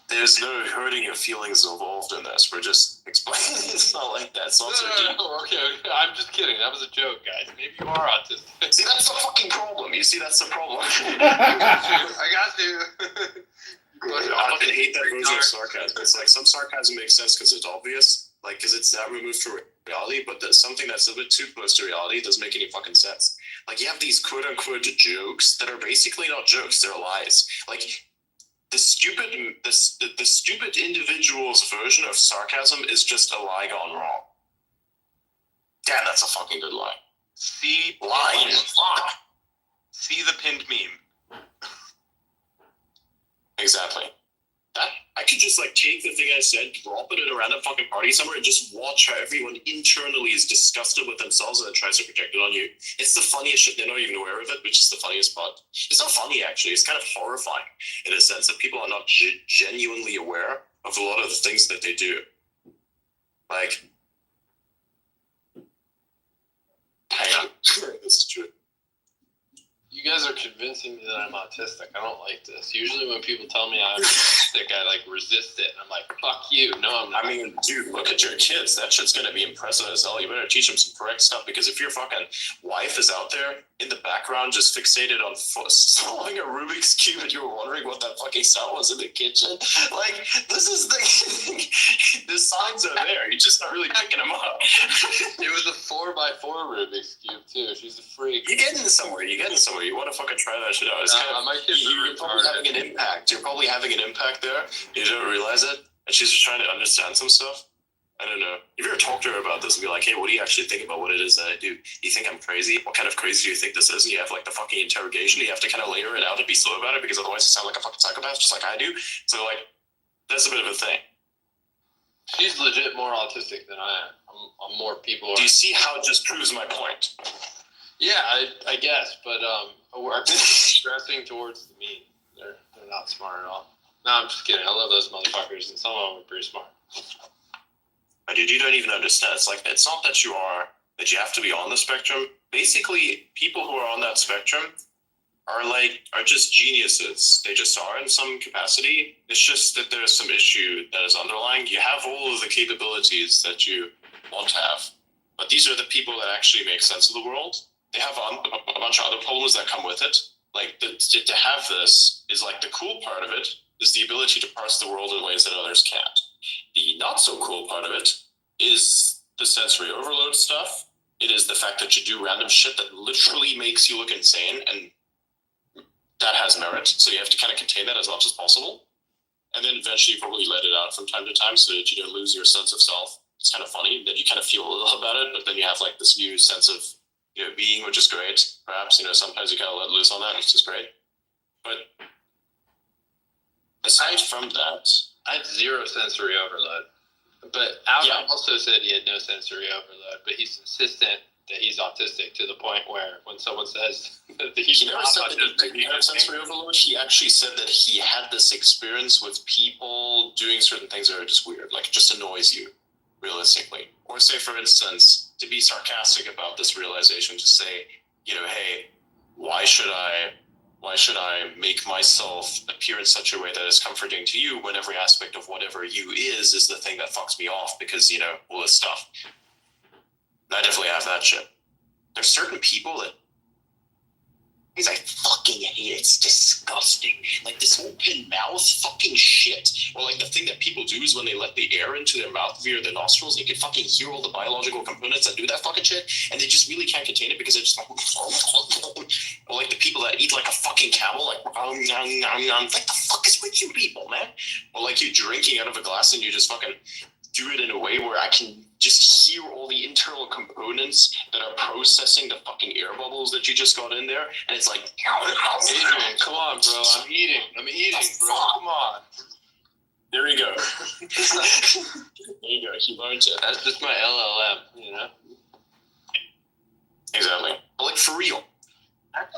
There's no hurting your feelings involved in this. We're just explaining. It's not like that. It's not so deep. Okay. I'm just kidding. That was a joke, guys. Maybe you are autistic. See, that's the fucking problem. You see, that's the problem. I got you. I fucking hate that version of sarcasm. It's like some sarcasm makes sense because it's obvious, like because it's that removed from reality, but there's something that's a bit too close to reality doesn't make any fucking sense. Like you have these quote unquote jokes that are basically not jokes, they're lies. Like the stupid individual's version of sarcasm is just a lie gone wrong. Damn, that's a fucking good lie. See the pinned meme. Exactly. That I could just like take the thing I said, drop it at a random fucking party somewhere, and just watch how everyone internally is disgusted with themselves and then tries to project it on you. It's the funniest shit. They're not even aware of it, which is the funniest part. It's not funny actually. It's kind of horrifying in a sense that people are not genuinely aware of a lot of the things that they do. Like, hang on, this is true. You guys are convincing me that I'm autistic. I don't like this. Usually when people tell me I'm autistic, I like resist it. And I'm like, fuck you. No, I'm not. I mean, dude, look at your kids. That shit's gonna be impressive as hell. You better teach them some correct stuff, because if your fucking wife is out there in the background just fixated on solving a Rubik's Cube and you're wondering what that fucking sound was in the kitchen, like, this is the signs are there. You're just not really picking them up. It was a 4x4 Rubik's Cube too. She's a freak. You're getting somewhere. You want to fucking try that shit out. It's kind of, my kids you're probably having an impact. You're probably having an impact there. You don't realize it. And she's just trying to understand some stuff. I don't know. If you ever talk to her about this and be like, hey, what do you actually think about what it is that I do? You think I'm crazy? What kind of crazy do you think this is? And you have like the fucking interrogation. You have to kind of layer it out and be slow about it, because otherwise you sound like a fucking psychopath, just like I do. So like, that's a bit of a thing. She's legit more autistic than I am. I'm more people. Do you see how it just proves my point? Yeah, I guess, but we're stressing towards the mean. They're not smart at all. No, I'm just kidding. I love those motherfuckers, and some of them are pretty smart. Dude, you don't even understand. It's like, it's not that you have to be on the spectrum. Basically, people who are on that spectrum are just geniuses. They just are in some capacity. It's just that there's some issue that is underlying. You have all of the capabilities that you want to have, but these are the people that actually make sense of the world. They have a bunch of other problems that come with it. Like, to have this is like, the cool part of it is the ability to parse the world in ways that others can't. The not so cool part of it is the sensory overload stuff. It is the fact that you do random shit that literally makes you look insane, and that has merit. So you have to kind of contain that as much as possible. And then eventually you probably let it out from time to time so that you don't lose your sense of self. It's kind of funny that you kind of feel a little about it, but then you have like this new sense of, being, which is great. Perhaps, sometimes you kind of let loose on that, which is great. But aside from that, I had zero sensory overload. But Alvin also said he had no sensory overload, but he's insistent that he's autistic to the point where when someone says that he's He never not said autistic, that he had sensory overload. He actually said that he had this experience with people doing certain things that are just weird, like it just annoys you, realistically. Or say, for instance, to be sarcastic about this realization, to say, hey, why should I make myself appear in such a way that is comforting to you when every aspect of whatever you is the thing that fucks me off because, all this stuff. I definitely have that shit. There's certain people that I fucking hate. It's disgusting. Like this open mouth fucking shit. Or like the thing that people do is when they let the air into their mouth via their nostrils, they can fucking hear all the biological components that do that fucking shit, and they just really can't contain it because they're just like, or like the people that eat like a fucking camel, like, what the fuck is with you people, man? Or like you drinking out of a glass and you just fucking do it in a way where I can just hear all the internal components that are processing the fucking air bubbles that you just got in there, and it's like, Adrian, come on, bro. I'm eating, bro. Come on. There you go. There you go. He learned it. That's just my LLM, Exactly. But like for real.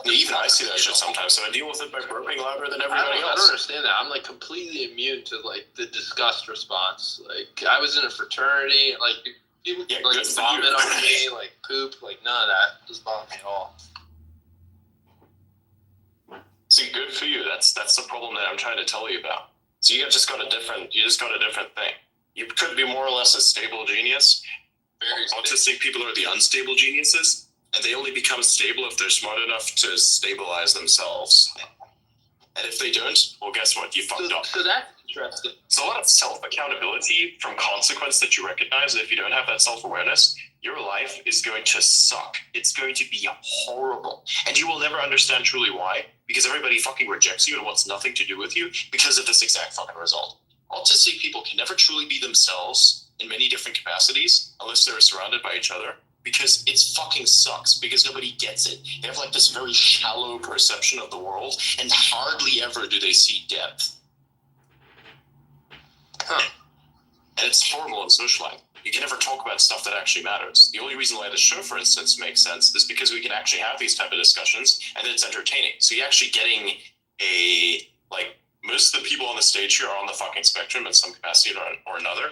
Even I see that shit sometimes, so I deal with it by burping louder than everybody else. I don't understand that. I'm like completely immune to like the disgust response. Like I was in a fraternity, like people like vomit on me, like poop, like none of that doesn't bother me at all. See, good for you. That's the problem that I'm trying to tell you about. So you just got a different thing. You could be more or less a stable genius. Autistic people are the unstable geniuses. And they only become stable if they're smart enough to stabilize themselves. And if they don't, well, guess what? You fucked up. So that's interesting. It's a lot of self-accountability from consequence that you recognize that if you don't have that self-awareness, your life is going to suck. It's going to be horrible. And you will never understand truly why, because everybody fucking rejects you and wants nothing to do with you because of this exact fucking result. Autistic people can never truly be themselves in many different capacities unless they're surrounded by each other. Because it fucking sucks, because nobody gets it. They have like this very shallow perception of the world, and hardly ever do they see depth. And it's horrible in social life. You can never talk about stuff that actually matters. The only reason why the show, for instance, makes sense is because we can actually have these type of discussions, and it's entertaining. So you're actually getting most of the people on the stage here are on the fucking spectrum in some capacity or another.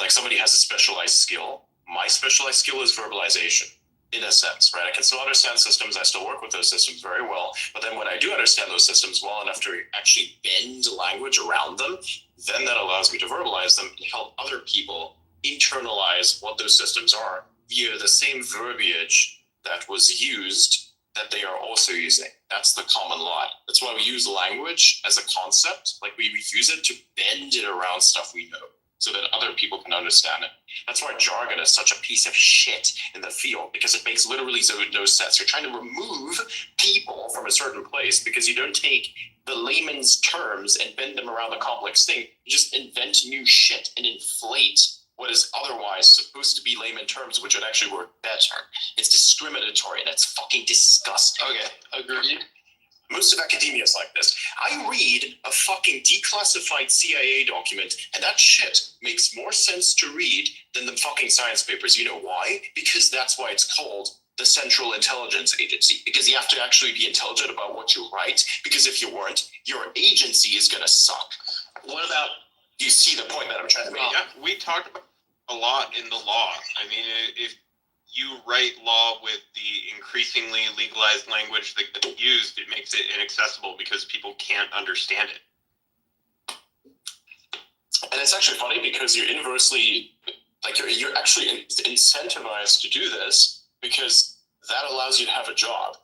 Like somebody has a specialized skill. My specialized skill is verbalization, in a sense, right? I can still understand systems. I still work with those systems very well. But then when I do understand those systems well enough to actually bend language around them, then that allows me to verbalize them and help other people internalize what those systems are via the same verbiage that was used that they are also using. That's the common lie. That's why we use language as a concept. Like we use it to bend it around stuff we know, so that other people can understand it. That's why jargon is such a piece of shit in the field, because it makes literally no sense. You're trying to remove people from a certain place because you don't take the layman's terms and bend them around a complex thing. You just invent new shit and inflate what is otherwise supposed to be layman terms, which would actually work better. It's discriminatory and it's fucking disgusting. Okay, agreed. Most of academia is like this. I read a fucking declassified CIA document, and that shit makes more sense to read than the fucking science papers. You know why? Because that's why it's called the Central Intelligence Agency. Because you have to actually be intelligent about what you write. Because if you weren't, your agency is gonna suck. What about? Do you see the point that I'm trying to make? Yeah, we talked about a lot in the law. I mean, if you write law with the increasingly legalized language that gets used, it makes it inaccessible because people can't understand it. And it's actually funny because you're inversely, like you're actually incentivized to do this because that allows you to have a job.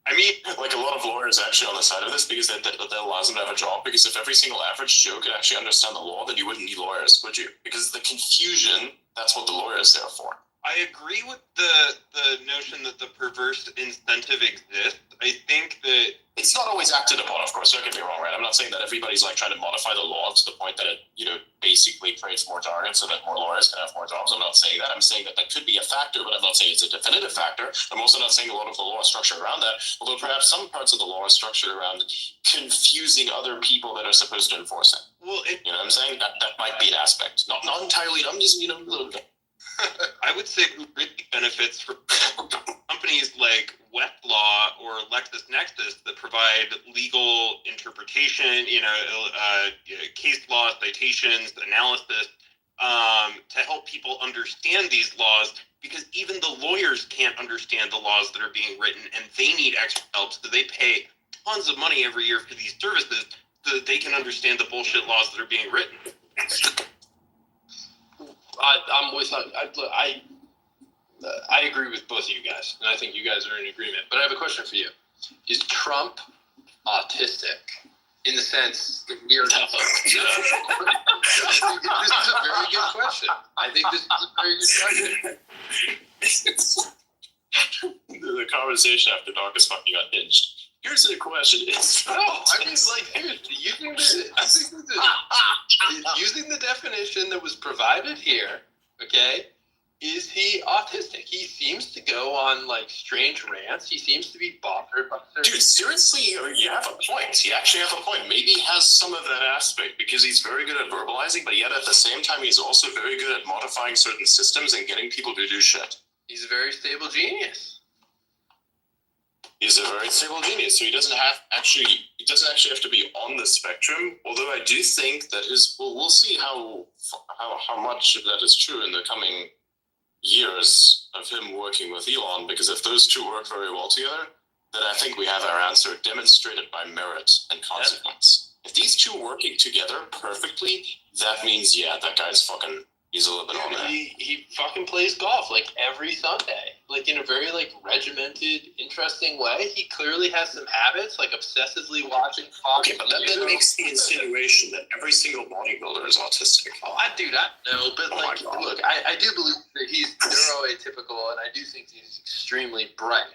I mean, like a lot of lawyers actually on the side of this because that allows them to have a job, because if every single average Joe could actually understand the law, then you wouldn't need lawyers, would you? Because the confusion, that's what the lawyer is there for. I agree with the notion that the perverse incentive exists. I think that it's not always acted upon, of course, don't get me wrong, right? I'm not saying that everybody's like trying to modify the law to the point that it, basically creates more jargon so that more lawyers can have more jobs. I'm not saying that. I'm saying that could be a factor, but I'm not saying it's a definitive factor. I'm also not saying a lot of the law is structured around that, although perhaps some parts of the law are structured around confusing other people that are supposed to enforce it. Well, you know what I'm saying? That might be an aspect. Not entirely, I'm just, a little bit. I would say who really benefits from companies like Westlaw or LexisNexis that provide legal interpretation, case law, citations, analysis, to help people understand these laws, because even the lawyers can't understand the laws that are being written, and they need extra help, so they pay tons of money every year for these services so that they can understand the bullshit laws that are being written. I'm with I agree with both of you guys, and I think you guys are in agreement. But I have a question for you: is Trump autistic in the sense that we are? This is a very good question. I think this is a very good question. The conversation after Doc is fucking unhinged. Here's the question: No, I mean, seriously, using the definition that was provided here, okay, is he autistic? He seems to go on, strange rants. He seems to be bothered by certain... Dude, seriously, you have a point. You actually have a point. Maybe he has some of that aspect because he's very good at verbalizing, but yet at the same time, he's also very good at modifying certain systems and getting people to do shit. He's a very stable genius. He's a very stable genius, so he doesn't actually have to be on the spectrum. Although I do think that we'll see how much of that is true in the coming years of him working with Elon, because if those two work very well together, then I think we have our answer demonstrated by merit and consequence. If these two working together perfectly, that means, that guy's fucking, he's a little bit on there. He fucking plays golf every Sunday, in a very regimented, interesting way. He clearly has some habits, obsessively watching Fox. Okay, but that then makes the insinuation that every single bodybuilder is autistic. Oh, I know, but look, I do believe that he's neuroatypical, and I do think he's extremely bright.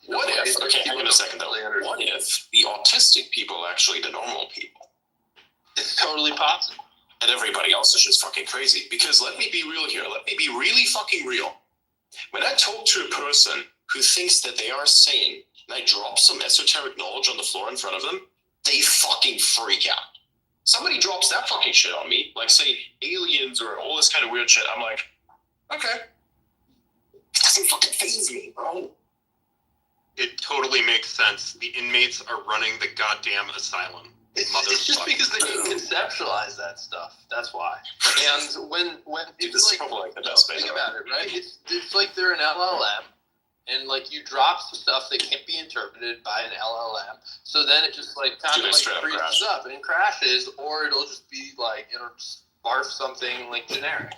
What if? Okay, hang on a second though. What if the autistic people are actually the normal people? It's totally possible. And everybody else is just fucking crazy. Because let me be real here. Let me be really fucking real. When I talk to a person who thinks that they are sane, and I drop some esoteric knowledge on the floor in front of them, they fucking freak out. Somebody drops that fucking shit on me, say aliens or all this kind of weird shit. I'm like, okay. It doesn't fucking faze me, bro. It totally makes sense. The inmates are running the goddamn asylum. It's just because they can conceptualize that stuff. That's why. And when it's probably the best think about it, right? It's like they're an LLM, and you drop some stuff that can't be interpreted by an LLM. So then it just kind of freezes up and crashes, or it'll just be it'll just barf something generic.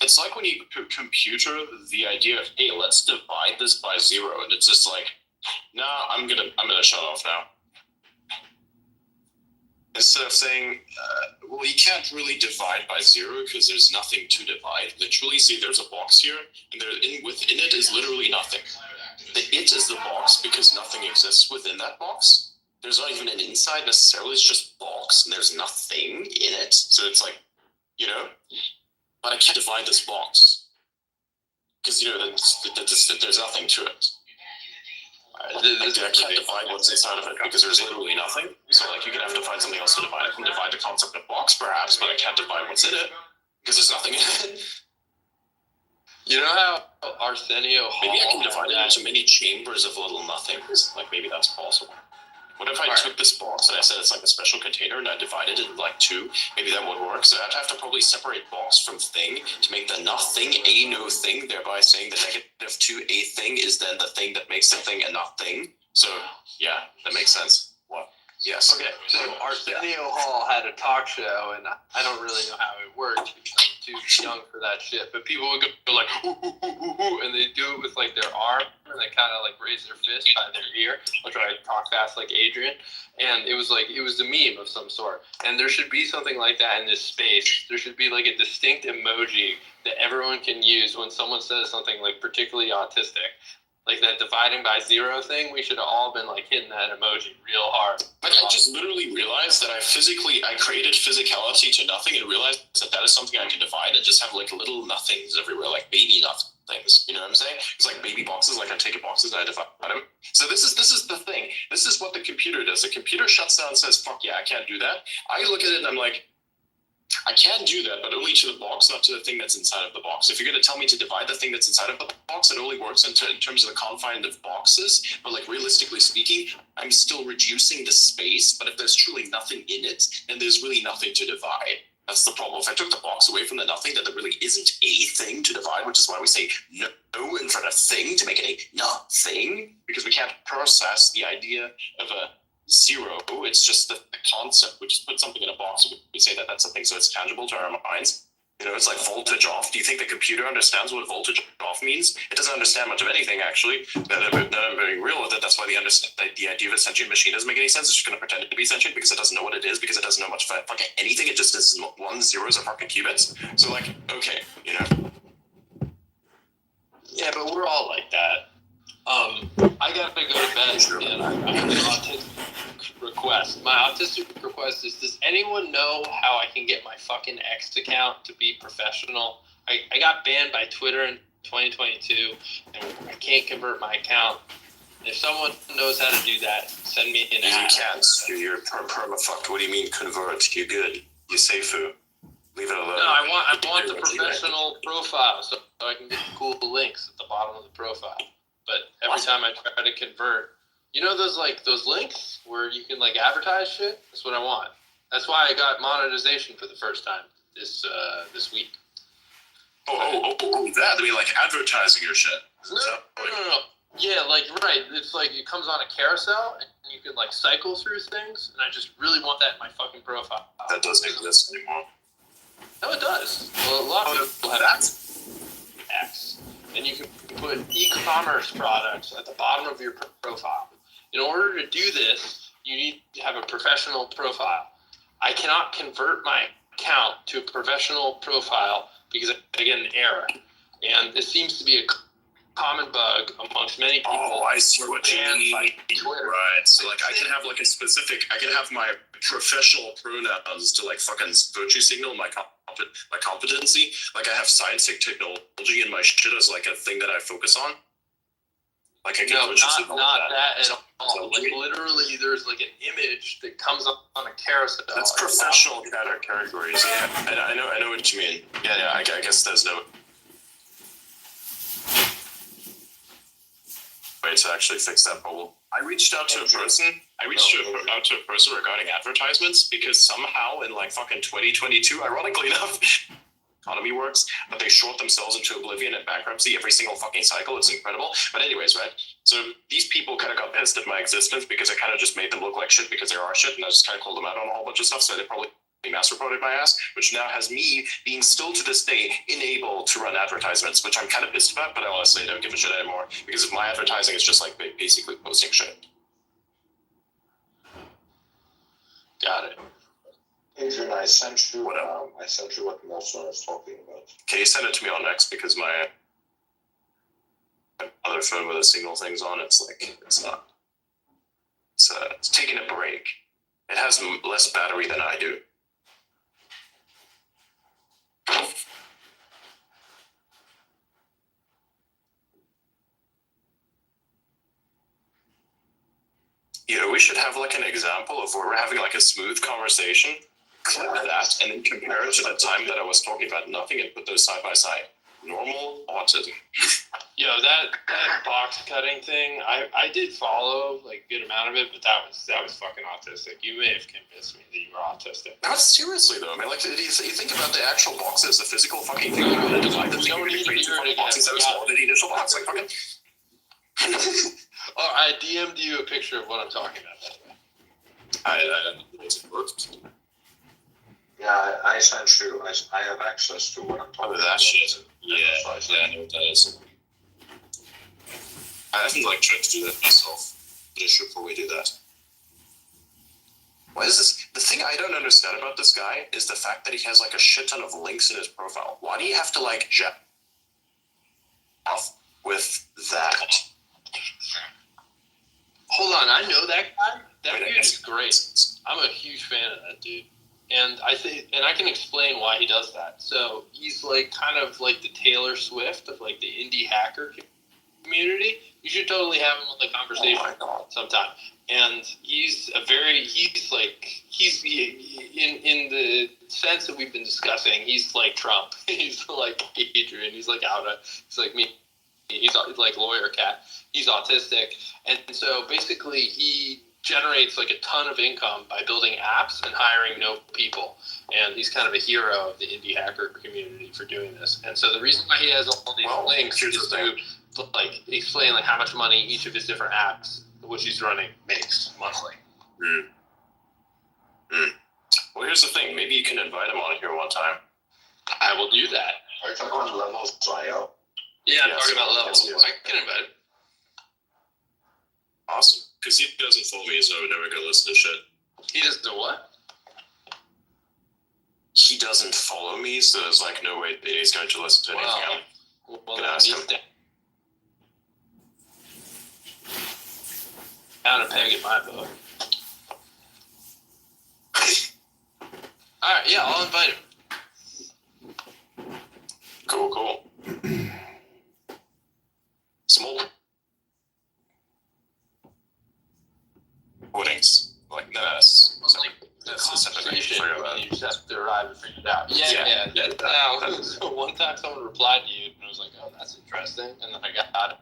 It's like when you computer the idea of, hey, let's divide this by 0, and it's just nah, I'm gonna shut off now. Instead of saying, well, you can't really divide by 0 because there's nothing to divide. Literally, see, there's a box here, and within it is literally nothing. The it is the box because nothing exists within that box. There's not even an inside necessarily, it's just box, and there's nothing in it. So it's but I can't divide this box because, there's nothing to it. I can't divide what's inside of it because there's literally nothing. So you're gonna have to find something else to divide. I can divide the concept of box perhaps, but I can't divide what's in it because there's nothing in it. You know how Arsenio Hall... Maybe I can divide it into many chambers of little nothings. Maybe that's possible. What if I took this box and I said it's a special container and I divided it in 2? Maybe that would work. So I'd have to probably separate box from thing to make the nothing a no thing, thereby saying the -2 a thing is then the thing that makes the thing a not thing. So yeah, that makes sense. What? Yes. Okay, so Arsenio Hall had a talk show, and I don't really know how it works because I'm too young for that shit. But people would go ooh, ooh, ooh, ooh, and they do it with their arm, and they kind of raise their fist by their ear. I'll try to talk fast like Adrian, and it was a meme of some sort. And there should be something like that in this space. There should be a distinct emoji that everyone can use when someone says something particularly autistic. That dividing by 0 thing, we should have all been hitting that emoji real hard. But I just literally realized that I created physicality to nothing and realized that is something I can divide and just have little nothings everywhere, baby nothings. You know what I'm saying? It's baby boxes, I take boxes and I divide them. So this is the thing. This is what the computer does. The computer shuts down and says, fuck yeah, I can't do that. I look at it and I'm like, I can do that, but only to the box, not to the thing that's inside of the box. If you're going to tell me to divide the thing that's inside of the box, it only works in terms of the confine of boxes. But like realistically speaking, I'm still reducing the space. But if there's truly nothing in it, then there's really nothing to divide. That's the problem. If I took the box away from the nothing, then there really isn't a thing to divide, which is why we say no in front of thing to make it a nothing, because we can't process the idea of a zero. It's just the concept. We just put something in a box. We say that that's a thing, so it's tangible to our minds. You know, it's like voltage off. Do you think the computer understands what voltage off means? It doesn't understand much of anything, actually. Now I'm being real with it. That's why the idea of a sentient machine doesn't make any sense. It's just going to pretend to be sentient because it doesn't know what it is, because it doesn't know much about fucking anything. It just is 1 zeros or fucking qubits. So, like, okay, you know. Yeah, but we're all like that. I gotta go to bed, and I have an autistic request. My autistic request is: does anyone know how I can get my fucking X account to be professional? I got banned by Twitter in 2022, and I can't convert my account. If someone knows how to do that, send me an app. You can't. You're perma-fucked. What do you mean convert? You're good. You're safe. Leave it alone. No, I want the professional profile so I can get the cool links at the bottom of the profile. But every time I try to convert, you know those links where you can like advertise shit? That's what I want. That's why I got monetization for the first time this week. Oh, that. I mean, like advertising your shit. No. Yeah, like, right. It's like it comes on a carousel and you can like cycle through things, and I just really want that in my fucking profile. That doesn't exist anymore. No, it does. Well, a lot of people have X, and you can put e-commerce products at the bottom of your profile. In order to do this, you need to have a professional profile. I cannot convert my account to a professional profile because I get an error, and it seems to be a common bug amongst many people. Oh, I see what you mean. Right. So like I can have like I can have my professional pronouns to like fucking virtue signal my competency. Like I have scientific technology in my shit as like a thing that I focus on. Like I can virtue signal not that at all. Like literally there's like an image that comes up on a carousel. That's professional categories. Yeah. I know what you mean. Yeah, I guess there's no way to actually fix that problem. I reached out to a person. Out to a person regarding advertisements because somehow in like fucking 2022, ironically enough, economy works, but they short themselves into oblivion and bankruptcy every single fucking cycle. It's incredible. But anyways, right? So these people kind of got pissed at my existence because I kind of just made them look like shit because they are shit, and I just kind of called them out on a whole bunch of stuff. So they probably mass reported my ass, which now has me being still to this day unable to run advertisements, which I'm kind of pissed about, but I honestly don't give a shit anymore because if my advertising is just like basically posting shit. Got it. Adrian, I sent you what Nelson is talking about. Can you send it to me on X because my other phone with the signal things on, it's taking a break. It has less battery than I do. You know, we should have like an example of where we're having like a smooth conversation, clip that, and then compare it to the time that I was talking about nothing and put those side by side. Normal autism. Yo, that box cutting thing, I did follow like a good amount of it, but that was fucking autistic. You may have convinced me that you were autistic. No, seriously though, I mean, like, you think about the actual boxes, the physical fucking thing. You're gonna divide the thing. You're gonna create two fucking boxes that are smaller than the initial box, like fucking. Oh, I DM'd you a picture of what I'm talking about. I don't know what's worked. Yeah, I sent you. I have access to what I'm talking about. That shit. Yeah, I know what that is. I haven't like tried to do that myself, but I should probably do that. Why is this? The thing I don't understand about this guy is the fact that he has like a shit ton of links in his profile. Why do you have to like jet off with that? Hold on, I know that guy. That dude's great. I'm a huge fan of that dude. And I can explain why he does that. So he's like kind of like the Taylor Swift of like the indie hacker community, you should totally have him on the conversation sometime. And he's in the sense that we've been discussing, he's like Trump. He's like Adrian. He's like Alda. He's like me. He's like lawyer cat. He's autistic. And so basically he generates like a ton of income by building apps and hiring no people. And he's kind of a hero of the indie hacker community for doing this. And so the reason why he has all these links is to like explain like how much money each of his different apps, which he's running, makes monthly. Well, here's the thing. Maybe you can invite him on here one time. I will do that. Are you talking about levels bio? Yeah, I'm talking about levels. I can invite him. Awesome. Because he doesn't follow me, so I would never go listen to shit. He doesn't do what? He doesn't follow me, so there's like no way that he's going to listen to anything I'm going to ask him. Down a peg in my book. Alright, yeah, I'll invite him. Cool. Small weddings, like that's a separate thing. You just have to arrive and figure it out. Yeah. Now, so one time someone replied to you, and I was like, oh, that's interesting, and then I got it.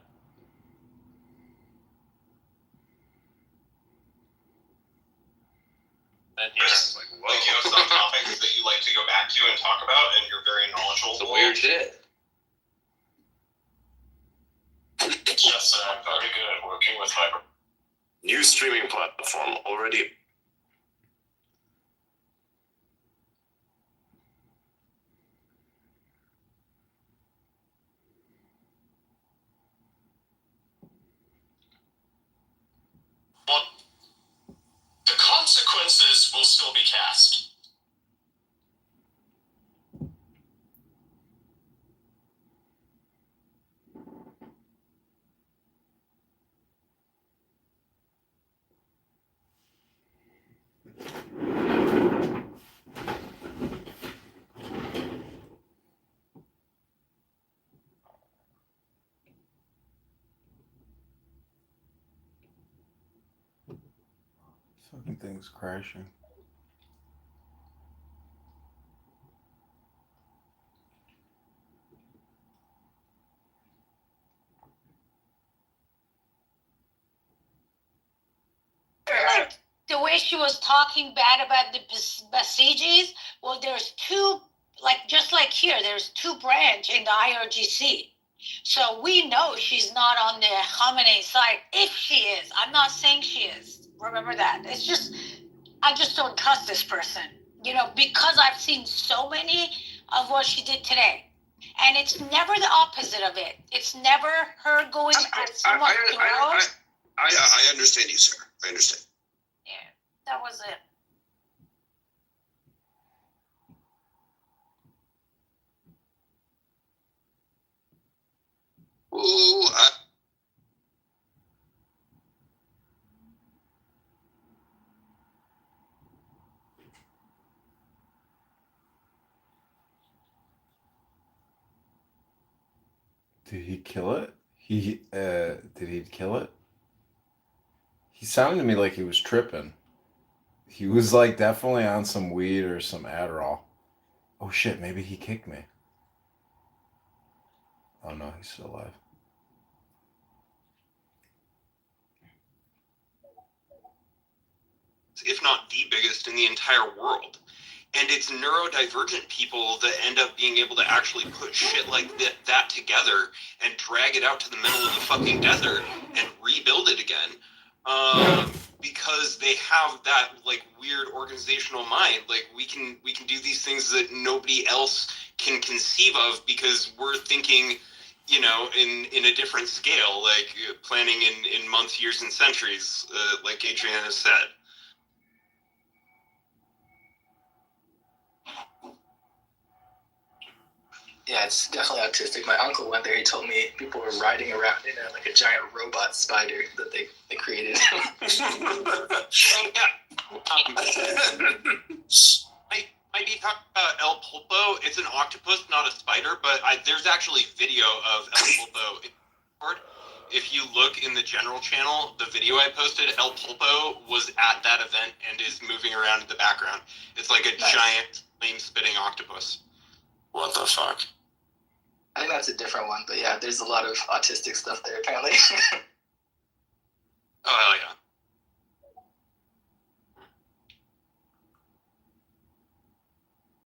Like, you have some topics that you like to go back to and talk about, and you're very knowledgeable. It's weird shit. Yes, I'm very good at working with my new streaming platform already. Well, the consequences will still be cast. Fucking thing's crashing. Like the way she was talking bad about the Basijis, well, there's two, like just like here, there's two branch in the IRGC. So we know she's not on the Khamenei side. If she is, I'm not saying she is. Remember that. It's just, I just don't trust this person. You know, because I've seen so many of what she did today. And it's never the opposite of it. It's never her going at someone's throat. I understand you, sir. I understand. Yeah, that was it. Ooh, Did he kill it? Did he kill it? He sounded to me like he was tripping. He was like definitely on some weed or some Adderall. Oh shit, maybe he kicked me. Oh no, he's still alive. If not the biggest in the entire world. And it's neurodivergent people that end up being able to actually put shit like that together and drag it out to the middle of the fucking desert and rebuild it again. Because they have that like weird organizational mind. Like we can do these things that nobody else can conceive of because we're thinking, you know, in a different scale, like planning in months, years, and centuries, like Adrienne has said. Yeah, it's definitely autistic. My uncle went there. He told me people were riding around in like a giant robot spider that they created. Might be talking about El Pulpo. It's an octopus, not a spider, but there's actually video of El Pulpo. if you look in the general channel, the video I posted, El Pulpo was at that event and is moving around in the background. It's like a giant flame-spitting octopus. What the fuck? I think that's a different one, but yeah, there's a lot of autistic stuff there apparently.